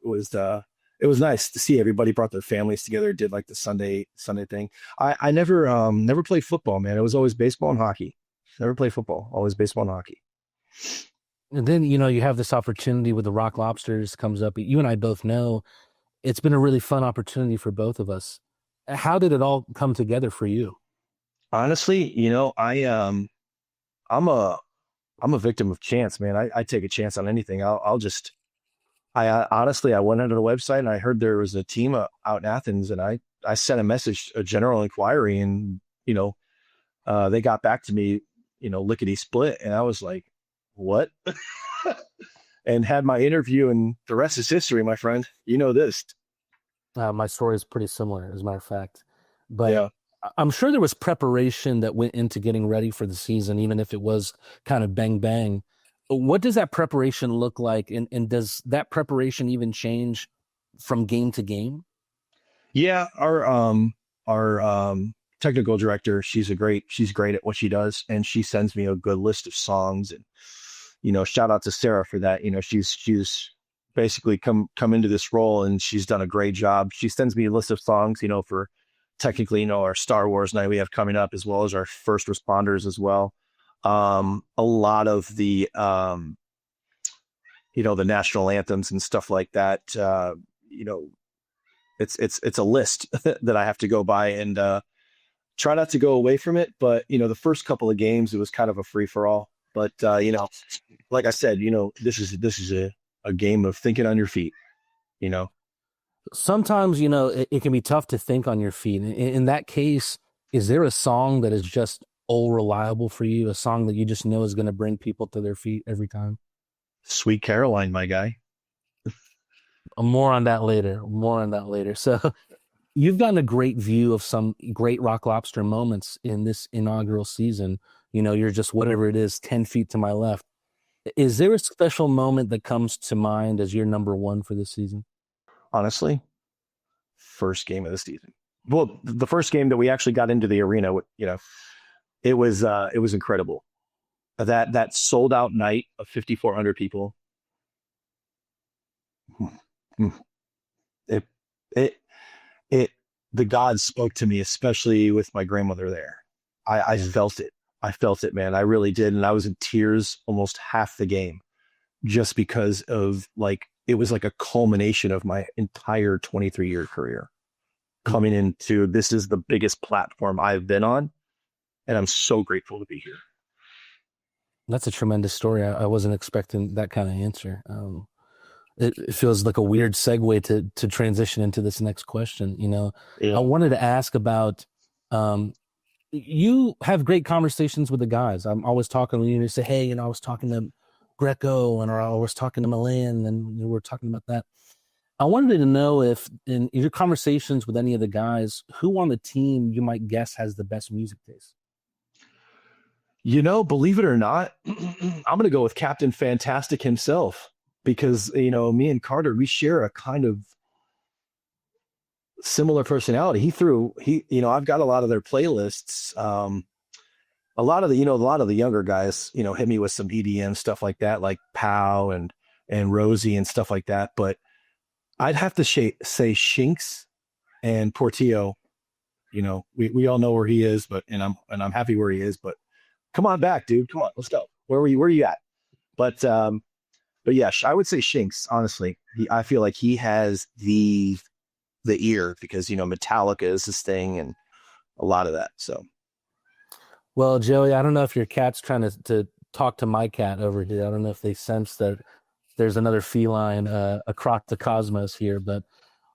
it was nice to see everybody brought their families together, did like the Sunday thing. I never played football, man. It was always baseball and hockey. Never played football, always baseball and hockey. And then, you have this opportunity with the Rock Lobsters comes up. You and I both know it's been a really fun opportunity for both of us. How did it all come together for you? Honestly, I'm a victim of chance, man. I take a chance on anything. Honestly, I went onto the website and I heard there was a team out in Athens, and I sent a general inquiry, and, they got back to me, lickety split. And I was like, what? And had my interview, and the rest is history, my friend. This. My story is pretty similar, as a matter of fact. But yeah. I'm sure there was preparation that went into getting ready for the season, even if it was kind of bang, bang. What does that preparation look like? And does that preparation even change from game to game? Yeah. Our technical director. She's great at what she does, and she sends me a good list of songs. And shout out to Sarah for that. She's basically come into this role, and she's done a great job. She sends me a list of songs, for technically, our Star Wars night we have coming up, as well as our first responders as well. A lot of the the national anthems and stuff like that. It's a list that I have to go by, and try not to go away from it. But the first couple of games, it was kind of a free for all. But like I said, this is a game of thinking on your feet. Sometimes it can be tough to think on your feet. In that case, is there a song that is just all reliable for you? A song that you just know is going to bring people to their feet every time? Sweet Caroline, my guy. More on that later. So you've gotten a great view of some great Rock Lobster moments in this inaugural season. You're just whatever it is, 10 feet to my left. Is there a special moment that comes to mind as your number one for this season? Honestly, first game of the season. Well, the first game that we actually got into the arena, it was incredible. That sold out night of 5,400 people. The gods spoke to me, especially with my grandmother there. I felt it. I felt it, man. I really did. And I was in tears almost half the game, just because of it was like a culmination of my entire 23-year career coming into, this is the biggest platform I've been on. And I'm so grateful to be here. That's a tremendous story. I wasn't expecting that kind of answer. It feels like a weird segue to transition into this next question. Yeah. I wanted to ask about, you have great conversations with the guys. I'm always talking when you say, hey, I was talking to Greco or I was talking to Milan, and we're talking about that. I wanted to know if in your conversations with any of the guys, who on the team you might guess has the best music taste? Believe it or not, I'm going to go with Captain Fantastic himself, because, me and Carter, we share a kind of similar personality. I've got a lot of their playlists. A lot of the younger guys, hit me with some EDM stuff like that, like Pow and Rosie and stuff like that. But I'd have to say Shinks and Portillo. We all know where he is, and I'm happy where he is, but come on back, dude. Come on, let's go. Where are you at? But yeah, I would say Shinks, honestly. I feel like he has the ear, because, Metallica is his thing and a lot of that. So. Well, Joey, I don't know if your cat's trying to talk to my cat over here. I don't know if they sense that there's another feline across the cosmos here, but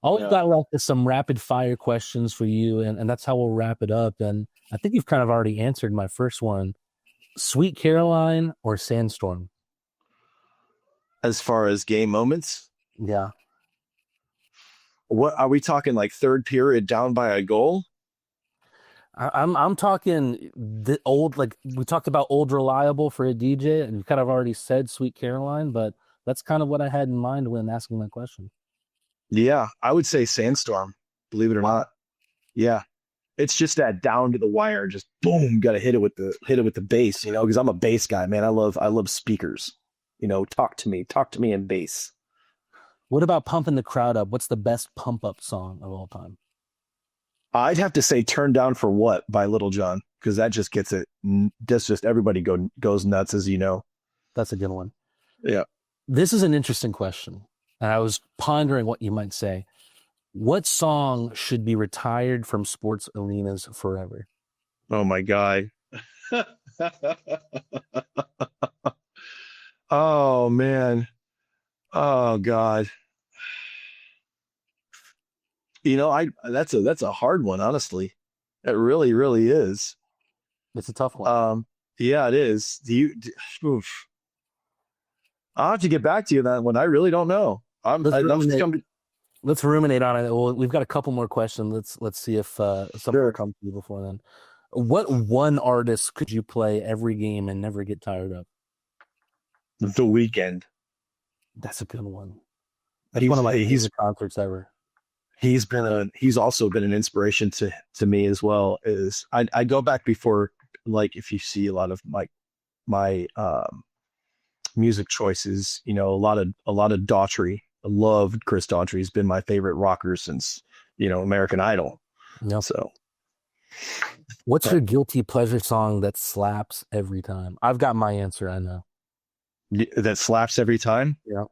all we've got left is some rapid fire questions for you, and that's how we'll wrap it up. And I think you've kind of already answered my first one. Sweet Caroline or Sandstorm? As far as game moments? Yeah. What are we talking, like third period down by a goal? I'm talking the old, like we talked about old reliable for a DJ, and you kind of already said Sweet Caroline, but that's kind of what I had in mind when asking that question. Yeah, I would say Sandstorm, believe it or not. Yeah. It's just that down to the wire, just boom, got to hit it with the bass, because I'm a bass guy, man. I love speakers. Talk to me in bass. What about pumping the crowd up? What's the best pump up song of all time? I'd have to say Turn Down for What by Little John, because that just gets it. That's just everybody goes nuts, as you know. That's a good one. Yeah. This is an interesting question. And I was pondering what you might say. What song should be retired from sports arenas forever? Oh, my God. Oh, man. Oh, God. That's a hard one, honestly. It really, really is. It's a tough one. Yeah, it is. Oof. I'll have to get back to you on that one. I really don't know. Let's ruminate on it. Well, we've got a couple more questions. Let's see if something comes to you before then. What one artist could you play every game and never get tired of? The Weeknd. That's a good one. That's one of my favorite concerts ever. he's also been an inspiration to me as well. Is I go back before, like, if you see a lot of my music choices, a lot of Daughtry. I love Chris Daughtry. He's been my favorite rocker since American Idol. Yep. So what's your guilty pleasure song that slaps every time? I've got my answer. I know that slaps every time. Yeah.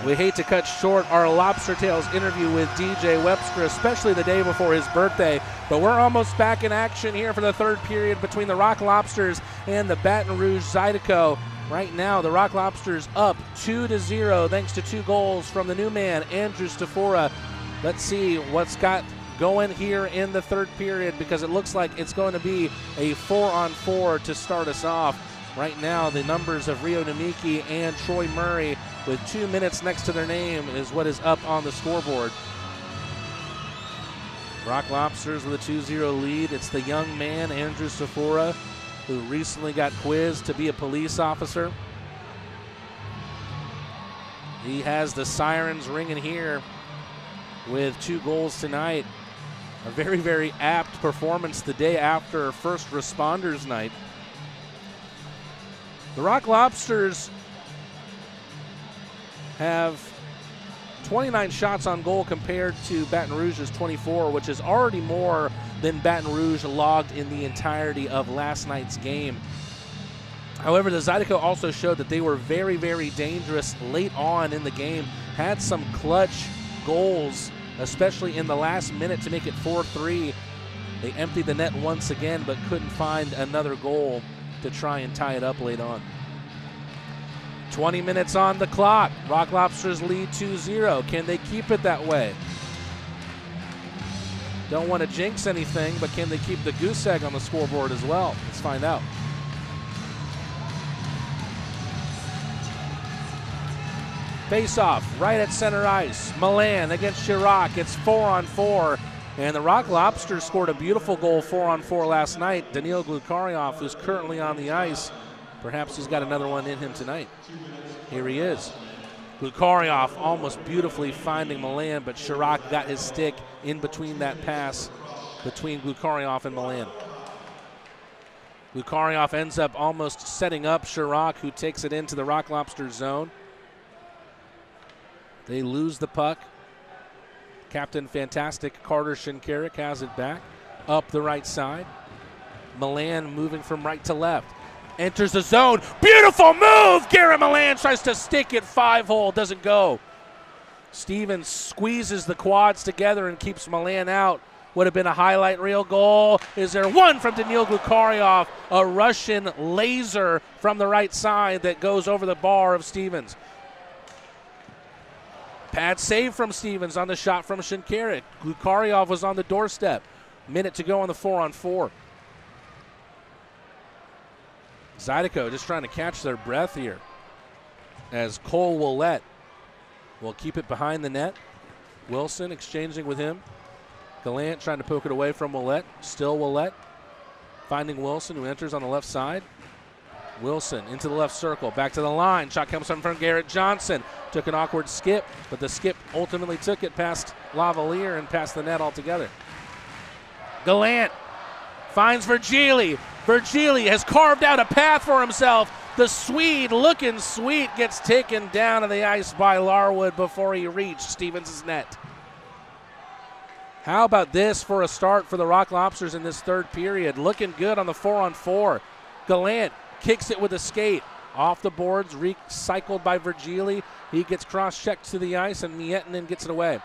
We hate to cut short our Lobster Tales interview with DJ Webster, especially the day before his birthday, but we're almost back in action here for the third period between the Rock Lobsters and the Baton Rouge Zydeco. Right now, the Rock Lobsters up 2-0 thanks to 2 goals from the new man, Andrew Stafora. Let's see what's got going here in the third period, because it looks like it's going to be a 4-on-4 to start us off. Right now, the numbers of Rio Namiki and Troy Murray with 2 minutes next to their name is what is up on the scoreboard. Rock Lobsters with a 2-0 lead. It's the young man, Andrew Stafora, who recently got quizzed to be a police officer. He has the sirens ringing here with 2 goals tonight. A very, very apt performance the day after First Responders Night. The Rock Lobsters have 29 shots on goal compared to Baton Rouge's 24, which is already more than Baton Rouge logged in the entirety of last night's game. However, the Zydeco also showed that they were very, very dangerous late on in the game, had some clutch goals, especially in the last minute to make it 4-3. They emptied the net once again, but couldn't find another goal to try and tie it up late on. 20 minutes on the clock. Rock Lobsters lead 2-0. Can they keep it that way? Don't want to jinx anything, but can they keep the goose egg on the scoreboard as well? Let's find out. Face-off right at center ice. Milan against Chirac. It's 4-on-4. And the Rock Lobsters scored a beautiful goal 4-on-4 last night. Daniil Glukaryov, who's currently on the ice. Perhaps he's got another one in him tonight. Here he is. Glukaryov almost beautifully finding Milan, but Chirac got his stick in between that pass between Glukaryov and Milan. Glukaryov ends up almost setting up Chirac, who takes it into the Rock Lobster zone. They lose the puck. Captain Fantastic Carter Shinkarik has it back up the right side. Milan moving from right to left. Enters the zone. Beautiful move! Garrett Milan tries to stick it 5-hole. Doesn't go. Stevens squeezes the quads together and keeps Milan out. Would have been a highlight reel goal. Is there one from Daniil Glukaryov? A Russian laser from the right side that goes over the bar of Stevens. Pad save from Stevens on the shot from Shinkarik. Glukaryov was on the doorstep. Minute to go on the 4-on-4. Zydeco just trying to catch their breath here as Cole Willett will keep it behind the net. Wilson exchanging with him. Gallant trying to poke it away from Willett. Still Willett finding Wilson, who enters on the left side. Wilson into the left circle, back to the line. Shot comes from Garrett Johnson. Took an awkward skip, but the skip ultimately took it past Lavalier and past the net altogether. Gallant finds Virgili. Virgili has carved out a path for himself. The Swede, looking sweet, gets taken down to the ice by Larwood before he reached Stevens' net. How about this for a start for the Rock Lobsters in this third period? Looking good on the 4-on-4. Gallant kicks it with a skate. Off the boards, recycled by Virgili. He gets cross-checked to the ice, and Miettinen gets it away.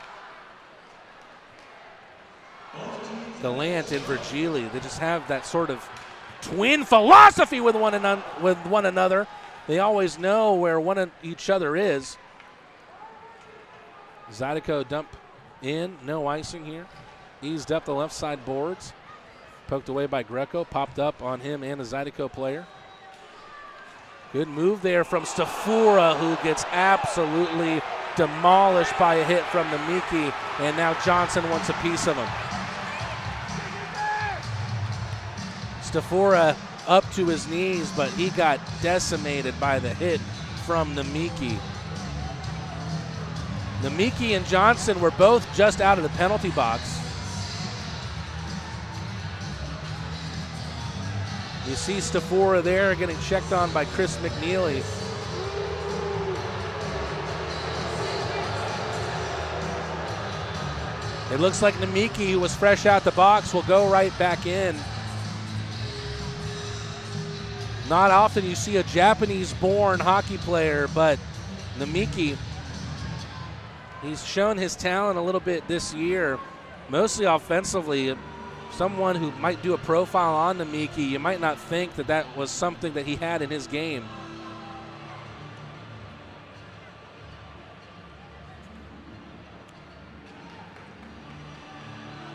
Gallant and Virgili, they just have that sort of twin philosophy with one another. They always know where one of each other is. Zydeco dump in, no icing here. Eased up the left side boards. Poked away by Greco, popped up on him and a Zydeco player. Good move there from Stafora, who gets absolutely demolished by a hit from Namiki, and now Johnson wants a piece of him. Stafora up to his knees, but he got decimated by the hit from Namiki. Namiki and Johnson were both just out of the penalty box. You see Stafora there getting checked on by Chris McNeely. It looks like Namiki, who was fresh out the box, will go right back in. Not often you see a Japanese-born hockey player, but Namiki, he's shown his talent a little bit this year, mostly offensively. Someone who might do a profile on Namiki, you might not think that that was something that he had in his game.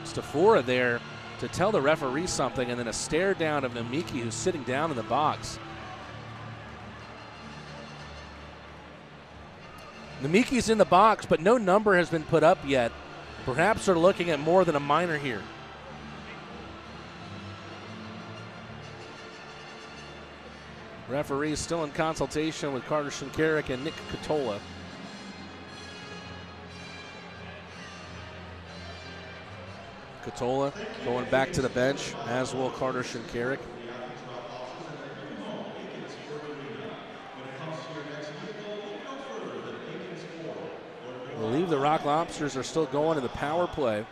Stafora there to tell the referee something, and then a stare down of Namiki, who's sitting down in the box. Namiki's in the box, but no number has been put up yet. Perhaps they're looking at more than a minor here. Referee still in consultation with Carter Shinkarik and Nick Katola. Katola going back to the bench, as will Carter Shinkarik. I believe the Rock Lobsters are still going to the power play.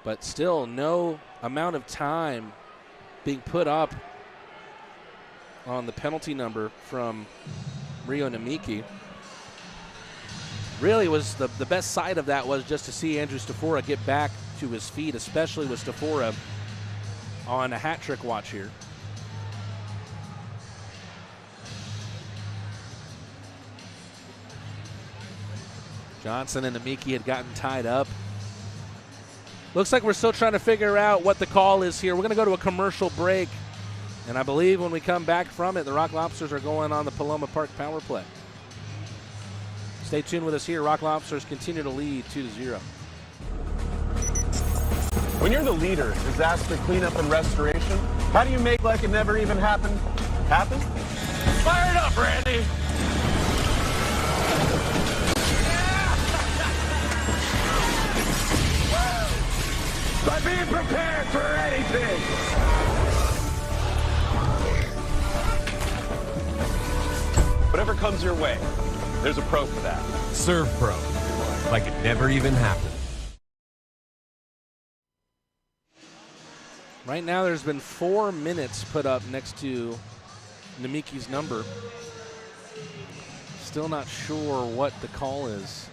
But still no amount of time being put up on the penalty number from Rio Namiki. Really was the best side of that was just to see Andrew Stafora get back to his feet, especially with Stafora on a hat trick watch here. Johnson and Namiki had gotten tied up. Looks like we're still trying to figure out what the call is here. We're going to go to a commercial break, and I believe when we come back from it, the Rock Lobsters are going on the Paloma Park power play. Stay tuned with us here. Rock Lobsters continue to lead 2-0. When you're the leader, disaster cleanup and restoration, how do you make like it never even happened happen? Fire it up, Randy! By being prepared for anything! Whatever comes your way, there's a pro for that. Serve Pro, like it never even happened. Right now there's been 4 minutes put up next to Namiki's number. Still not sure what the call is.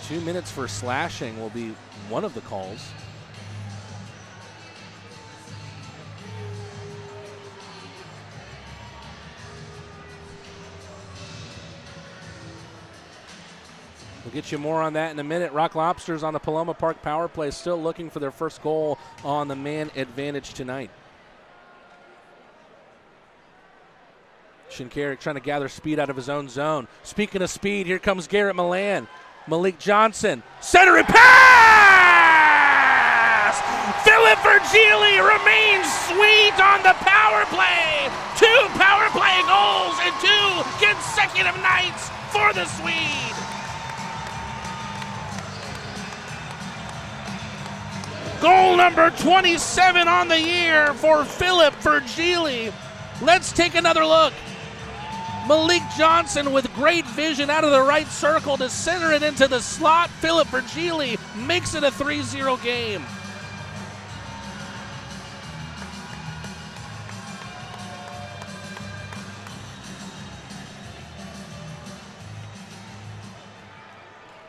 Two minutes for slashing will be one of the calls. We'll get you more on that in a minute. Rock Lobsters on the Paloma Park power play, still looking for their first goal on the man advantage tonight. Shinkarik trying to gather speed out of his own zone. Speaking of speed, here comes Garrett Milan. Malik Johnson, centering pass! Philip Virgili remains sweet on the power play. 2 power play goals in 2 consecutive nights for the Swede. Goal number 27 on the year for Philip Virgili. Let's take another look. Malik Johnson with great vision out of the right circle to center it into the slot. Philip Virgili makes it a 3-0 game.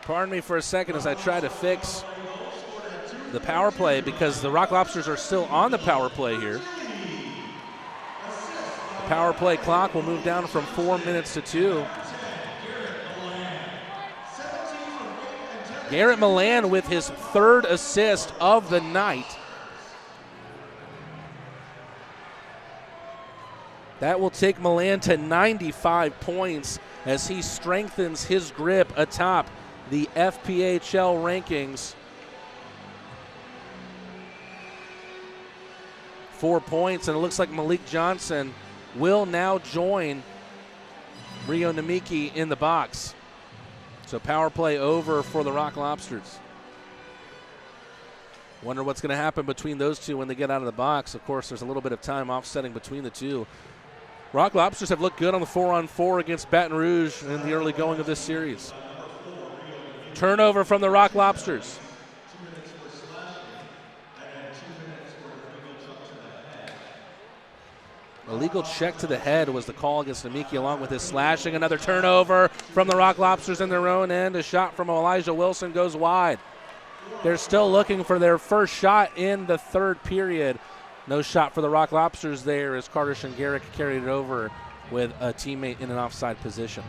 Pardon me for a second as I try to fix the power play because the Rock Lobsters are still on the power play here. The power play clock will move down from 4 minutes to 2. Garrett Milan with his 3rd assist of the night. That will take Milan to 95 points as he strengthens his grip atop the FPHL rankings. 4 points, and it looks like Malik Johnson will now join Rio Namiki in the box. So power play over for the Rock Lobsters. Wonder what's going to happen between those two when they get out of the box. Of course, there's a little bit of time offsetting between the two. Rock Lobsters have looked good on the 4-on-4 against Baton Rouge in the early going of this series. Turnover from the Rock Lobsters. Illegal check to the head was the call against Namiki along with his slashing. Another turnover from the Rock Lobsters in their own end. A shot from Elijah Wilson goes wide. They're still looking for their first shot in the third period. No shot for the Rock Lobsters there as Carter Shingaric carried it over with a teammate in an offside position.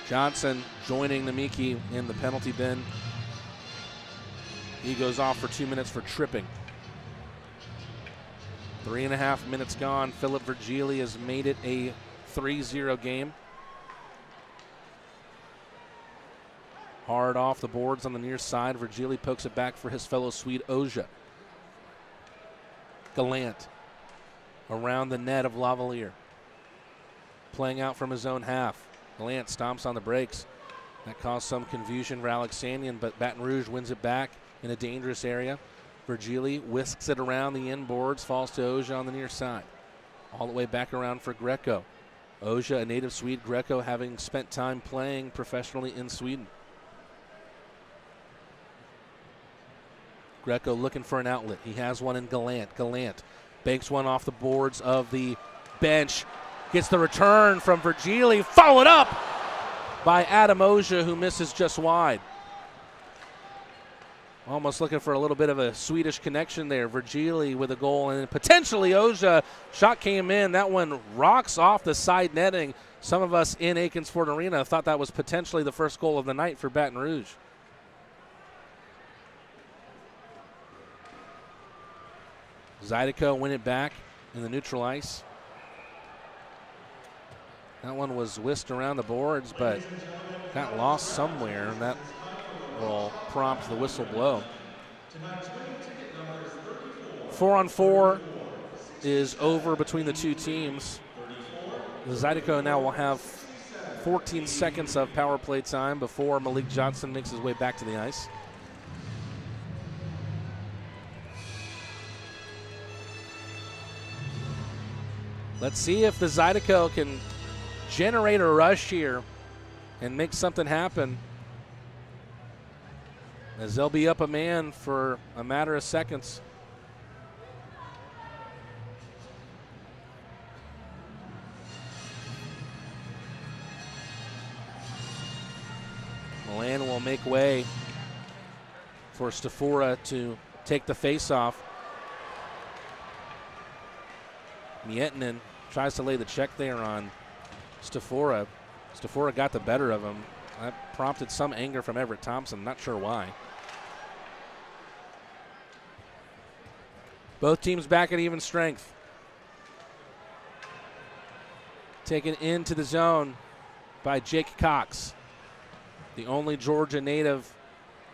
Johnson joining Namiki in the penalty bin. He goes off for 2 minutes for tripping. 3.5 minutes gone. Philip Virgili has made it a 3-0 game. Hard off the boards on the near side. Virgili pokes it back for his fellow Swede, Oja. Gallant around the net of Lavalier. Playing out from his own half. Gallant stomps on the brakes. That caused some confusion for Alexanian, but Baton Rouge wins it back in a dangerous area. Virgili whisks it around the inboards, falls to Oja on the near side. All the way back around for Greco. Oja, a native Swede, Greco having spent time playing professionally in Sweden. Greco looking for an outlet. He has one in Gallant. Gallant banks one off the boards of the bench. Gets the return from Virgili, followed up by Adam Oja, who misses just wide. Almost looking for a little bit of a Swedish connection there. Virgili with a goal, and potentially Oja. Shot came in. That one rocks off the side netting. Some of us in Akins Ford Arena thought that was potentially the first goal of the night for Baton Rouge. Zydeco win it back in the neutral ice. That one was whisked around the boards, but got lost somewhere, and that will prompt the whistle blow. 4-on-4 is over between the two teams. The Zydeco now will have 14 seconds of power play time before Malik Johnson makes his way back to the ice. Let's see if the Zydeco can generate a rush here and make something happen, as they'll be up a man for a matter of seconds. Milan will make way for Stafora to take the faceoff. Mietinen tries to lay the check there on Stafora. Stafora got the better of him. That prompted some anger from Everett Thompson, not sure why. Both teams back at even strength. Taken into the zone by Jake Cox, the only Georgia native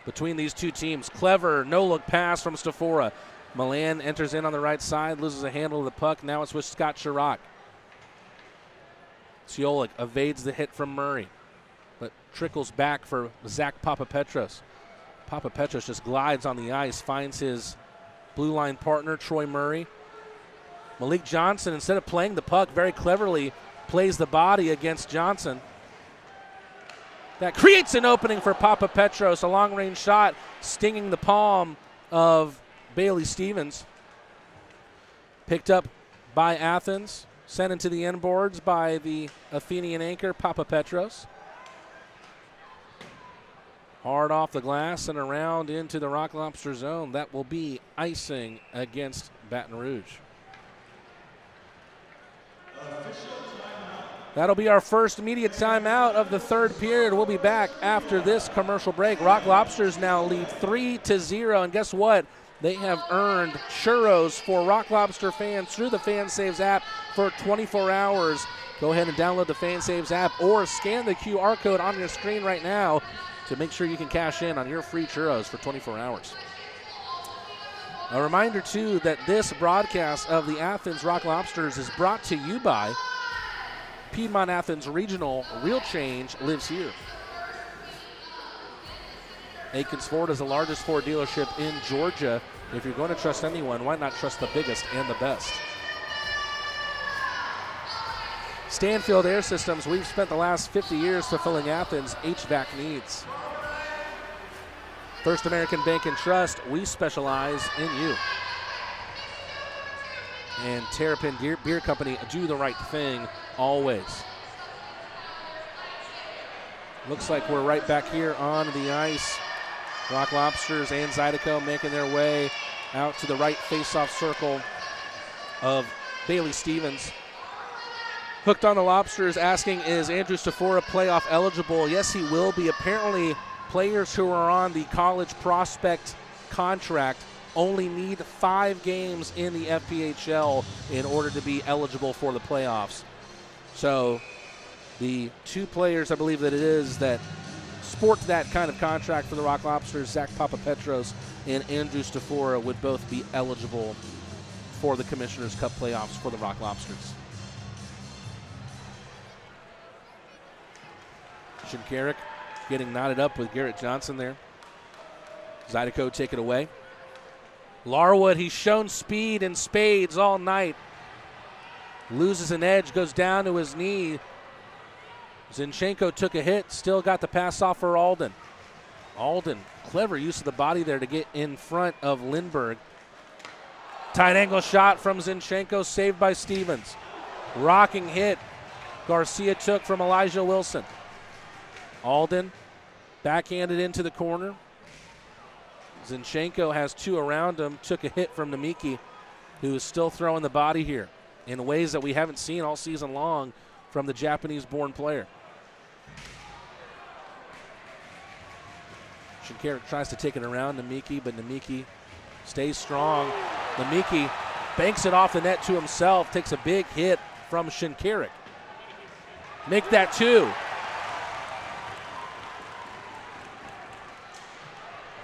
between these two teams. Clever no-look pass from Stafora. Milan enters in on the right side, loses a handle of the puck. Now it's with Scott Chirac. Ciolik evades the hit from Murray, but trickles back for Zach Papapetros. Papapetros just glides on the ice, finds his blue line partner, Troy Murray. Malik Johnson, instead of playing the puck, very cleverly plays the body against Johnson. That creates an opening for Papapetros, a long-range shot stinging the palm of Bailey Stevens. Picked up by Athens, sent into the inboards by the Athenian anchor, Papapetros. Hard off the glass and around into the Rock Lobster zone. That will be icing against Baton Rouge. That'll be our first immediate timeout of the third period. We'll be back after this commercial break. Rock Lobsters now lead 3-0, and guess what? They have earned churros for Rock Lobster fans through the FanSaves app for 24 hours. Go ahead and download the FanSaves app or scan the QR code on your screen right now to make sure you can cash in on your free churros for 24 hours. A reminder, too, that this broadcast of the Athens Rock Lobsters is brought to you by Piedmont Athens Regional. Real change lives here. Akins Ford is the largest Ford dealership in Georgia. If you're going to trust anyone, why not trust the biggest and the best? Stanfield Air Systems, we've spent the last 50 years fulfilling Athens' HVAC needs. First American Bank and Trust, we specialize in you. And Terrapin Beer Company, do the right thing always. Looks like we're right back here on the ice. Rock Lobsters and Zydeco making their way out to the right face-off circle of Bailey Stevens. Hooked on the Lobsters asking, is Andrew Stafora playoff eligible? Yes, he will be. Apparently, players who are on the college prospect contract only need 5 games in the FPHL in order to be eligible for the playoffs. So the 2 players, I believe that it is, that sport that kind of contract for the Rock Lobsters, Zach Papapetros and Andrew Stafora, would both be eligible for the Commissioner's Cup playoffs for the Rock Lobsters. Shinkarik getting knotted up with Garrett Johnson there. Zydeco take it away. Larwood, he's shown speed in spades all night. Loses an edge, goes down to his knee. Zinchenko took a hit, still got the pass off for Alden. Alden, clever use of the body there to get in front of Lindbergh. Tight angle shot from Zinchenko, saved by Stevens. Rocking hit Garcia took from Elijah Wilson. Alden backhanded into the corner. Zinchenko has 2 around him, took a hit from Namiki, who is still throwing the body here in ways that we haven't seen all season long from the Japanese-born player. Shinkarik tries to take it around Namiki, but Namiki stays strong. Namiki banks it off the net to himself, takes a big hit from Shinkarik. Make that 2.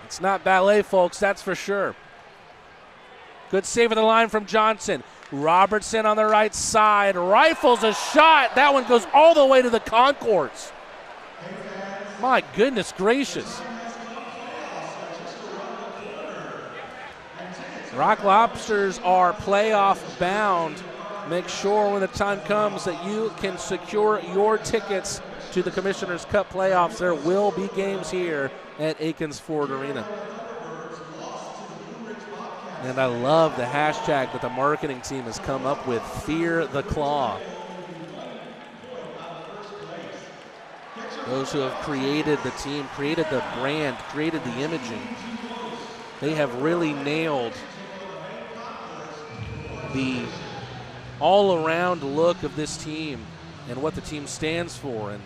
It's not ballet, folks, that's for sure. Good save of the line from Johnson. Robertson on the right side, rifles a shot. That one goes all the way to the concourse. My goodness gracious. Rock Lobsters are playoff bound. Make sure when the time comes that you can secure your tickets to the Commissioner's Cup playoffs. There will be games here at Akins Ford Arena. And I love the hashtag that the marketing team has come up with, Fear the Claw. Those who have created the team, created the brand, created the imaging, they have really nailed the all-around look of this team and what the team stands for, and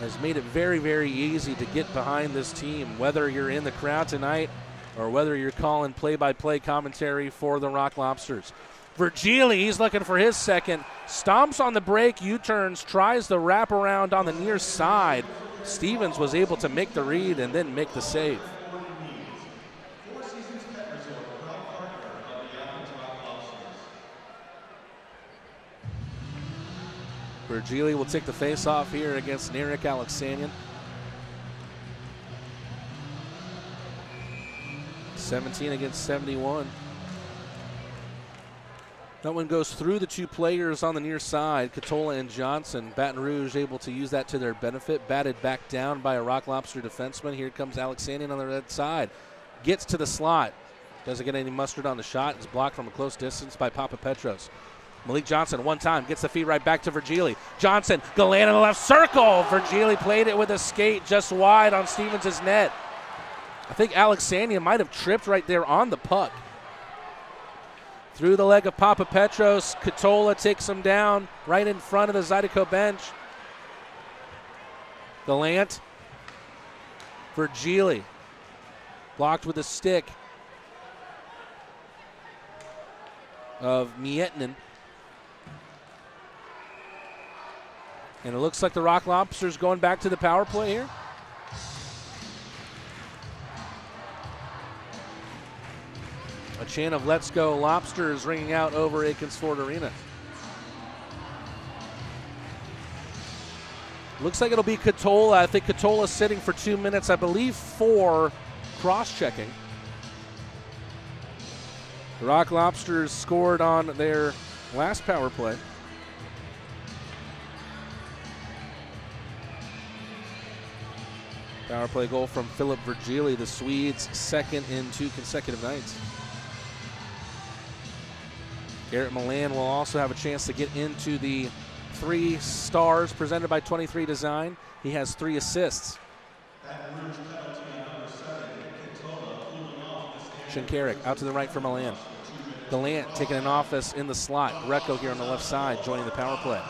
has made it very, very easy to get behind this team, whether you're in the crowd tonight or whether you're calling play-by-play commentary for the Rock Lobsters. Virgili, he's looking for his second. Stomps on the break, U-turns, tries the wraparound on the near side. Stevens was able to make the read and then make the save. Virgili will take the face-off here against Narek Alexanian. 17 against 71. That one goes through the 2 players on the near side, Katola and Johnson. Baton Rouge able to use that to their benefit. Batted back down by a Rock Lobster defenseman. Here comes Alexanian on the red side. Gets to the slot. Doesn't get any mustard on the shot. It's blocked from a close distance by Papapetros. Malik Johnson one time gets the feed right back to Virgili. Johnson, Galan in the left circle. Virgili played it with a skate just wide on Stevens' net. I think Alexanian might have tripped right there on the puck. Through the leg of Papa Petros, Katola takes him down right in front of the Zydeco bench. Gallant for Geely. Blocked with a stick of Miettinen. And it looks like the Rock Lobsters going back to the power play here. A chant of "Let's Go Lobsters" ringing out over Akins Ford Arena. Looks like it'll be Katola. I think Katola's sitting for 2 minutes, I believe 4 cross-checking. The Rock Lobsters scored on their last power play. Power play goal from Philip Virgili, the Swedes' second in 2 consecutive nights. Garrett Milan will also have a chance to get into the 3 stars presented by 23 Design. He has 3 assists. Shinkarik out to the right for Milan. Gallant taking an office in the slot. Greco here on the left side joining the power play.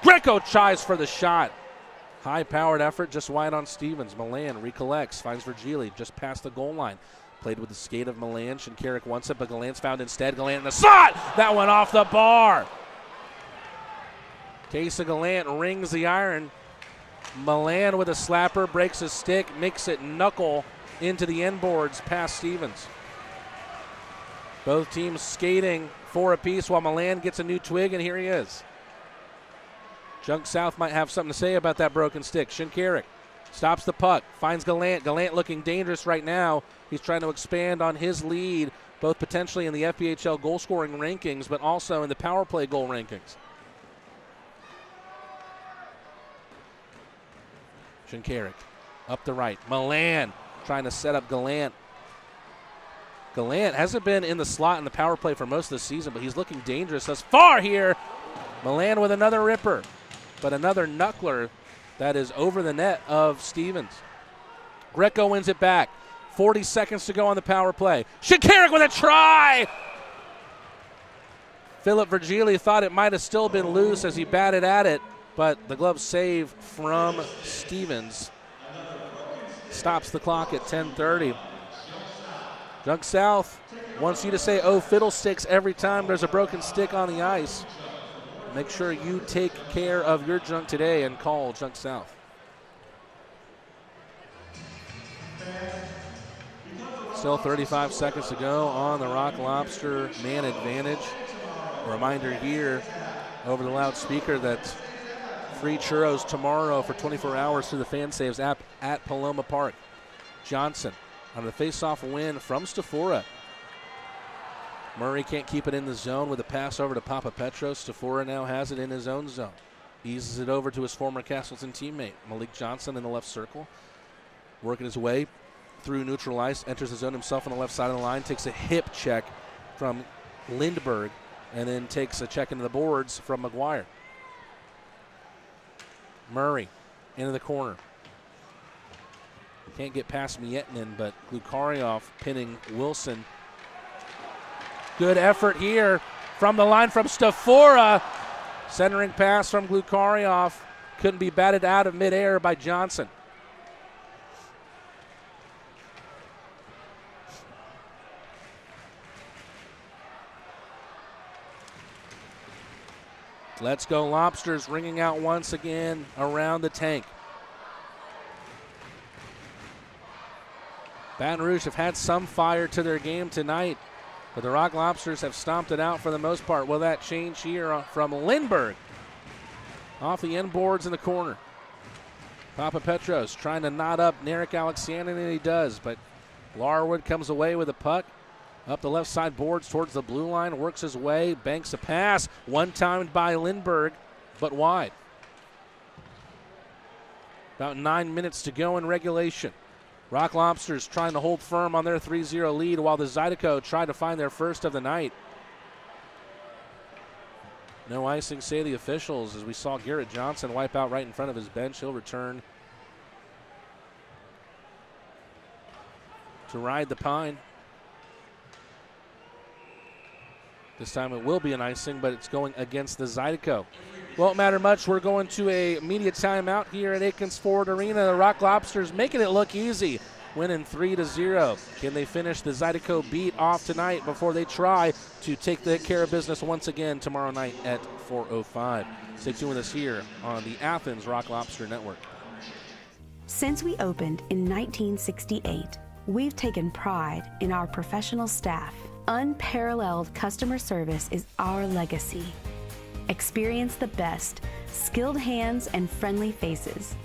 Greco tries for the shot. High-powered effort just wide on Stevens. Milan recollects, finds Virgili just past the goal line. Played with the skate of Milan. Shinkarik wants it, but Gallant's found instead. Gallant in the slot! That went off the bar. Casa Gallant rings the iron. Milan with a slapper, breaks his stick, makes it knuckle into the end boards past Stevens. Both teams skating 4 apiece while Milan gets a new twig, and here he is. Junk South might have something to say about that broken stick. Shinkarik stops the puck, finds Gallant. Gallant looking dangerous right now. He's trying to expand on his lead, both potentially in the FPHL goal-scoring rankings, but also in the power play goal rankings. Shinkarik up the right. Milan trying to set up Gallant. Gallant hasn't been in the slot in the power play for most of the season, but he's looking dangerous thus far here. Milan with another ripper, but another knuckler that is over the net of Stevens. Greco wins it back. 40 seconds to go on the power play. Shinkarik with a try! Philip Virgili thought it might have still been loose as he batted at it, but the glove save from Stevens stops the clock at 10:30. Junk South wants you to say, "Oh, fiddlesticks," every time there's a broken stick on the ice. Make sure you take care of your junk today and call Junk South. Still 35 seconds to go on the Rock Lobster man advantage. A reminder here over the loudspeaker that free churros tomorrow for 24 hours through the Fan Saves app at Paloma Park. Johnson on the face-off win from Stafora. Murray can't keep it in the zone with a pass over to Papa Petros. Stafora now has it in his own zone. Eases it over to his former Castleton teammate, Malik Johnson, in the left circle. Working his way through neutral ice, enters the zone himself on the left side of the line, takes a hip check from Lindberg, and then takes a check into the boards from McGuire. Murray into the corner. Can't get past Miettinen, but Glukaryov pinning Wilson. Good effort here from the line from Stafora. Centering pass from Glukaryov. Couldn't be batted out of midair by Johnson. Let's Go Lobsters ringing out once again around the tank. Baton Rouge have had some fire to their game tonight, but the Rock Lobsters have stomped it out for the most part. Will that change here from Lindberg? Off the end boards in the corner. Papa Petros trying to knot up Narek Alexander, and he does, but Larwood comes away with a puck. Up the left side boards towards the blue line, works his way, banks a pass. One-timed by Lindberg, but wide. About 9 minutes to go in regulation. Rock Lobsters trying to hold firm on their 3-0 lead while the Zydeco try to find their first of the night. No icing, say the officials, as we saw Garrett Johnson wipe out right in front of his bench. He'll return to ride the pine. This time it will be an icing, but it's going against the Zydeco. Won't matter much. We're going to a media timeout here at Akins Ford Arena. The Rock Lobsters making it look easy, winning 3-0. Can they finish the Zydeco beat off tonight before they try to take the care of business once again tomorrow night at 4:05? Stay tuned with us here on the Athens Rock Lobster Network. Since we opened in 1968, we've taken pride in our professional staff. Unparalleled customer service is our legacy. Experience the best, skilled hands and friendly faces.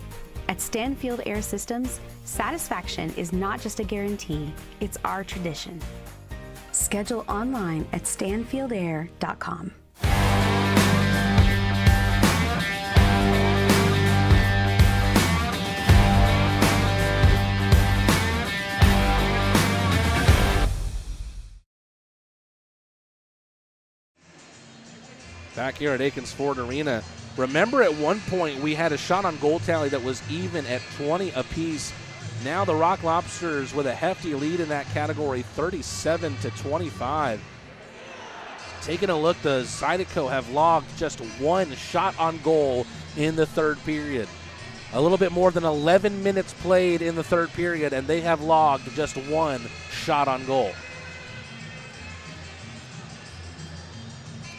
At Stanfield Air Systems, satisfaction is not just a guarantee, it's our tradition. Schedule online at stanfieldair.com. Back here at Akins Ford Arena. Remember at one point we had a shot on goal tally that was even at 20 apiece. Now the Rock Lobsters with a hefty lead in that category, 37-25. Taking a look, the Zydeco have logged just one shot on goal in the third period. A little bit more than 11 minutes played in the third period, and they have logged just one shot on goal.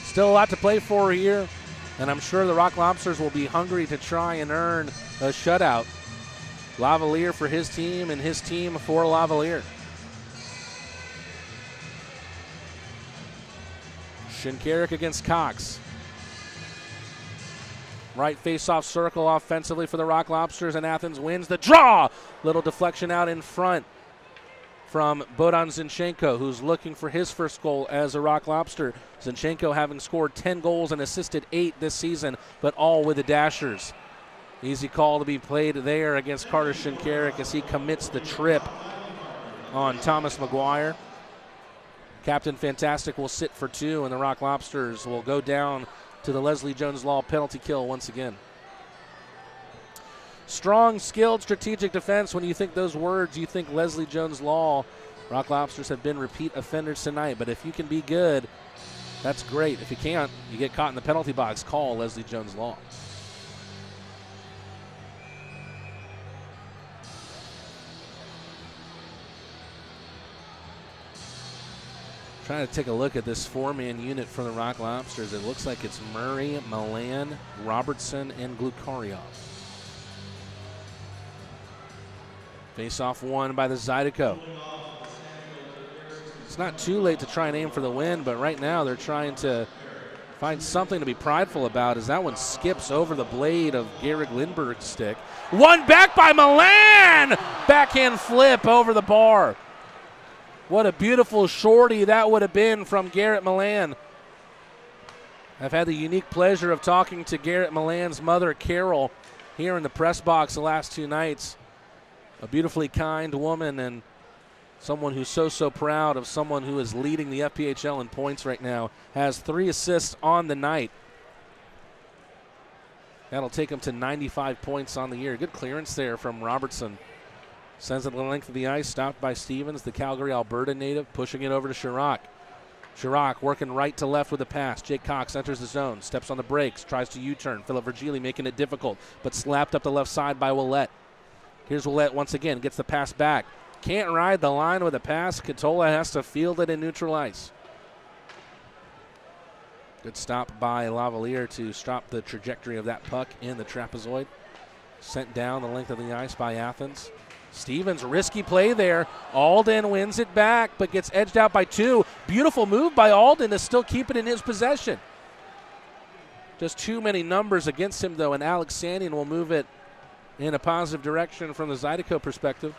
Still a lot to play for here, and I'm sure the Rock Lobsters will be hungry to try and earn a shutout. Lavalier for his team and his team for Lavalier. Shinkarik against Cox. Right face-off circle offensively for the Rock Lobsters, and Athens wins the draw. Little deflection out in front from Bohdan Zinchenko, who's looking for his first goal as a Rock Lobster. Zinchenko having scored 10 goals and assisted 8 this season, but all with the Dashers. Easy call to be played there against Carter Shinkarik as he commits the trip on Thomas McGuire. Captain Fantastic will sit for 2, and the Rock Lobsters will go down to the Leslie Jones Law penalty kill once again. Strong, skilled, strategic defense. When you think those words, you think Leslie Jones Law. Rock Lobsters have been repeat offenders tonight, but if you can be good, that's great. If you can't, you get caught in the penalty box, call Leslie Jones Law. Trying to take a look at this 4-man unit for the Rock Lobsters. It looks like it's Murray, Milan, Robertson, and Glukaryov. Face-off won by the Zydeco. It's not too late to try and aim for the win, but right now they're trying to find something to be prideful about as that one skips over the blade of Garrick Lindbergh's stick. One back by Milan! Backhand flip over the bar. What a beautiful shorty that would have been from Garrett Milan. I've had the unique pleasure of talking to Garrett Milan's mother, Carol, here in the press box the last 2 nights. A beautifully kind woman and someone who's so proud of someone who is leading the FPHL in points right now. Has 3 assists on the night. That'll take him to 95 points on the year. Good clearance there from Robertson. Sends it the length of the ice, stopped by Stevens, the Calgary, Alberta native, pushing it over to Chirac. Chirac working right to left with a pass. Jake Cox enters the zone, steps on the brakes, tries to U-turn. Philip Virgili making it difficult, but slapped up the left side by Willette. Here's Willette once again, gets the pass back. Can't ride the line with a pass. Katola has to field it in neutral ice. Good stop by Lavalier to stop the trajectory of that puck in the trapezoid. Sent down the length of the ice by Athens. Stevens, risky play there. Alden wins it back, but gets edged out by 2. Beautiful move by Alden to still keep it in his possession. Just too many numbers against him, though, and Alex Sandian will move it in a positive direction from the Zydeco perspective.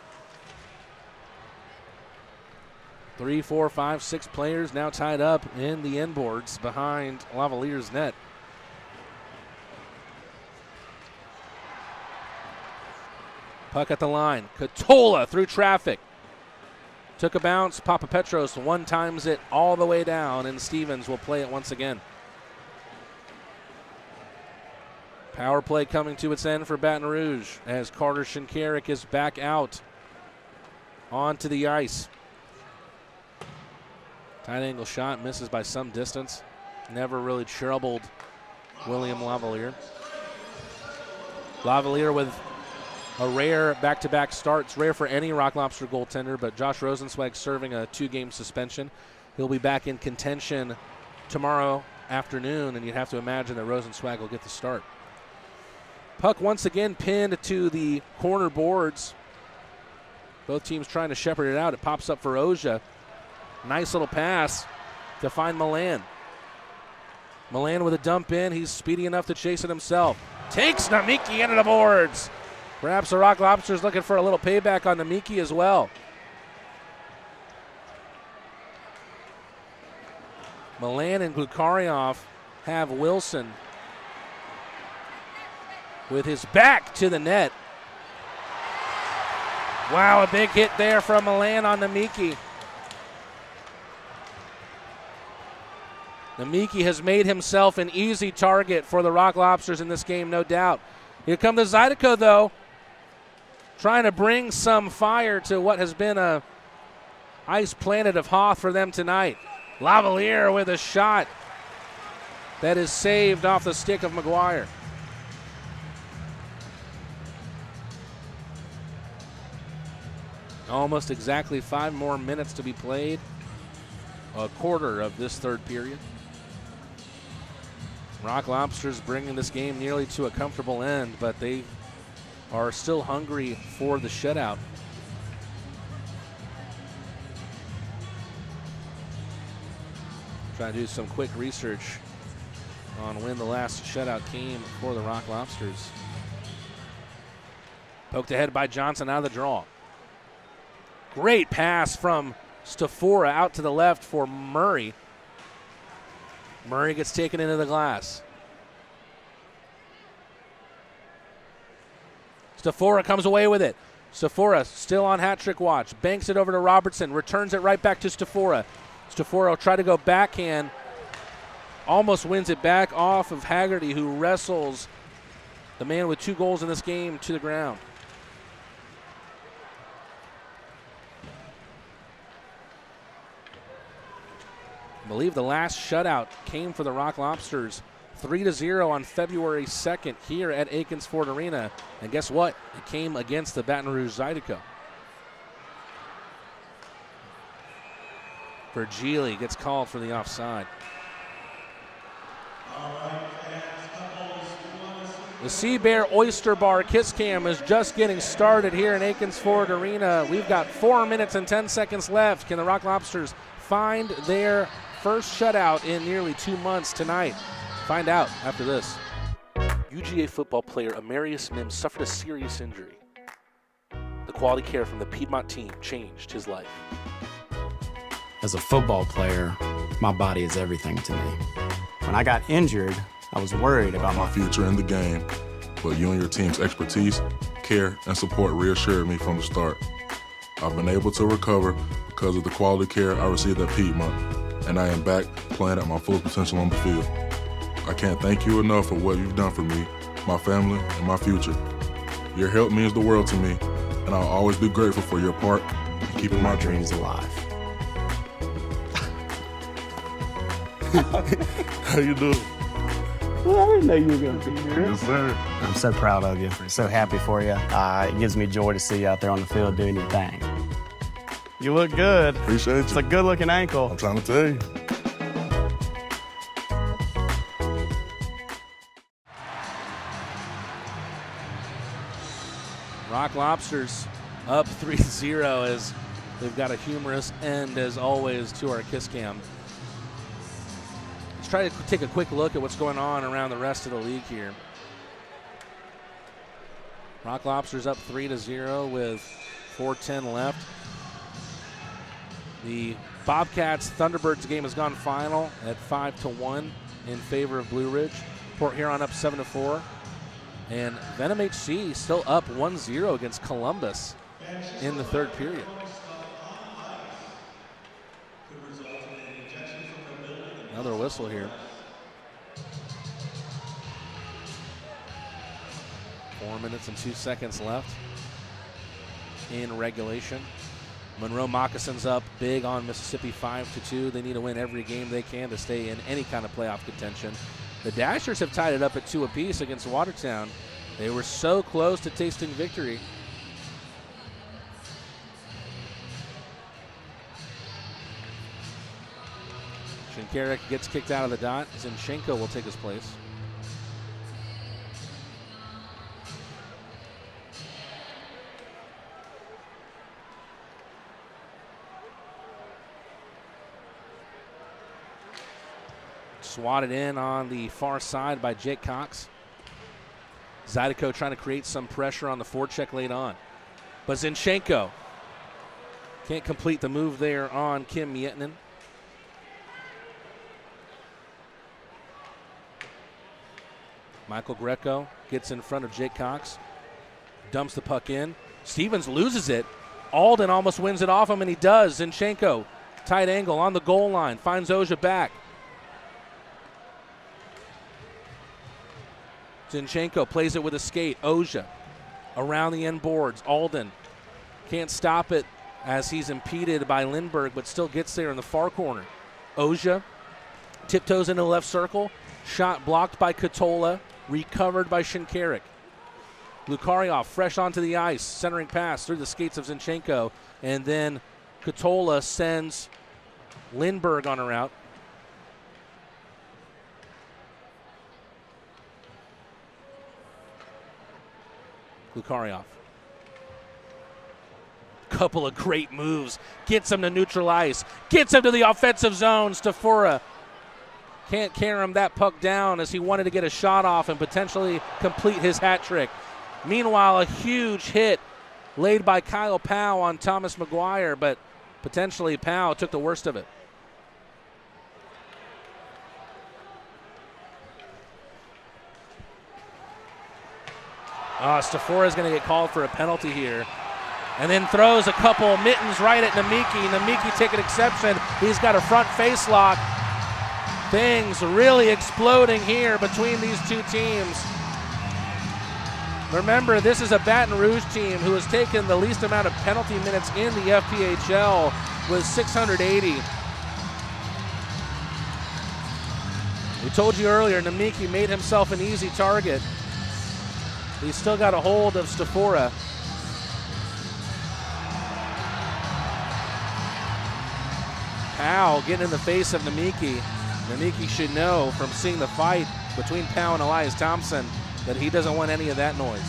3, 4, 5, 6 players now tied up in the end boards behind Lavalier's net. Puck at the line. Katola through traffic. Took a bounce. Papapetros one-times it all the way down, and Stevens will play it once again. Power play coming to its end for Baton Rouge as Carter Shinkarik is back out onto the ice. Tight angle shot, misses by some distance. Never really troubled William Lavalier. Lavalier with a rare back-to-back start. It's rare for any Rock Lobster goaltender, but Josh Rosenzweig serving a 2-game suspension. He'll be back in contention tomorrow afternoon, and you'd have to imagine that Rosenzweig will get the start. Puck once again pinned to the corner boards. Both teams trying to shepherd it out. It pops up for Oja. Nice little pass to find Milan. Milan with a dump in. He's speedy enough to chase it himself. Takes Namiki into the boards. Perhaps the Rock Lobsters looking for a little payback on Namiki as well. Milan and Glukaryov have Wilson with his back to the net. Wow, a big hit there from Milan on Namiki. Namiki has made himself an easy target for the Rock Lobsters in this game, no doubt. Here come the Zydeco, though, trying to bring some fire to what has been a ice planet of Hoth for them tonight. Lavalier with a shot that is saved off the stick of McGuire. Almost exactly 5 more minutes to be played. A quarter of this third period. Rock Lobsters bringing this game nearly to a comfortable end, but they are still hungry for the shutout. Try to do some quick research on when the last shutout came for the Rock Lobsters. Poked ahead by Johnson out of the draw. Great pass from Stafora out to the left for Murray. Murray gets taken into the glass. Stafora comes away with it. Stafora still on hat trick watch. Banks it over to Robertson. Returns it right back to Stafora. Stafora will try to go backhand. Almost wins it back off of Haggerty, who wrestles the man with 2 goals in this game to the ground. I believe the last shutout came for the Rock Lobsters 3-0 on February 2nd here at Akins Ford Arena. And guess what? It came against the Baton Rouge Zydeco. Virgili gets called for the offside. The Sea Bear Oyster Bar Kiss Cam is just getting started here in Akins Ford Arena. We've got 4 minutes and 10 seconds left. Can the Rock Lobsters find their first shutout in nearly 2 months tonight? Find out after this. UGA football player Amarius Mims suffered a serious injury. The quality care from the Piedmont team changed his life. As a football player, my body is everything to me. When I got injured, I was worried about my future in the game, but you and your team's expertise, care, and support reassured me from the start. I've been able to recover because of the quality care I received at Piedmont, and I am back playing at my full potential on the field. I can't thank you enough for what you've done for me, my family, and my future. Your help means the world to me, and I'll always be grateful for your part in keeping my dreams alive. How you doing? Well, I didn't know you were going to be here. Yes, sir. I'm so proud of you. So happy for you. It gives me joy to see you out there on the field doing your thing. You look good. Appreciate you. It's a good-looking ankle. I'm trying to tell you. Rock Lobsters up 3-0 as they've got a humorous end, as always, to our Kiss Cam. Let's try to take a quick look at what's going on around the rest of the league here. Rock Lobsters up 3-0 with 4:10 left. The Bobcats Thunderbirds game has gone final at 5-1 in favor of Blue Ridge. Port Huron up 7-4. And Venom HC still up 1-0 against Columbus in the third period. Another whistle here. 4 minutes and 2 seconds left in regulation. Monroe Moccasins up big on Mississippi 5-2. They need to win every game they can to stay in any kind of playoff contention. The Dashers have tied it up at 2 apiece against Watertown. They were so close to tasting victory. Shinkarik gets kicked out of the dot. Zinchenko will take his place. Swatted in on the far side by Jake Cox. Zydeco trying to create some pressure on the forecheck late on. But Zinchenko can't complete the move there on Kim Mietinen. Michael Greco gets in front of Jake Cox. Dumps the puck in. Stevens loses it. Alden almost wins it off him, and he does. Zinchenko, tight angle on the goal line. Finds Oja back. Zinchenko plays it with a skate. Oja around the end boards. Alden can't stop it as he's impeded by Lindbergh, but still gets there in the far corner. Oja tiptoes into the left circle. Shot blocked by Katola. Recovered by Shinkarik. Lukaryov fresh onto the ice. Centering pass through the skates of Zinchenko. And then Katola sends Lindbergh on a route. Lukaryov. Couple of great moves. Gets him to neutral ice. Gets him to the offensive zone. Stafora can't carry him that puck down as he wanted to get a shot off and potentially complete his hat trick. Meanwhile, a huge hit laid by Kyle Powell on Thomas McGuire, but potentially Powell took the worst of it. Stafora is going to get called for a penalty here. And then throws a couple mittens right at Namiki. Namiki taking exception. He's got a front face lock. Things really exploding here between these two teams. Remember, this is a Baton Rouge team who has taken the least amount of penalty minutes in the FPHL with 680. We told you earlier, Namiki made himself an easy target. He's still got a hold of Stafora. Powell getting in the face of Namiki. Namiki should know from seeing the fight between Powell and Elias Thompson that he doesn't want any of that noise.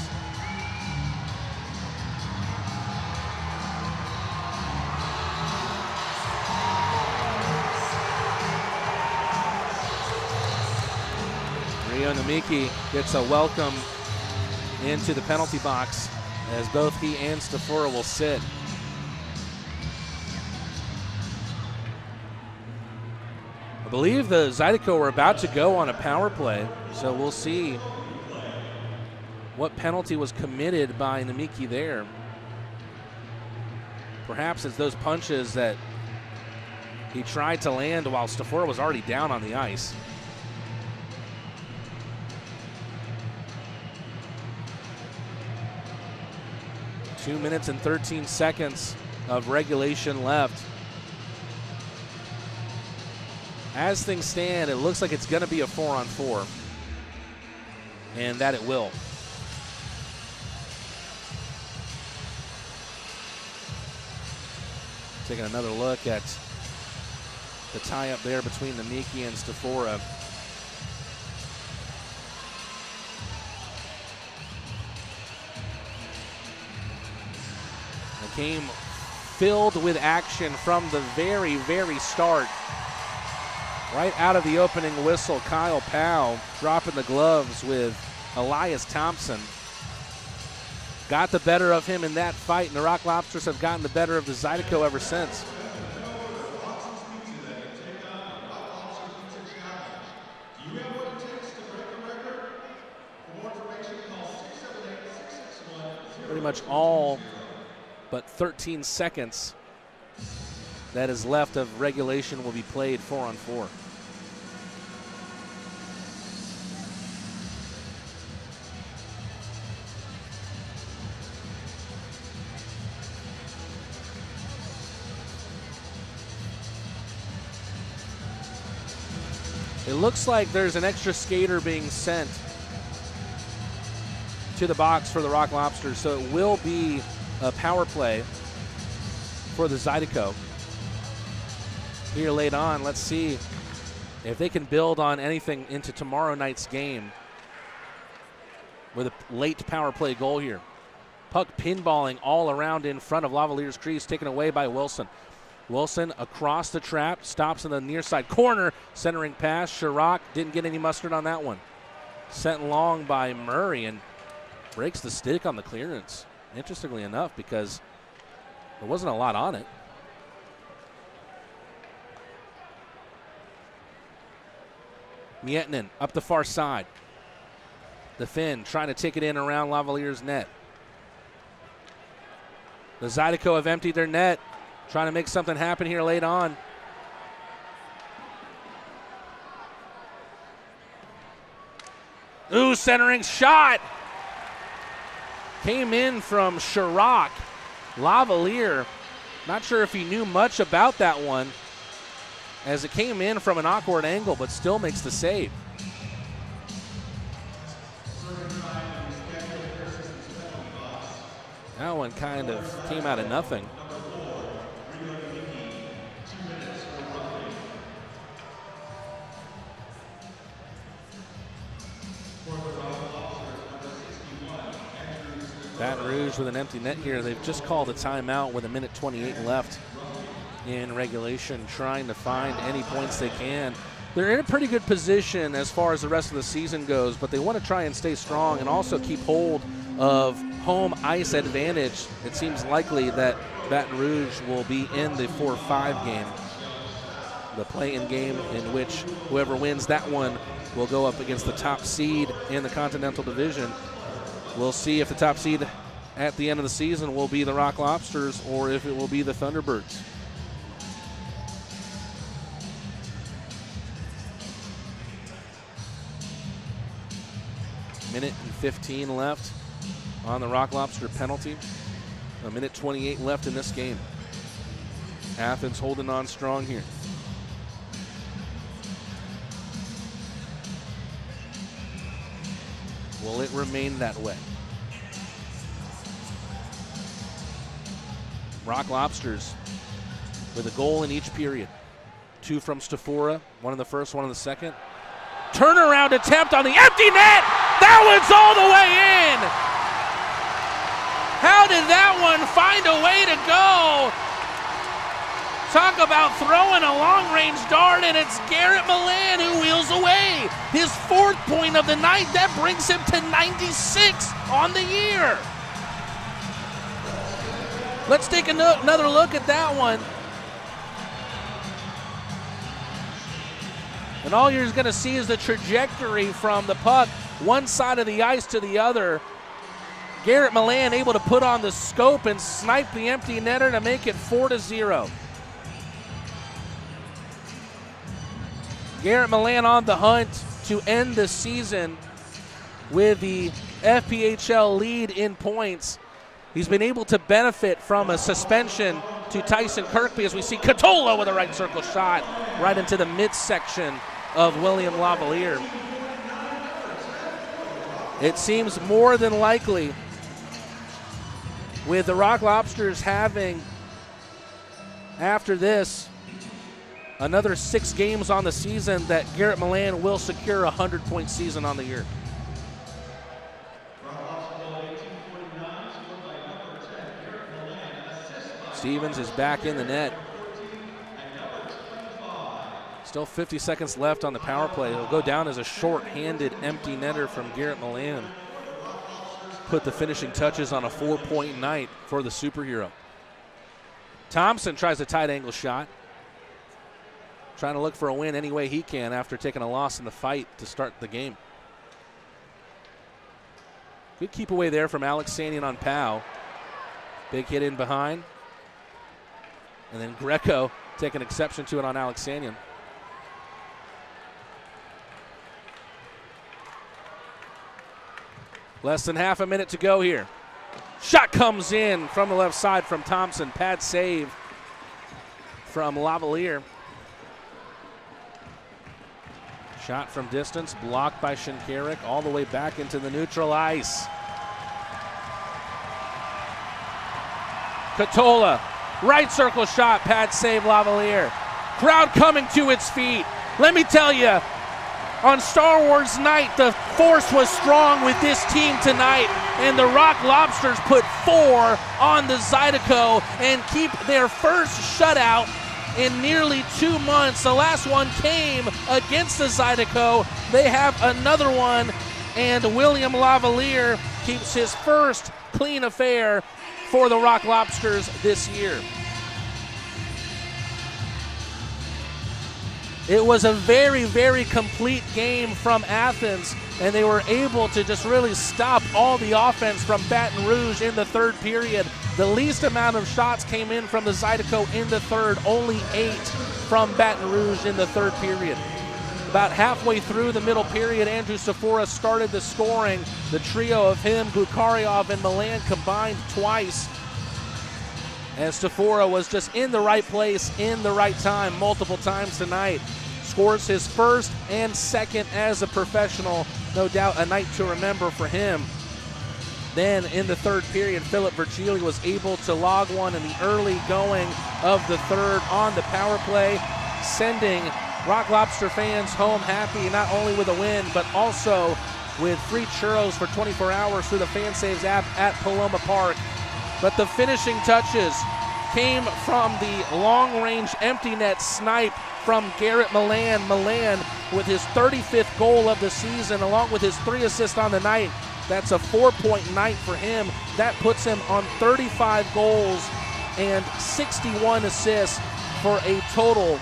Rio Namiki gets a welcome into the penalty box as both he and Stafora will sit. I believe the Zydeco are about to go on a power play, so we'll see what penalty was committed by Namiki there. Perhaps it's those punches that he tried to land while Stafora was already down on the ice. Two minutes and 13 seconds of regulation left. As things stand, it looks like it's going to be a 4-on-4, and that it will. Taking another look at the tie-up there between Namiki and Stafora. A game filled with action from the very, very start. Right out of the opening whistle, Kyle Powell dropping the gloves with Elias Thompson. Got the better of him in that fight, and the Rock Lobsters have gotten the better of the Zydeco ever since. Pretty much all but 13 seconds that is left of regulation will be played 4-on-4. It looks like there's an extra skater being sent to the box for the Rock Lobsters, so it will be a power play for the Zydeco. Here late on, let's see if they can build on anything into tomorrow night's game with a late power play goal here. Puck pinballing all around in front of Lavalier's crease, taken away by Wilson. Wilson across the trap, stops in the near side corner, centering pass. Chirp didn't get any mustard on that one. Sent long by Murray and breaks the stick on the clearance. Interestingly enough, because there wasn't a lot on it. Miettinen up the far side. The Finn trying to take it in around Lavalier's net. The Zydeco have emptied their net, trying to make something happen here late on. Ooh, centering shot. Came in from Chirp. Lavalier, not sure if he knew much about that one, as it came in from an awkward angle, but still makes the save. That one kind of came out of nothing. Baton Rouge with an empty net here. They've just called a timeout with 1:28 left in regulation, trying to find any points they can. They're in a pretty good position as far as the rest of the season goes, but they want to try and stay strong and also keep hold of home ice advantage. It seems likely that Baton Rouge will be in the 4-5 game, the play-in game, in which whoever wins that one will go up against the top seed in the Continental Division. We'll see if the top seed at the end of the season will be the Rock Lobsters or if it will be the Thunderbirds. Minute and 15 left on the Rock Lobster penalty. 1:28 left in this game. Athens holding on strong here. Will it remain that way? Rock Lobsters with a goal in each period. 2 from Stafora, 1 in the first, 1 in the second. Turnaround attempt on the empty net. That one's all the way in. How did that one find a way to go? Talk about throwing a long-range dart, and it's Garrett Milan who wheels away. His 4th point of the night. That brings him to 96 on the year. Let's take another look at that one. And all you're going to see is the trajectory from the puck, one side of the ice to the other. Garrett Milan able to put on the scope and snipe the empty netter to make it 4-0. Garrett Milan on the hunt to end the season with the FPHL lead in points. He's been able to benefit from a suspension to Tyson Kirkby as we see Catola with a right circle shot right into the midsection of William Lavalier. It seems more than likely, with the Rock Lobsters having, after this, another 6 games on the season, that Garrett Milan will secure a 100-point season on the year. Stevens is back in the net. Still 50 seconds left on the power play. It'll go down as a short-handed empty netter from Garrett Milan. Put the finishing touches on a 4-point night for the superhero. Thompson tries a tight angle shot. Trying to look for a win any way he can after taking a loss in the fight to start the game. Good keep away there from Alex Sanian on Powell. Big hit in behind. And then Greco taking exception to it on Alex Sanian. Less than half a minute to go here. Shot comes in from the left side from Thompson. Pad save from Lavalier. Shot from distance, blocked by Shinkarik, all the way back into the neutral ice. Katola, right circle shot, pad save Lavalier. Crowd coming to its feet. Let me tell you, on Star Wars night, the force was strong with this team tonight, and the Rock Lobsters put 4 on the Zydeco and keep their first shutout in nearly 2 months. The last one came against the Zydeco. They have another one, and William Lavalier keeps his first clean affair for the Rock Lobsters this year. It was a very, very complete game from Athens, and they were able to just really stop all the offense from Baton Rouge in the third period. The least amount of shots came in from the Zydeco in the third, only 8 from Baton Rouge in the third period. About halfway through the middle period, Andrew Safora started the scoring. The trio of him, Gukaryov, and Milan combined twice, as Safora was just in the right place, in the right time, multiple times tonight. Scores his first and second as a professional. No doubt a night to remember for him. Then in the third period, Philip Virgili was able to log one in the early going of the third on the power play, sending Rock Lobster fans home happy, not only with a win, but also with free churros for 24 hours through the FanSaves app at Paloma Park. But the finishing touches came from the long-range empty net snipe from Garrett Milan. Milan with his 35th goal of the season, along with his 3 assists on the night. That's a 4-point night for him. That puts him on 35 goals and 61 assists for a total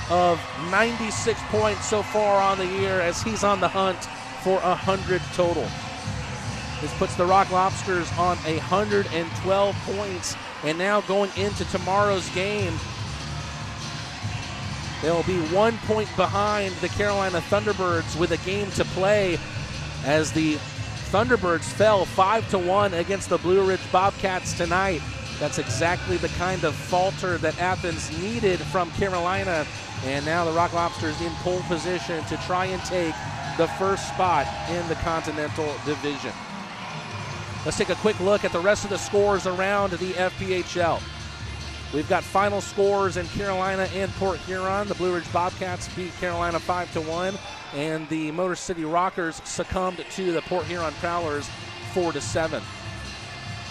of 96 points so far on the year, as he's on the hunt for 100 total. This puts the Rock Lobsters on 112 points, and now going into tomorrow's game, they'll be 1 point behind the Carolina Thunderbirds with a game to play, as the Thunderbirds fell 5-1 against the Blue Ridge Bobcats tonight. That's exactly the kind of falter that Athens needed from Carolina, and now the Rock Lobsters in pole position to try and take the first spot in the Continental Division. Let's take a quick look at the rest of the scores around the FPHL. We've got final scores in Carolina and Port Huron. The Blue Ridge Bobcats beat Carolina 5-1, and the Motor City Rockers succumbed to the Port Huron Prowlers 4-7.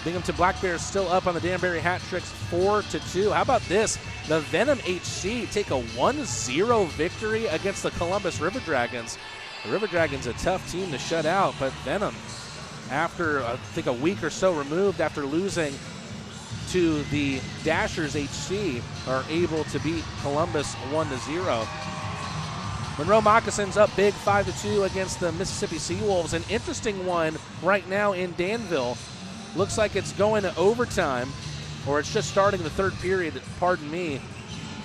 Binghamton Black Bears still up on the Danbury Hat Tricks 4-2. How about this? The Venom HC take a 1-0 victory against the Columbus River Dragons. The River Dragons a tough team to shut out, but Venom, after I think a week or so removed after losing to the Dashers HC, are able to beat Columbus 1-0. Monroe Moccasins up big 5-2 against the Mississippi Seawolves. An interesting one right now in Danville. Looks like it's going to overtime, or it's just starting the third period, pardon me.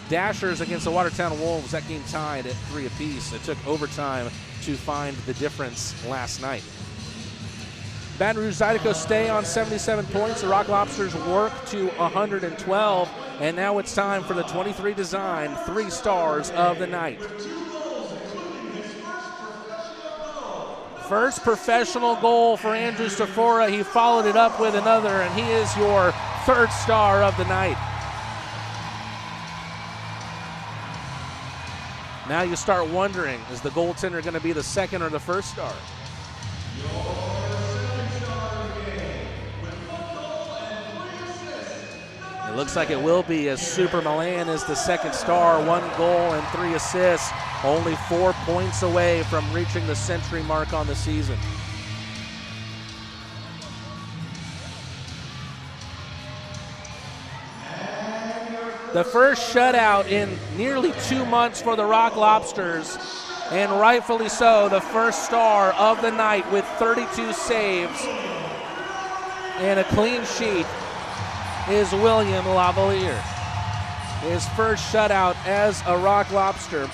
Dashers against the Watertown Wolves, that game tied at 3 apiece. It took overtime to find the difference last night. Baton Rouge Zydeco stay on 77 points. The Rock Lobsters work to 112, and now it's time for the 23 Design 3 stars of the night. First professional goal for Andrew Safora. He followed it up with another, and he is your 3rd star of the night. Now you start wondering, is the goaltender going to be the 2nd or the 1st star? It looks like it will be, as Super Milan is the 2nd star, 1 goal and 3 assists, only 4 points away from reaching the century mark on the season. The first shutout in nearly 2 months for the Rock Lobsters, and rightfully so, the 1st star of the night with 32 saves and a clean sheet is William Lavalier. His first shutout as a Rock Lobster,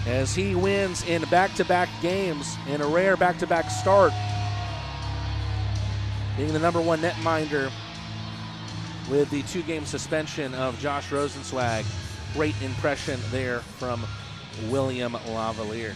as he wins in back-to-back games in a rare back-to-back start, being the #1 netminder with the 2-game suspension of Josh Rosenzweig. Great impression there from William Lavalier.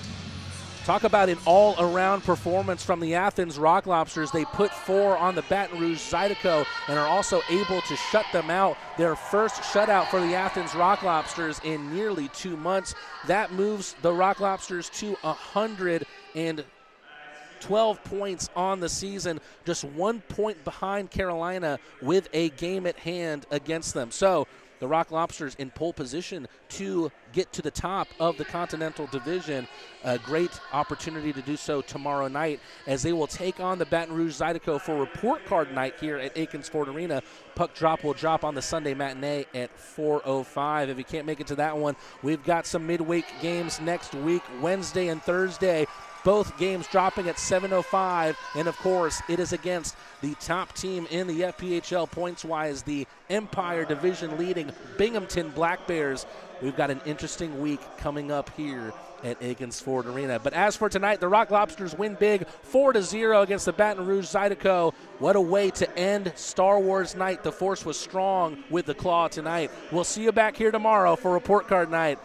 Talk about an all-around performance from the Athens Rock Lobsters. They put 4 on the Baton Rouge Zydeco and are also able to shut them out. Their first shutout for the Athens Rock Lobsters in nearly 2 months. That moves the Rock Lobsters to 112 points on the season, just 1 point behind Carolina with a game at hand against them. So the Rock Lobsters in pole position to get to the top of the Continental Division. A great opportunity to do so tomorrow night as they will take on the Baton Rouge Zydeco for report card night here at Akins Ford Arena. Puck drop will drop on the Sunday matinee at 4:05. If you can't make it to that one, we've got some midweek games next week, Wednesday and Thursday. Both games dropping at 7:05, and of course, it is against the top team in the FPHL points-wise, the Empire Division leading Binghamton Black Bears. We've got an interesting week coming up here at Akins Ford Arena. But as for tonight, the Rock Lobsters win big, 4-0 against the Baton Rouge Zydeco. What a way to end Star Wars night. The force was strong with the claw tonight. We'll see you back here tomorrow for Report Card Night.